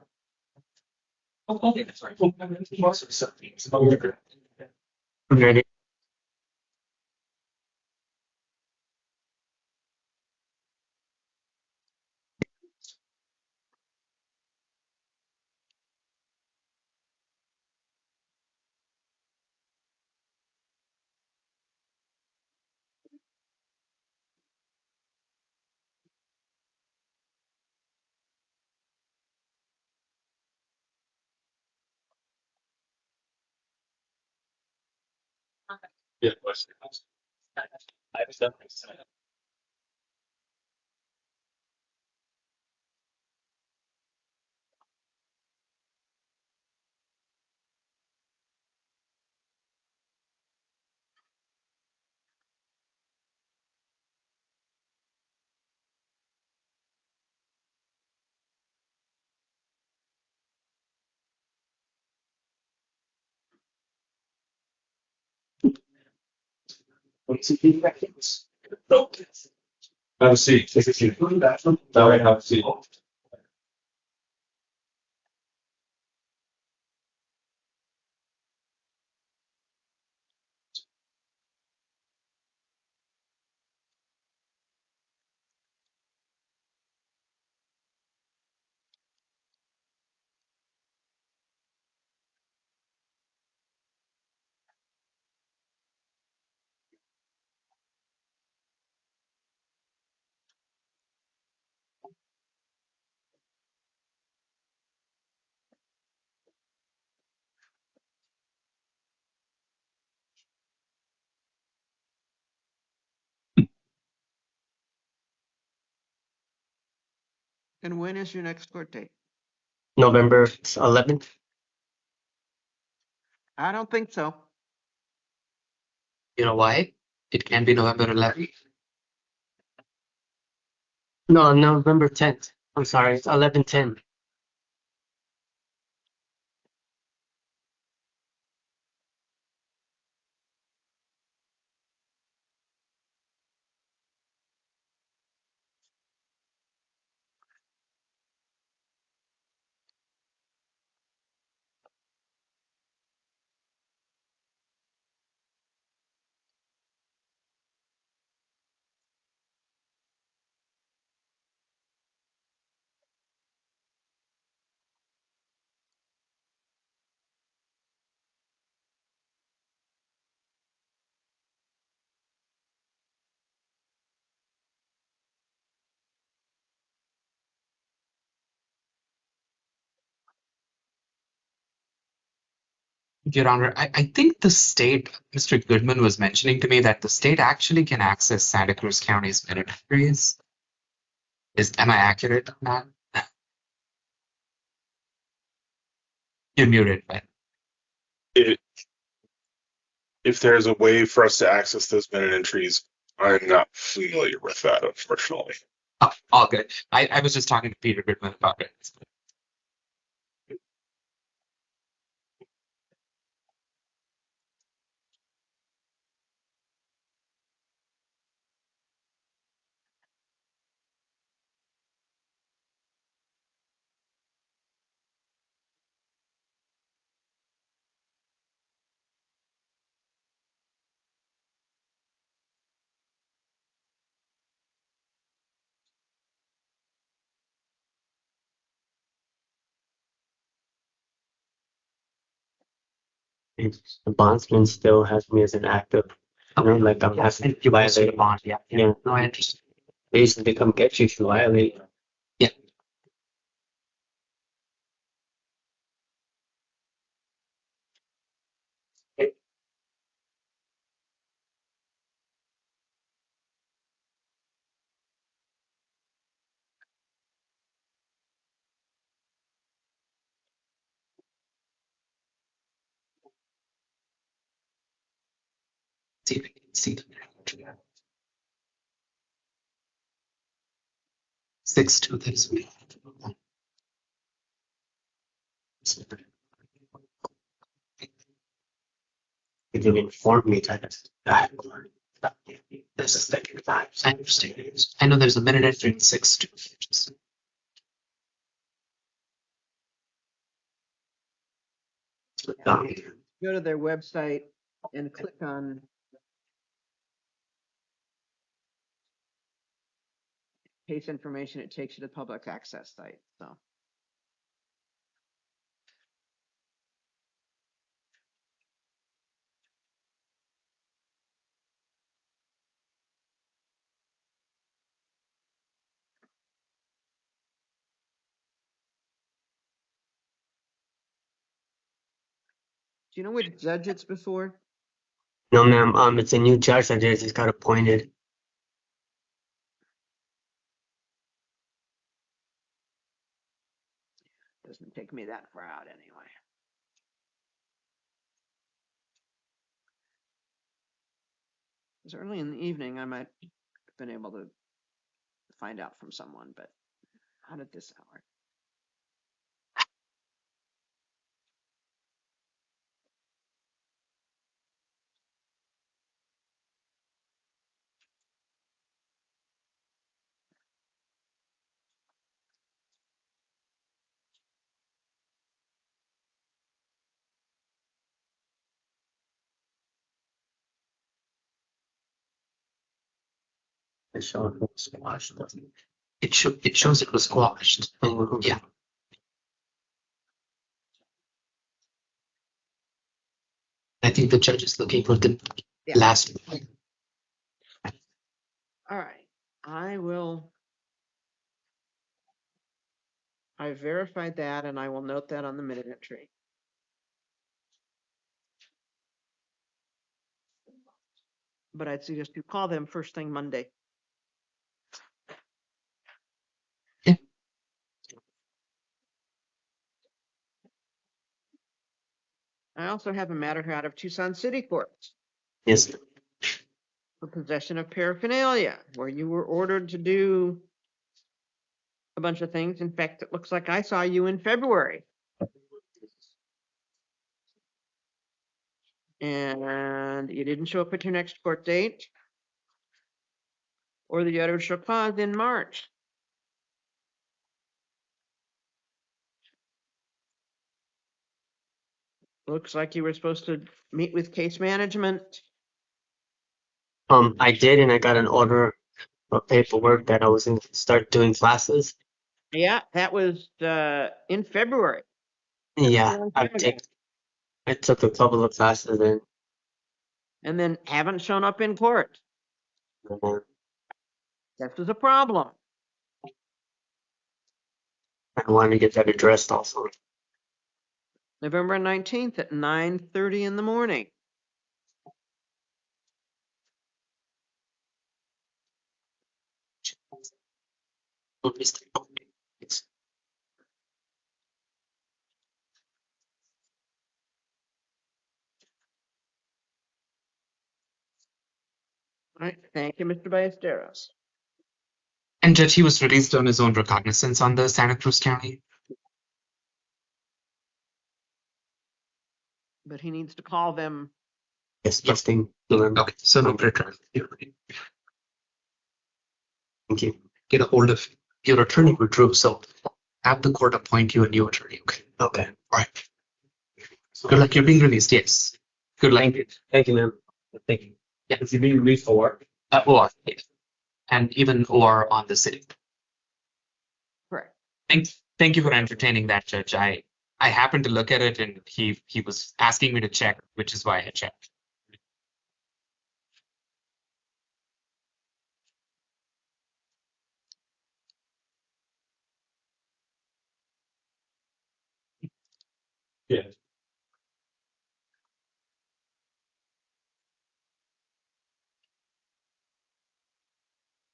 I'm ready. Yeah. Have a seat. Take a seat. All right, have a seat. And when is your next court date? November 11th. I don't think so. You know why? It can be November 11th. No, November 10th. I'm sorry, it's 11/10. Your Honor, I think the state, Mr. Goodman was mentioning to me that the state actually can access Santa Cruz County's minute entries. Am I accurate on that? You're muted, but If there's a way for us to access those minute entries, I'm not familiar with that, unfortunately. oh, all good. I was just talking to Peter Goodman about it. The bondsman still has me as an active. Like I'm Yes, having and you violate. posted a bond. Yeah. Yeah. No, I understand. They usually come get you if you violate. Yeah. See if I can see the 6-2 this week. You didn't inform me that. This is the times. I understand. I know there's a minute entry in 6-2. Just- Go to their website and click on case information. It takes you to the public access site. So do you know which judge it's before? No, ma'am. It's a new judge that just got appointed. Doesn't take me that far out anyway. It's early in the evening. I might have been able to find out from someone, but not at this hour. It shows it was squashed. It shows it was squashed. Yeah. I think the judge is looking for the Yeah. last one. All right. I verified that and I will note that on the minute entry. But I'd suggest you call them first thing Monday. Yeah. I also have a matter here out of Tucson City Courts Yes. for possession of paraphernalia, where you were ordered to do a bunch of things. In fact, it looks like I saw you in February. And you didn't show up at your next court date, or the order shall cause in March. Looks like you were supposed to meet with case management. I did, and I got an order of paperwork that I was going to start doing classes. Yeah, that was in February. Yeah, long time ago. I took a couple of classes And then haven't shown up in court. and This is a problem. I wanted to get that addressed also. November 19th at 9:30 in the morning. Oh, Mr. Okay. It's- All right, thank you, Mr. Ballesteros. And Judge, he was released on his own recognizance on the Santa Cruz County. But he needs to call them. Yes, trusting November. Okay, so no return. Thank you. Get a hold of your attorney withdrew, so have the court appoint you a new attorney. Okay. Okay. All right. Good luck. You're being released. Yes. Good luck. Thank you. Thank you, ma'am. Thank you. Yeah. Is he being released for work? Or yes. And even or on the city. Correct. Thank you for entertaining that, Judge. I happened to look at it and he was asking me to check, which is why I had checked. Yeah.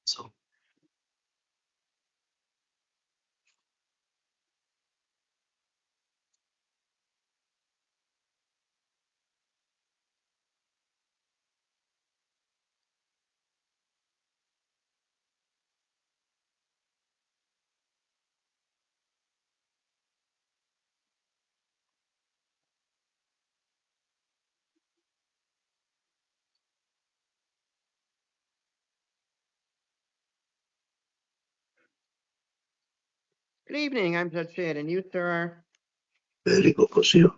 So Good evening, I'm Judge Shedd, and you, sir, are Federico Cosio.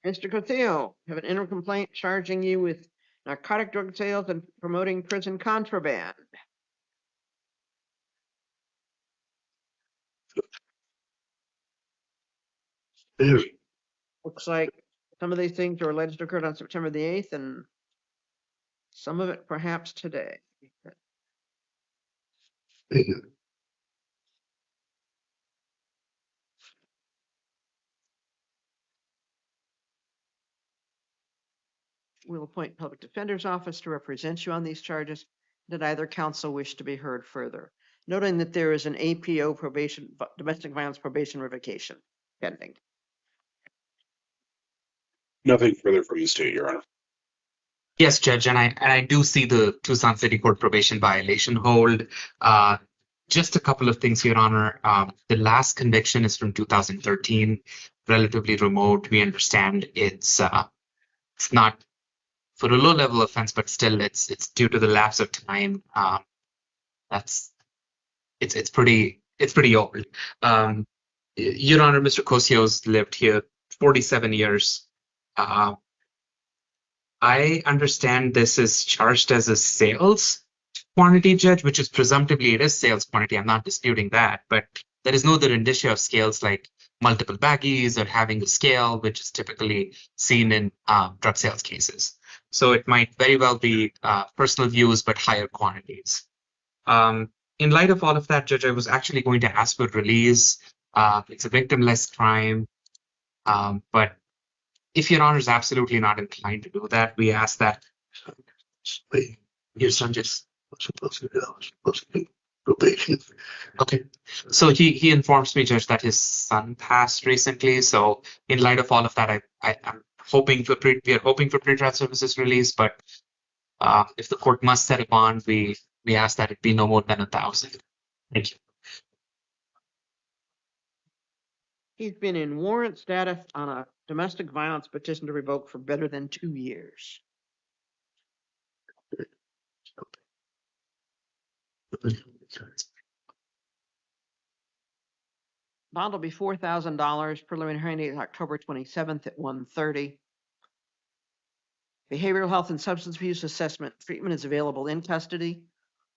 Mr. Cotillo. Have an interim complaint charging you with narcotic drug sales and promoting prison contraband. Very. Looks like some of these things are alleged to occurred on September the 8th, and some of it perhaps today. We'll appoint public defender's office to represent you on these charges. Did either counsel wish to be heard further? Noting that there is an APO probation, domestic violence probation revocation pending. Nothing further from the state, Your Honor. yes, Judge, and I do see the Tucson City Court probation violation hold. Just a couple of things, Your Honor. The last conviction is from 2013, relatively remote. We understand it's not for a low level offense, but still it's due to the lapse of time. It's pretty old. Your Honor, Mr. Cosio's lived here 47 years. I understand this is charged as a sales quantity, Judge, which is presumptively it is sales quantity. I'm not disputing that, but there is no other indicia of scales like multiple baggies or having a scale, which is typically seen in drug sales cases. So it might very well be personal use, but higher quantities. In light of all of that, Judge, I was actually going to ask for release. It's a victimless crime, but if Your Honor is absolutely not inclined to do that, we ask that your son just Supposed to be probation. okay. So he informs me, Judge, that his son passed recently. So in light of all of that, I'm hoping for we are hoping for pre-trial services release, but if the court must set a bond, we ask that it be no more than 1,000. Thank you. He's been in warrant status on a domestic violence petition to revoke for better than 2 years. Bond will be $4,000. Preliminary date is October 27th at 1:30. Behavioral health and substance abuse assessment treatment is available in custody,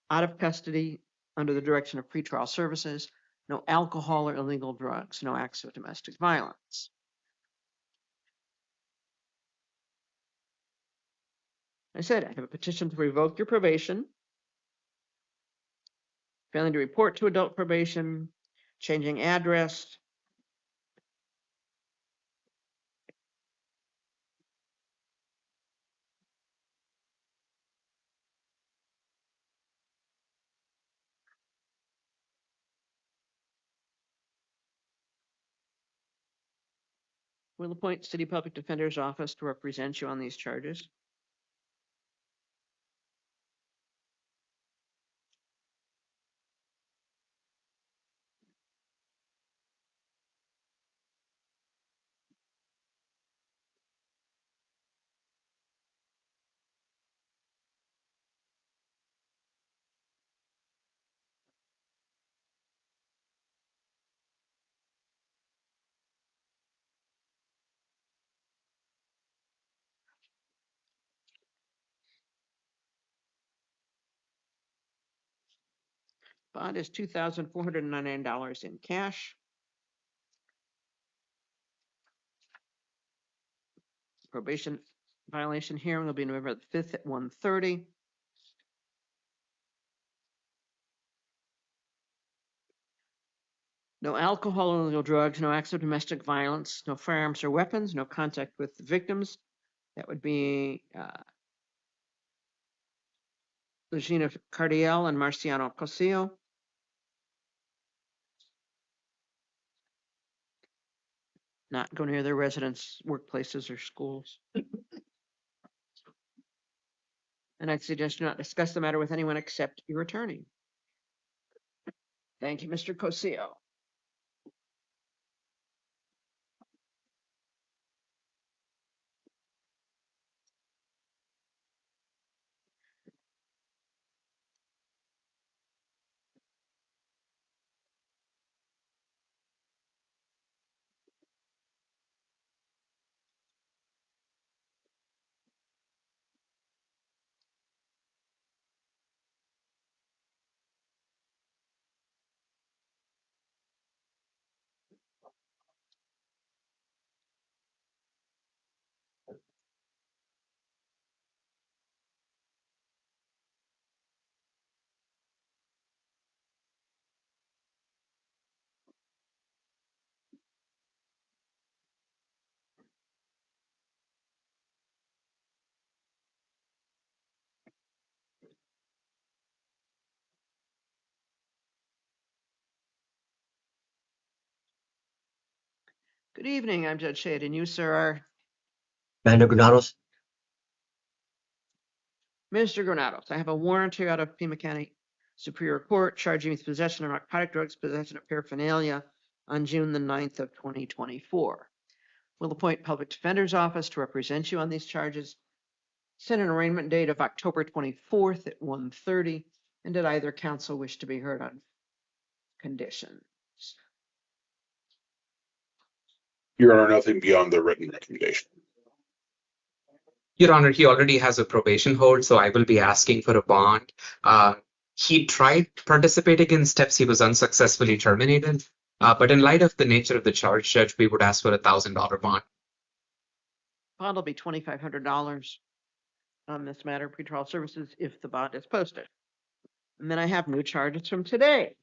out of custody, under the direction of pretrial services. No alcohol or illegal drugs. No acts of domestic violence. I said I have a petition to revoke your probation, failing to report to adult probation, changing address, Will appoint City Public Defender's Office to represent you on these charges. Bond is $2,499 in cash. Probation violation hearing will be November the 5th at 1:30. No alcohol or illegal drugs, no acts of domestic violence, no firearms or weapons, no contact with the victims. That would be Luigina Cardiel and Marciano Cosillo. Not go near their residence, workplaces, or schools. And I'd suggest you not discuss the matter with anyone except your attorney. Thank you, Mr. Cosillo. Good evening, I'm Judge Shade, and you, sir, are Mando Granados. Mr. Granados. I have a warrant here out of Pima County Superior Court charging you with possession of narcotic drugs, possession of paraphernalia on June the 9th of 2024. We'll appoint Public Defender's Office to represent you on these charges. Set an arraignment date of October 24th at 1:30. And did either counsel wish to be heard on conditions? Your Honor, nothing beyond the written recommendation. Your Honor, he already has a probation hold, so I will be asking for a bond. He tried participating in steps. He was unsuccessfully terminated. But in light of the nature of the charge, Judge, we would ask for a $1,000 bond. Bond will be $2,500 on this matter, pretrial services, if the bond is posted. And then I have new charges from today.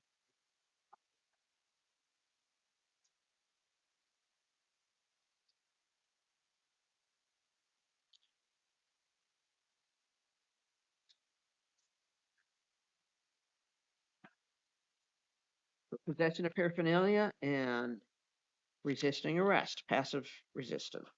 Possession of paraphernalia and resisting arrest, passive resistance.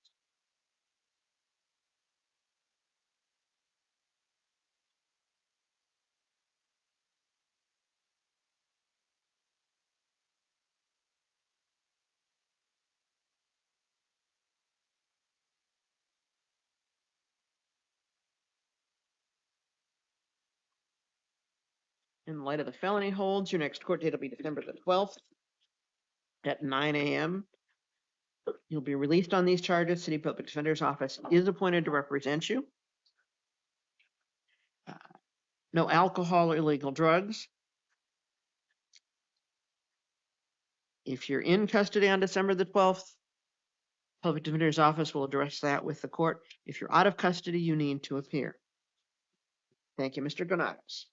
In light of the felony holds, your next court date will be December the 12th at 9 a.m. You'll be released on these charges. City Public Defender's Office is appointed to represent you. No alcohol or illegal drugs. If you're in custody on December the 12th, Public Defender's Office will address that with the court. If you're out of custody, you need to appear. Thank you, Mr. Granados.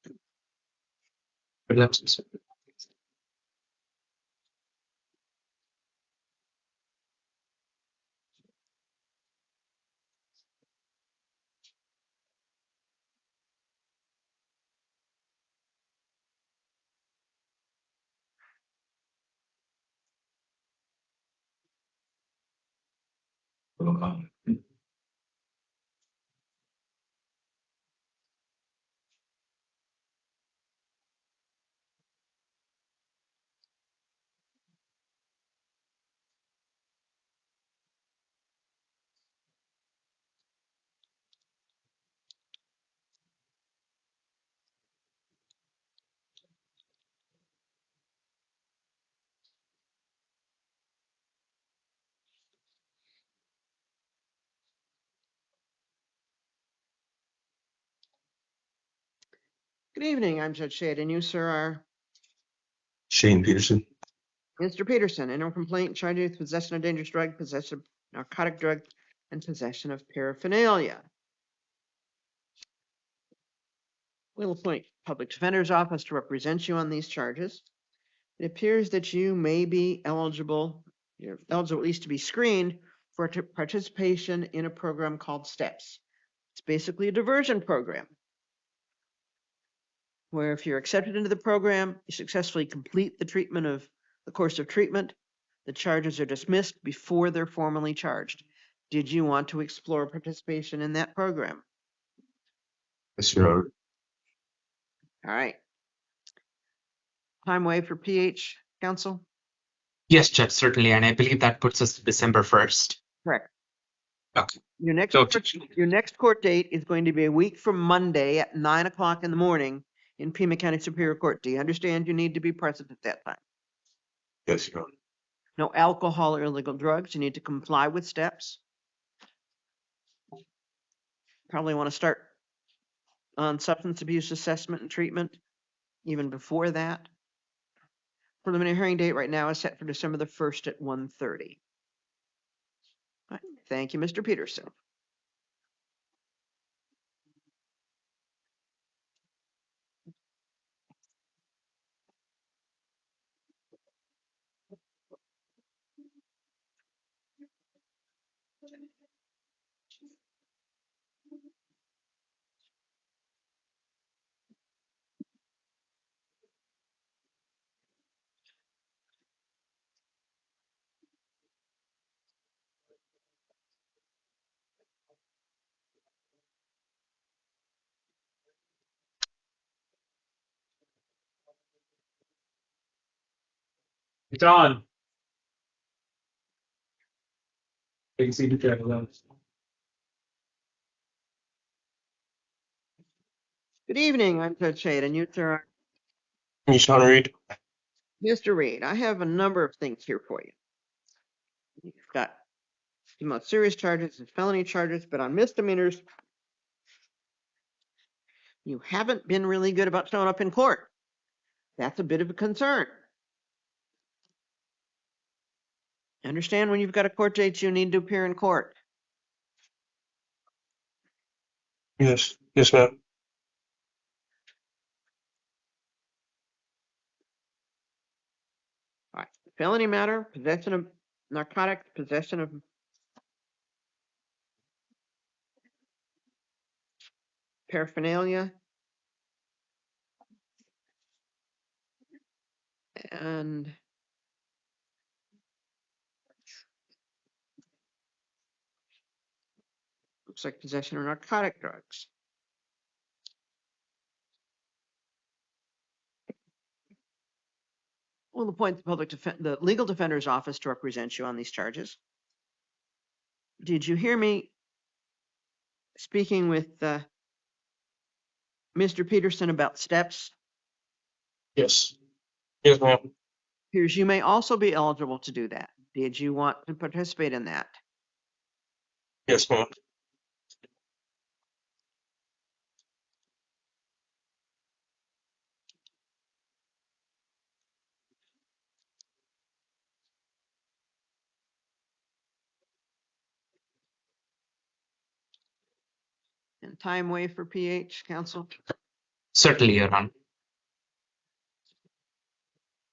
Good evening, I'm Judge Shade, and you, sir, are Shane Peterson. Mr. Peterson. Animal complaint charged with possession of dangerous drug, possession of narcotic drug, and possession of paraphernalia. We'll appoint public defender's office to represent you on these charges. It appears that you may be eligible, you're eligible at least to be screened for participation in a program called STEPS. It's basically a diversion program where if you're accepted into the program, you successfully complete the course of treatment, the charges are dismissed before they're formally charged. Did you want to explore participation in that program? Yes, Your Honor. All right. Time wave for PH, counsel? Yes, Judge, certainly. And I believe that puts us to December 1st. Correct. Okay. Your next, So, your next court date is going to be a week from Monday at 9 o'clock in the morning in Pima County Superior Court. Do you understand you need to be present at that time? Yes, Your Honor. No alcohol or illegal drugs. You need to comply with steps. Probably want to start on substance abuse assessment and treatment even before that. Preliminary hearing date right now is set for December the 1st at 1:30. All right. Thank you, Mr. Peterson. It's on. You can see the channel. Good evening, I'm Judge Shade, and you, sir, are Sean Reed. Mr. Reed. I have a number of things here for you. You've got the most serious charges and felony charges, but on misdemeanors, you haven't been really good about showing up in court. That's a bit of a concern. Understand when you've got a court date, you need to appear in court. Yes. Yes, ma'am. All right. Felony matter, possession of narcotics, possession of paraphernalia, and looks like possession of narcotic drugs. We'll appoint the legal defender's office to represent you on these charges. Did you hear me speaking with Mr. Peterson about steps? Yes. Yes, ma'am. Here's, you may also be eligible to do that. Did you want to participate in that? Yes, ma'am. And time wave for PH, counsel? certainly, Your Honor.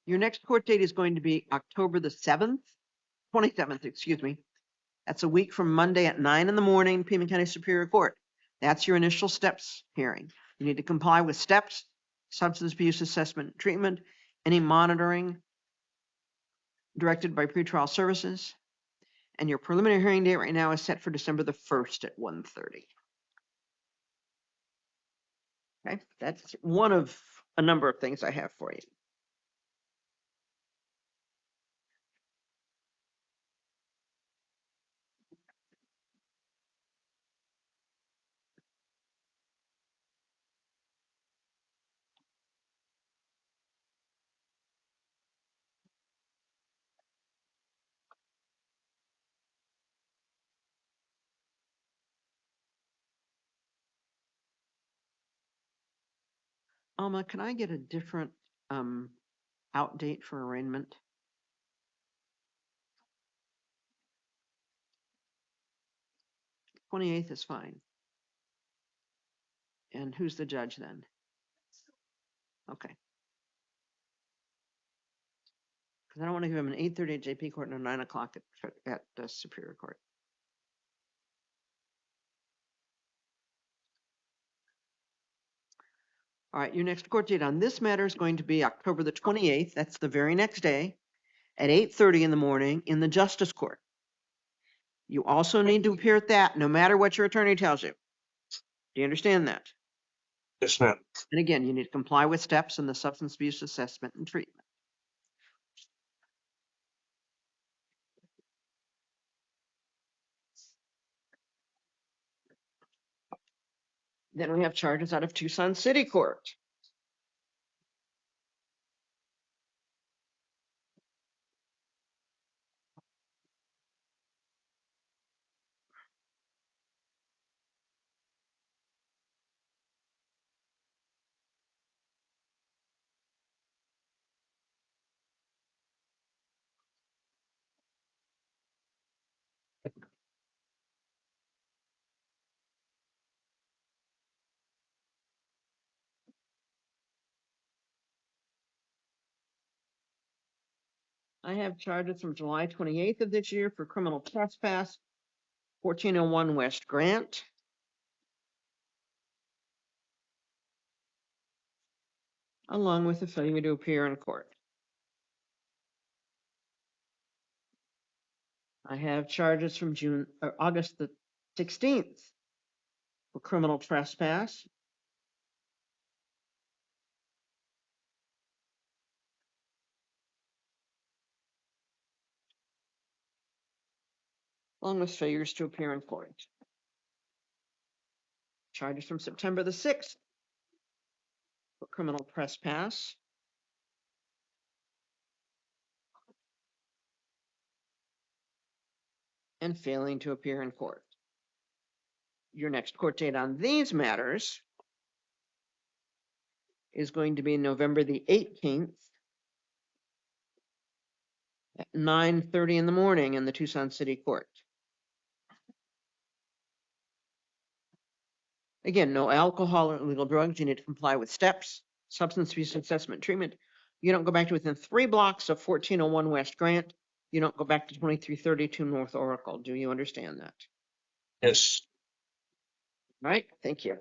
Your next court date is going to be October the 27th, excuse me. That's a week from Monday at 9 in the morning, Pima County Superior Court. That's your initial steps hearing. You need to comply with steps, substance abuse assessment and treatment, any monitoring directed by pretrial services, And your preliminary hearing date right now is set for December the 1st at 1:30. Okay, that's one of a number of things I have for you. Alma, can I get a different out date for arraignment? 28th is fine. And who's the judge then? Okay. Because I don't want to give him an 8:30 at JP Court and a 9 o'clock at Superior Court. All right, your next court date on this matter is going to be October the 28th. That's the very next day at 8:30 in the morning in the Justice Court. You also need to appear at that, no matter what your attorney tells you. Do you understand that? Yes, ma'am. And again, you need to comply with steps in the substance abuse assessment and treatment. Then we have charges out of Tucson City Court. I have charges from July 28th of this year for criminal trespass, 1401 West Grant. Along with the failure to appear in court. I have charges from August the 16th for criminal trespass. Along with failures to appear in court. Charges from September the 6th for criminal trespass. And failing to appear in court. Your next court date on these matters is going to be November the 18th at 9:30 in the morning in the Tucson City Court. Again, no alcohol or illegal drugs. You need to comply with steps, substance abuse assessment treatment. You don't go back to within 3 blocks of 1401 West Grant. You don't go back to 2332 North Oracle. Do you understand that? Yes. All right, thank you.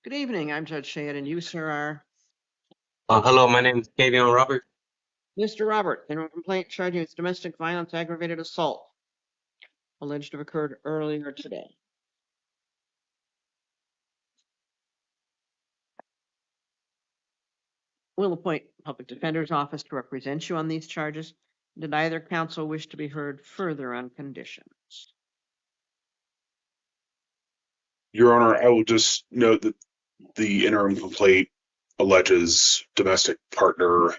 Good evening, I'm Judge Shayad, and you, sir, are? Hello, my name is Kavion Robert. Mr. Robert, interim complaint charging with domestic violence aggravated assault alleged to have occurred earlier today. We'll appoint public defender's office to represent you on these charges. Did either counsel wish to be heard further on conditions? Your Honor, I will just note that the interim complaint alleges domestic partner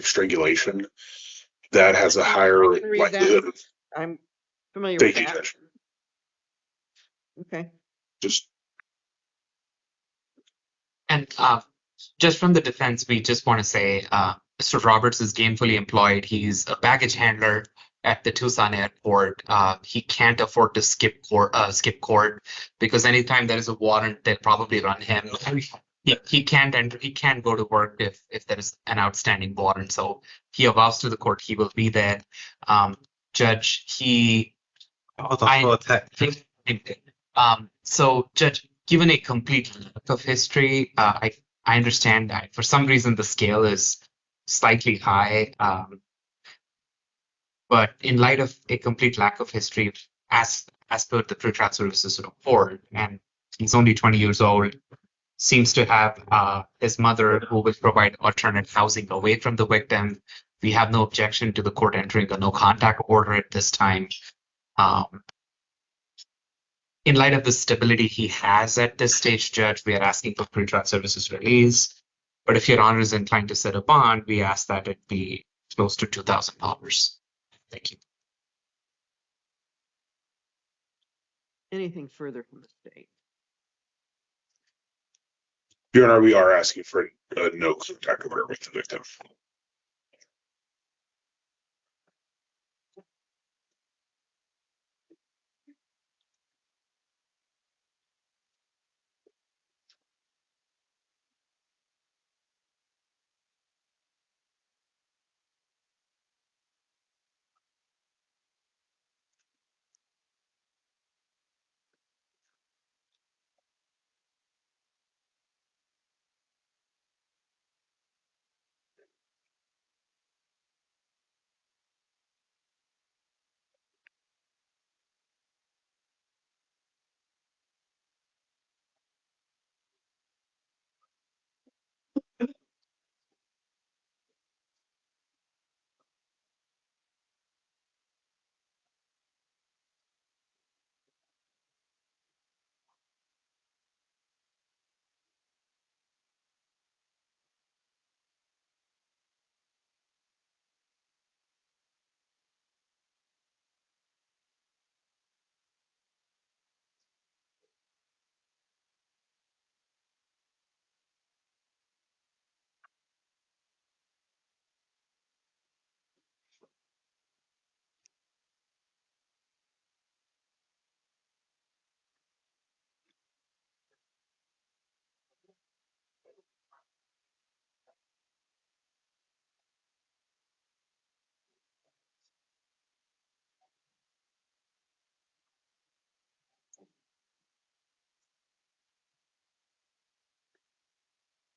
strangulation. That has a higher I can read that. likelihood of. I'm familiar with Thank you, that. Judge. Okay. Just And just from the defense, we just want to say Mr. Roberts is gainfully employed. He's a baggage handler at the Tucson airport. He can't afford to skip court because anytime there is a warrant, they'll probably run him. He can't go to work if there is an outstanding warrant. So he avows to the court he will be there. Judge, so Judge, given a complete lack of history, I understand that for some reason the scale is slightly high. But in light of a complete lack of history, as per the pretrial services report, and he's only 20 years old, seems to have his mother who will provide alternate housing away from the victim. We have no objection to the court entering a no contact order at this time. In light of the stability he has at this stage, Judge, we are asking for pretrial services release. But if Your Honor is inclined to set a bond, we ask that it be close to $2,000. Thank you. Anything further from the state? Your Honor, we are asking for a no contact order with the victim.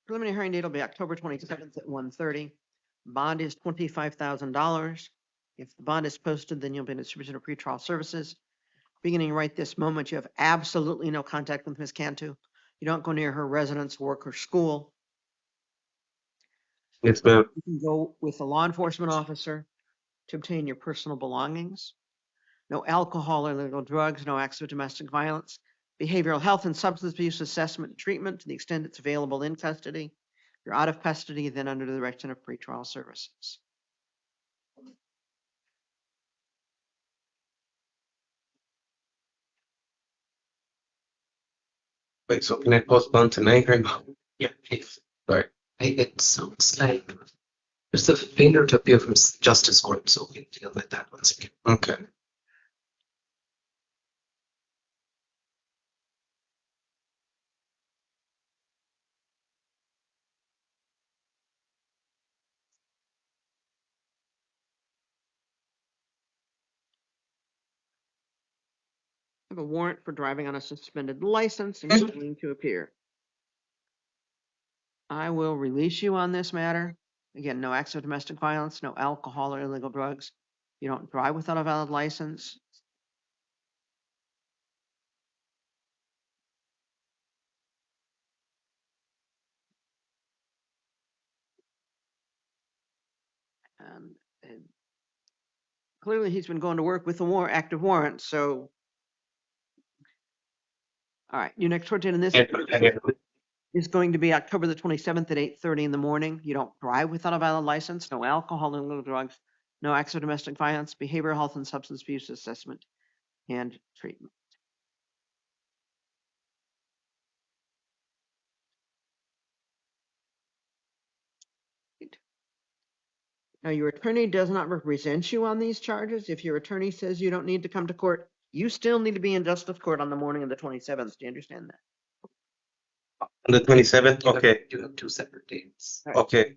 Preliminary hearing date will be October 27th at 1:30. Bond is $25,000. If the bond is posted, then you'll be in a distribution of pretrial services. Beginning right this moment, you have absolutely no contact with Ms. Cantu. You don't go near her residence, work, or school. Yes, ma'am. You can go with a law enforcement officer to obtain your personal belongings. No alcohol or illegal drugs, no acts of domestic violence. Behavioral health and substance abuse assessment and treatment to the extent it's available in custody. If you're out of custody, then under the direction of pretrial services. Wait, so can I postpone tonight or no? Yeah, please. Sorry. It sounds like there's a failure to appear from justice court, so we can deal with that one second. Okay. I have a warrant for driving on a suspended license and failing to appear. I will release you on this matter. Again, no acts of domestic violence, no alcohol or illegal drugs. You don't drive without a valid license. And clearly he's been going to work with a active warrant, so. All right, your next court date in this is going to be October the 27th at 8:30 in the morning. You don't drive without a valid license, no alcohol and illegal drugs, no acts of domestic violence, behavioral health and substance abuse assessment and treatment. Now, your attorney does not represent you on these charges. If your attorney says you don't need to come to court, you still need to be in justice court on the morning of the 27th. Do you understand that? On the 27th? Okay. You have 2 separate dates. All right. Okay.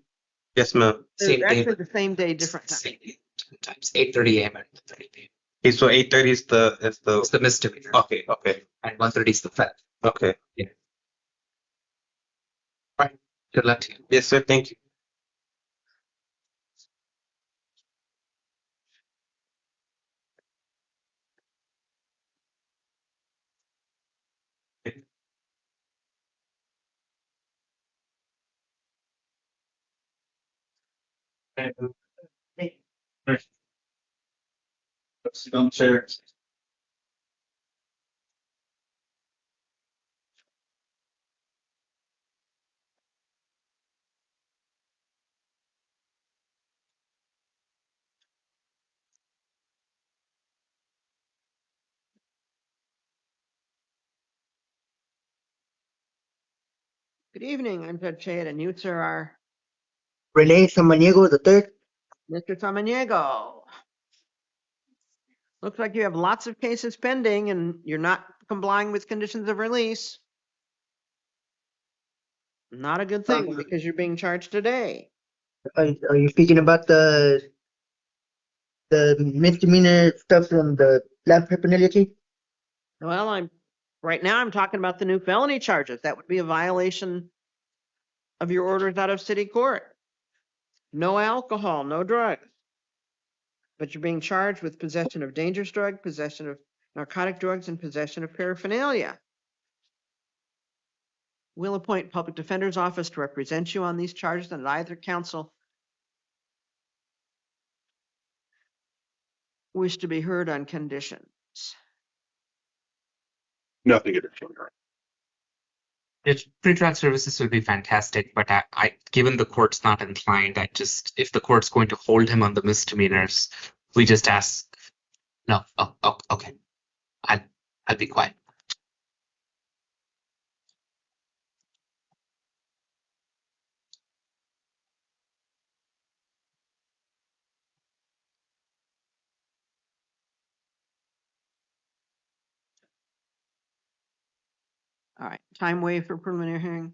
Yes, ma'am. Same day, Actually, but the same day, different time. same day, different times. 8:30 a.m. and 1:30 p.m. Okay, so 8:30 is It's the misdemeanor. okay, okay, And 1:30 is the fed. okay. Right. Good luck to you. Yes, sir. Thank you. Sit on chair. Good evening. I'm Judge Shade, and you, sir, are Rene Samaniego the third. Mr. Samaniego. Looks like you have lots of cases pending and you're not complying with conditions of release. Not a good thing because you're being charged today. Are you speaking about the misdemeanor stuff from the lab paraphernalia case? Well, right now I'm talking about the new felony charges. That would be a violation of your orders out of city court. No alcohol, no drugs. But you're being charged with possession of dangerous drug, possession of narcotic drugs, and possession of paraphernalia. We'll appoint public defender's office to represent you on these charges, and either counsel wish to be heard on conditions. Nothing additional. Pre-trial services will be fantastic, but given the court's not inclined, if the court's going to hold him on the misdemeanors, we just ask. No, oh, okay. I'll be quiet. All right, time waived for preliminary hearing.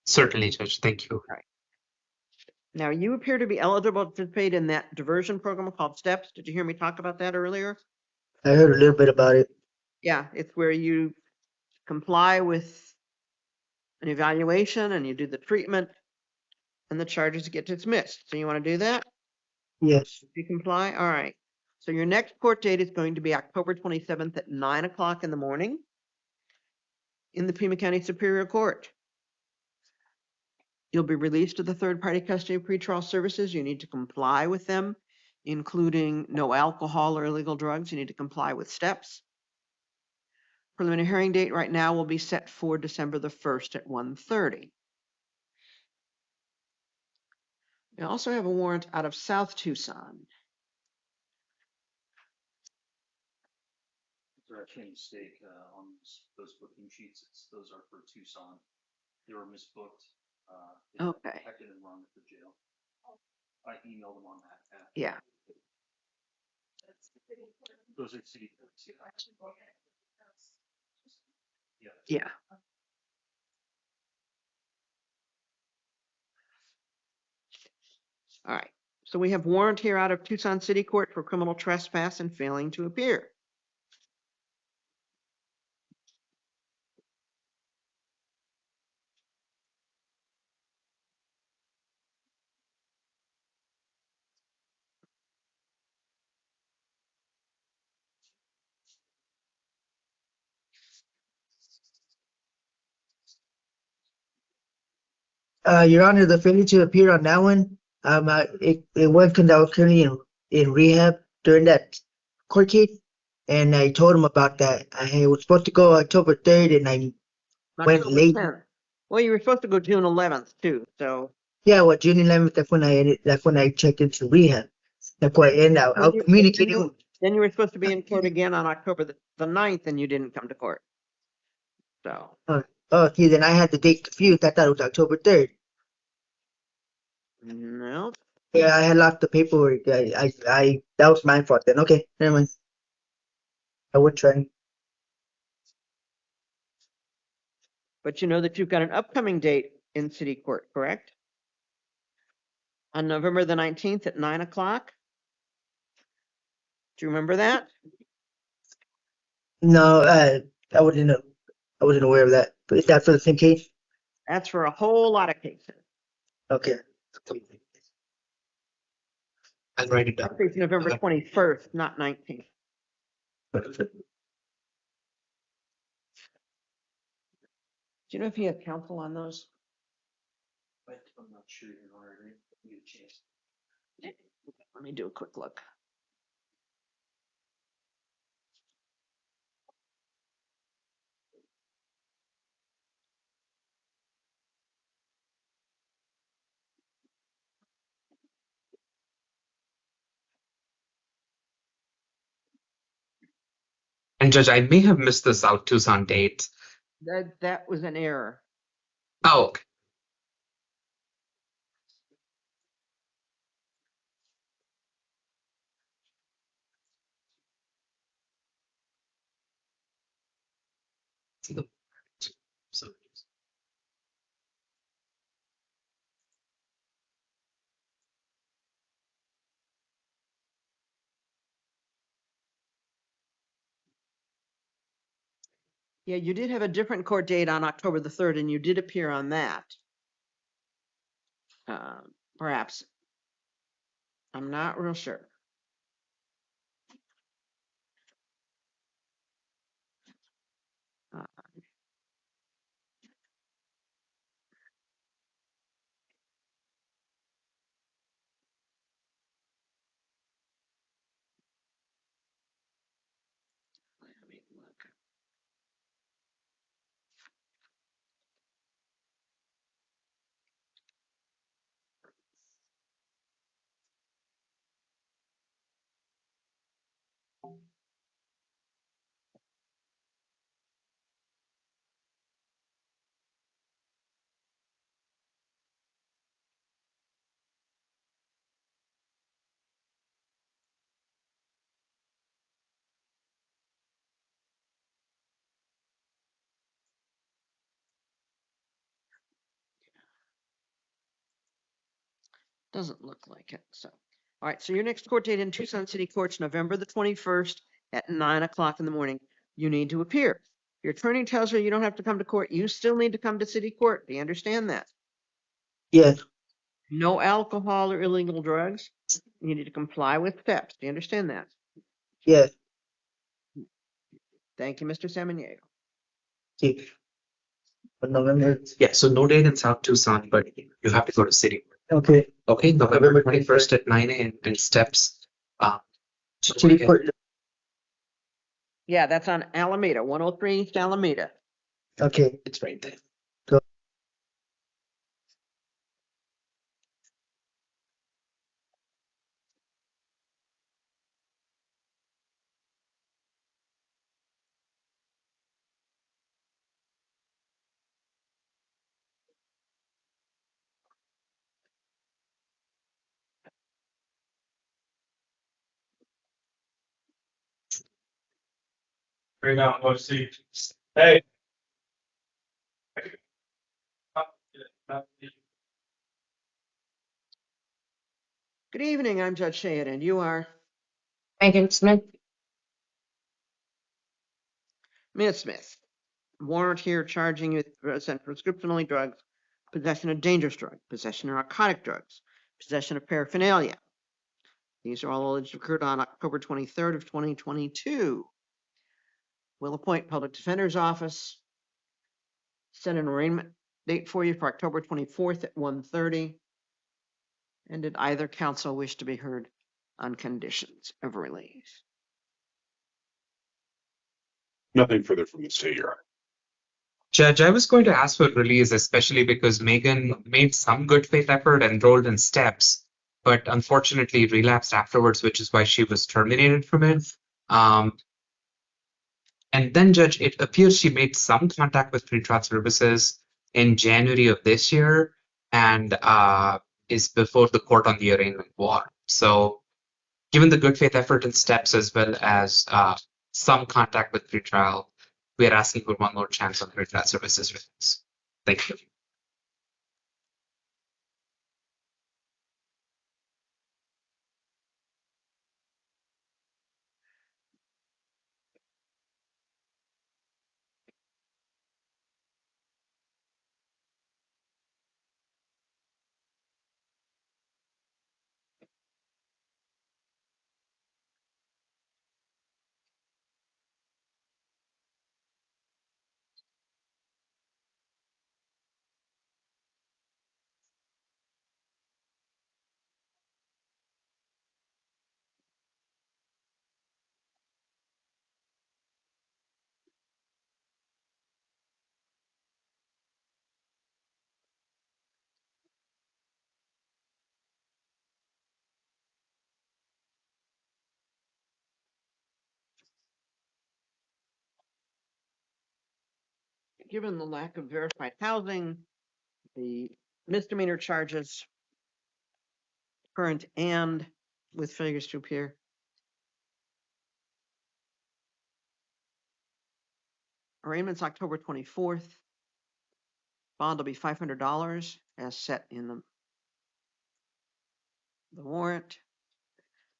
Certainly, Judge. Thank you. All right. Now, you appear to be eligible to participate in that diversion program called STEPS. Did you hear me talk about that earlier? I heard a little bit about it. Yeah, it's where you comply with an evaluation and you do the treatment and the charges get dismissed. So you want to do that? Yes. If you comply? All right. So your next court date is going to be October 27th at 9 o'clock in the morning in the Pima County Superior Court. You'll be released to the third-party custody of pretrial services. You need to comply with them, including no alcohol or illegal drugs. You need to comply with STEPS. Preliminary hearing date right now will be set for December the 1st at 1:30. We also have a warrant out of South Tucson. There actually a mistake on those booking sheets. Those are for Tucson. They were misbooked. Okay. I didn't run at the jail. I emailed them on that. Yeah. Those are city. Yeah. All right. So we have warrant here out of Tucson City Court for criminal trespass and failing to appear. Your Honor, the failure to appear on that one, it went because I was currently in rehab during that court case, and I told him about that. I was supposed to go October 3rd, and I went October late. 10th. Well, you were supposed to go June 11th too, so. Yeah, well, June 11th, that's when I checked into rehab. That's why, and I was communicating. Then you were supposed to be in court again on October the 9th, and you didn't come to court. So. Okay, then I had the date confused. I thought it was October 3rd. No. Yeah, I had lost the paperwork. That was my fault then. Okay, never mind. I would try. But you know that you've got an upcoming date in city court, correct? On November the 19th at 9 o'clock? Do you remember that? No, I wasn't aware of that. But is that for the same case? That's for a whole lot of cases. Okay. I'll write it down. It's November 21st, not 19th. Do you know if he had counsel on those? I'm not sure, Your Honor. Let me do a quick look. And Judge, I may have missed the South Tucson date. That was an error. Oh, okay. Yeah, you did have a different court date on October the 3rd, and you did appear on that. Perhaps. I'm not real sure. Let me look. Doesn't look like it. So, all right. So your next court date in Tucson City Court's November the 21st at 9 o'clock in the morning. You need to appear. Your attorney tells you you don't have to come to court. You still need to come to city court. Do you understand that? Yes. No alcohol or illegal drugs. You need to comply with steps. Do you understand that? Yes. Thank you, Mr. Samaniego. Okay. But November. Yeah, so no date in South Tucson, but you have to go to city. Okay. Okay, November 21st at 9 a.m. and steps. City court. Yeah, that's on Alameda, 103 East Alameda. Okay. It's right there. Bring out, go see. Hey. Good evening. I'm Judge Shea, and you are Megan Smith. Ms. Smith. Warrant here charging you with prescription-only drugs, possession of dangerous drugs, possession of narcotic drugs, possession of paraphernalia. These are all alleged occurred on October 23rd of 2022. Will appoint public defender's office, set an arraignment date for you for October 24th at 1:30. And did either council wish to be heard on conditions of release? Nothing further from the state, Your Honor. Judge, I was going to ask for release, especially because Megan made some good faith effort and enrolled in steps, but unfortunately relapsed afterwards, which is why she was terminated from it. And then, Judge, it appears she made some contact with pretrial services in January of this year and is before the court on the arraignment warrant. So, given the good faith effort and steps as well as some contact with pretrial, we are asking for one more chance on pretrial services release. Thank you. Given the lack of verified housing, the misdemeanor charges, current and with failures to appear, arraignment's October 24th. Bond will be $500 as set in the warrant.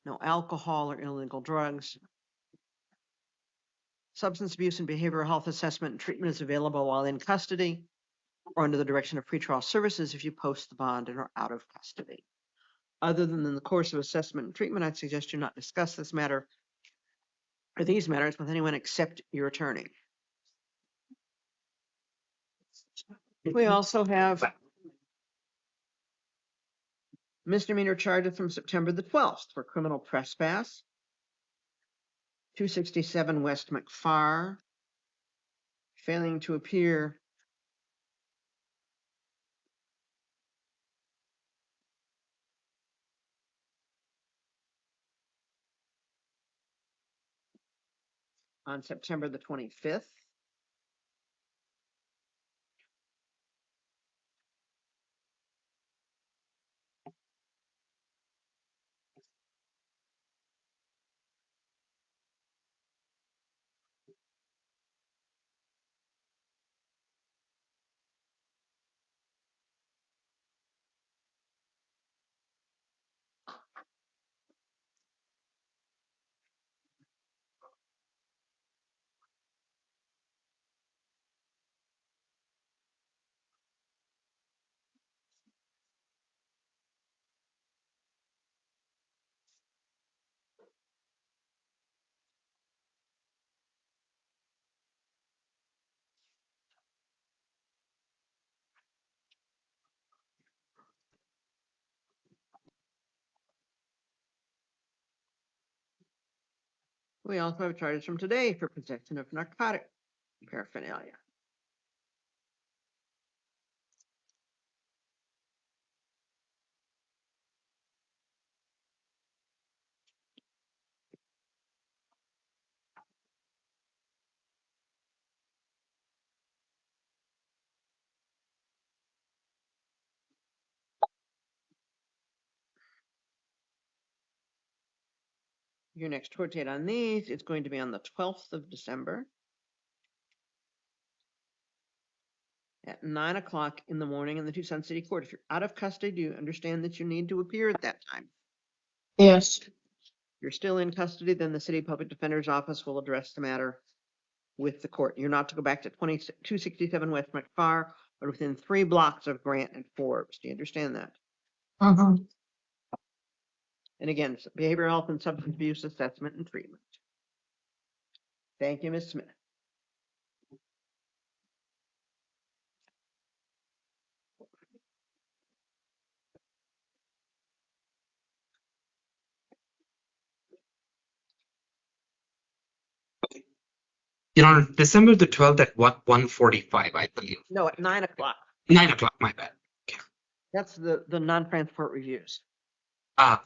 No alcohol or illegal drugs. Substance abuse and behavioral health assessment and treatment is available while in custody or under the direction of pretrial services if you post the bond and are out of custody. Other than in the course of assessment and treatment, I'd suggest you not discuss this matter or these matters with anyone except your attorney. We also have misdemeanor charges from September the 12th for criminal trespass, 267 West McFarr, failing to appear on September the 25th. We also have charges from today for possession of narcotic paraphernalia. Your next court date on these is going to be on the 12th of December at 9 o'clock in the morning in the Tucson City Court. If you're out of custody, do you understand that you need to appear at that time? Yes. If you're still in custody, then the City Public Defender's Office will address the matter with the court. You're not to go back to 267 West McFarr, but within 3 blocks of Grant and Forbes. Do you understand that? Uh-huh. And again, behavioral health and substance abuse assessment and treatment. Thank you, Ms. Smith. Your Honor, December the 12th at what 1:45, I believe. No, at 9 o'clock. 9 o'clock, my bad. That's the non-transport reviews. Ah,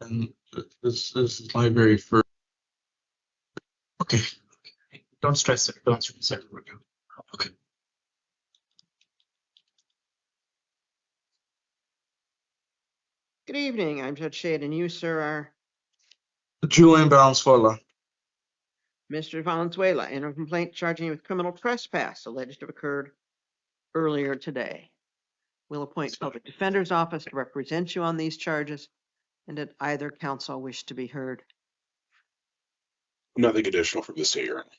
And this is my very first. okay. Don't stress it. Don't stress it. Okay. Good evening. I'm Judge Shade, and you, sir, are Julian Valenzuela. Mr. Valenzuela in a complaint charging you with criminal trespass alleged to have occurred earlier today. We'll appoint public defender's office to represent you on these charges, and did either counsel wish to be heard? Nothing additional from the state, Your Honor.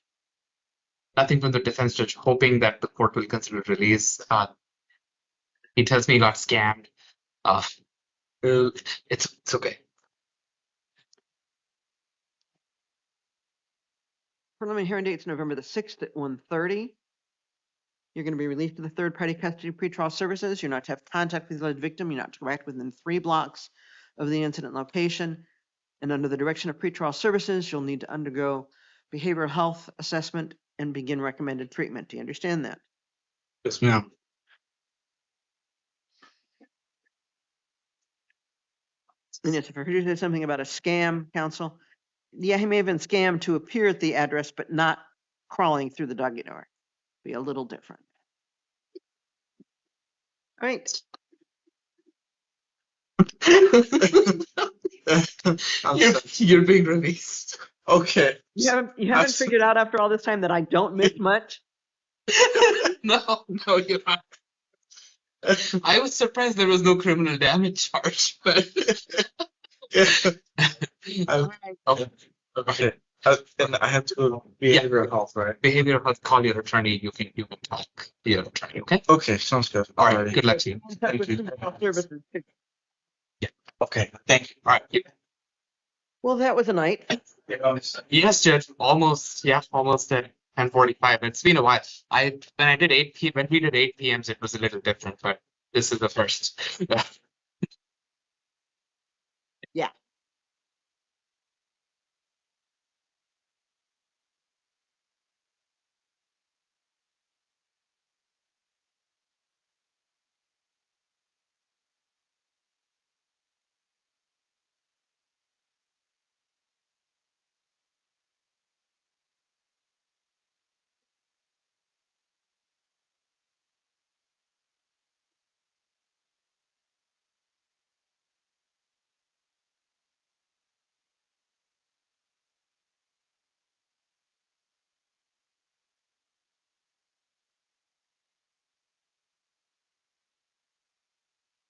Nothing from the defense judge, hoping that the court will consider release. He tells me he got scammed. It's okay. Preliminary hearing date's November the 6th at 1:30. You're going to be released to the third-party custody pretrial services. You're not to have contact with the alleged victim. You're not to go back within 3 blocks of the incident location. And under the direction of pretrial services, you'll need to undergo behavioral health assessment and begin recommended treatment. Do you understand that? Yes, ma'am. And yes, if I heard you say something about a scam, counsel, yeah, he may have been scammed to appear at the address, but not crawling through the doggy door. Be a little different. All right. You're being released. Okay. You haven't figured out after all this time that I don't miss much? No, you're not. I was surprised there was no criminal damage charge, but Okay. And I have to go behavioral health, right? Behavioral health, call your attorney. You can talk to your attorney, okay? Okay, sounds good. All right, Alrighty. good luck to you. Thank you. Services. Okay, thank you. All right. Well, that was a night. Yes, Judge. Almost at 10:45. It's been a while. When we did 8 p.m.s, it was a little different, but this is the first.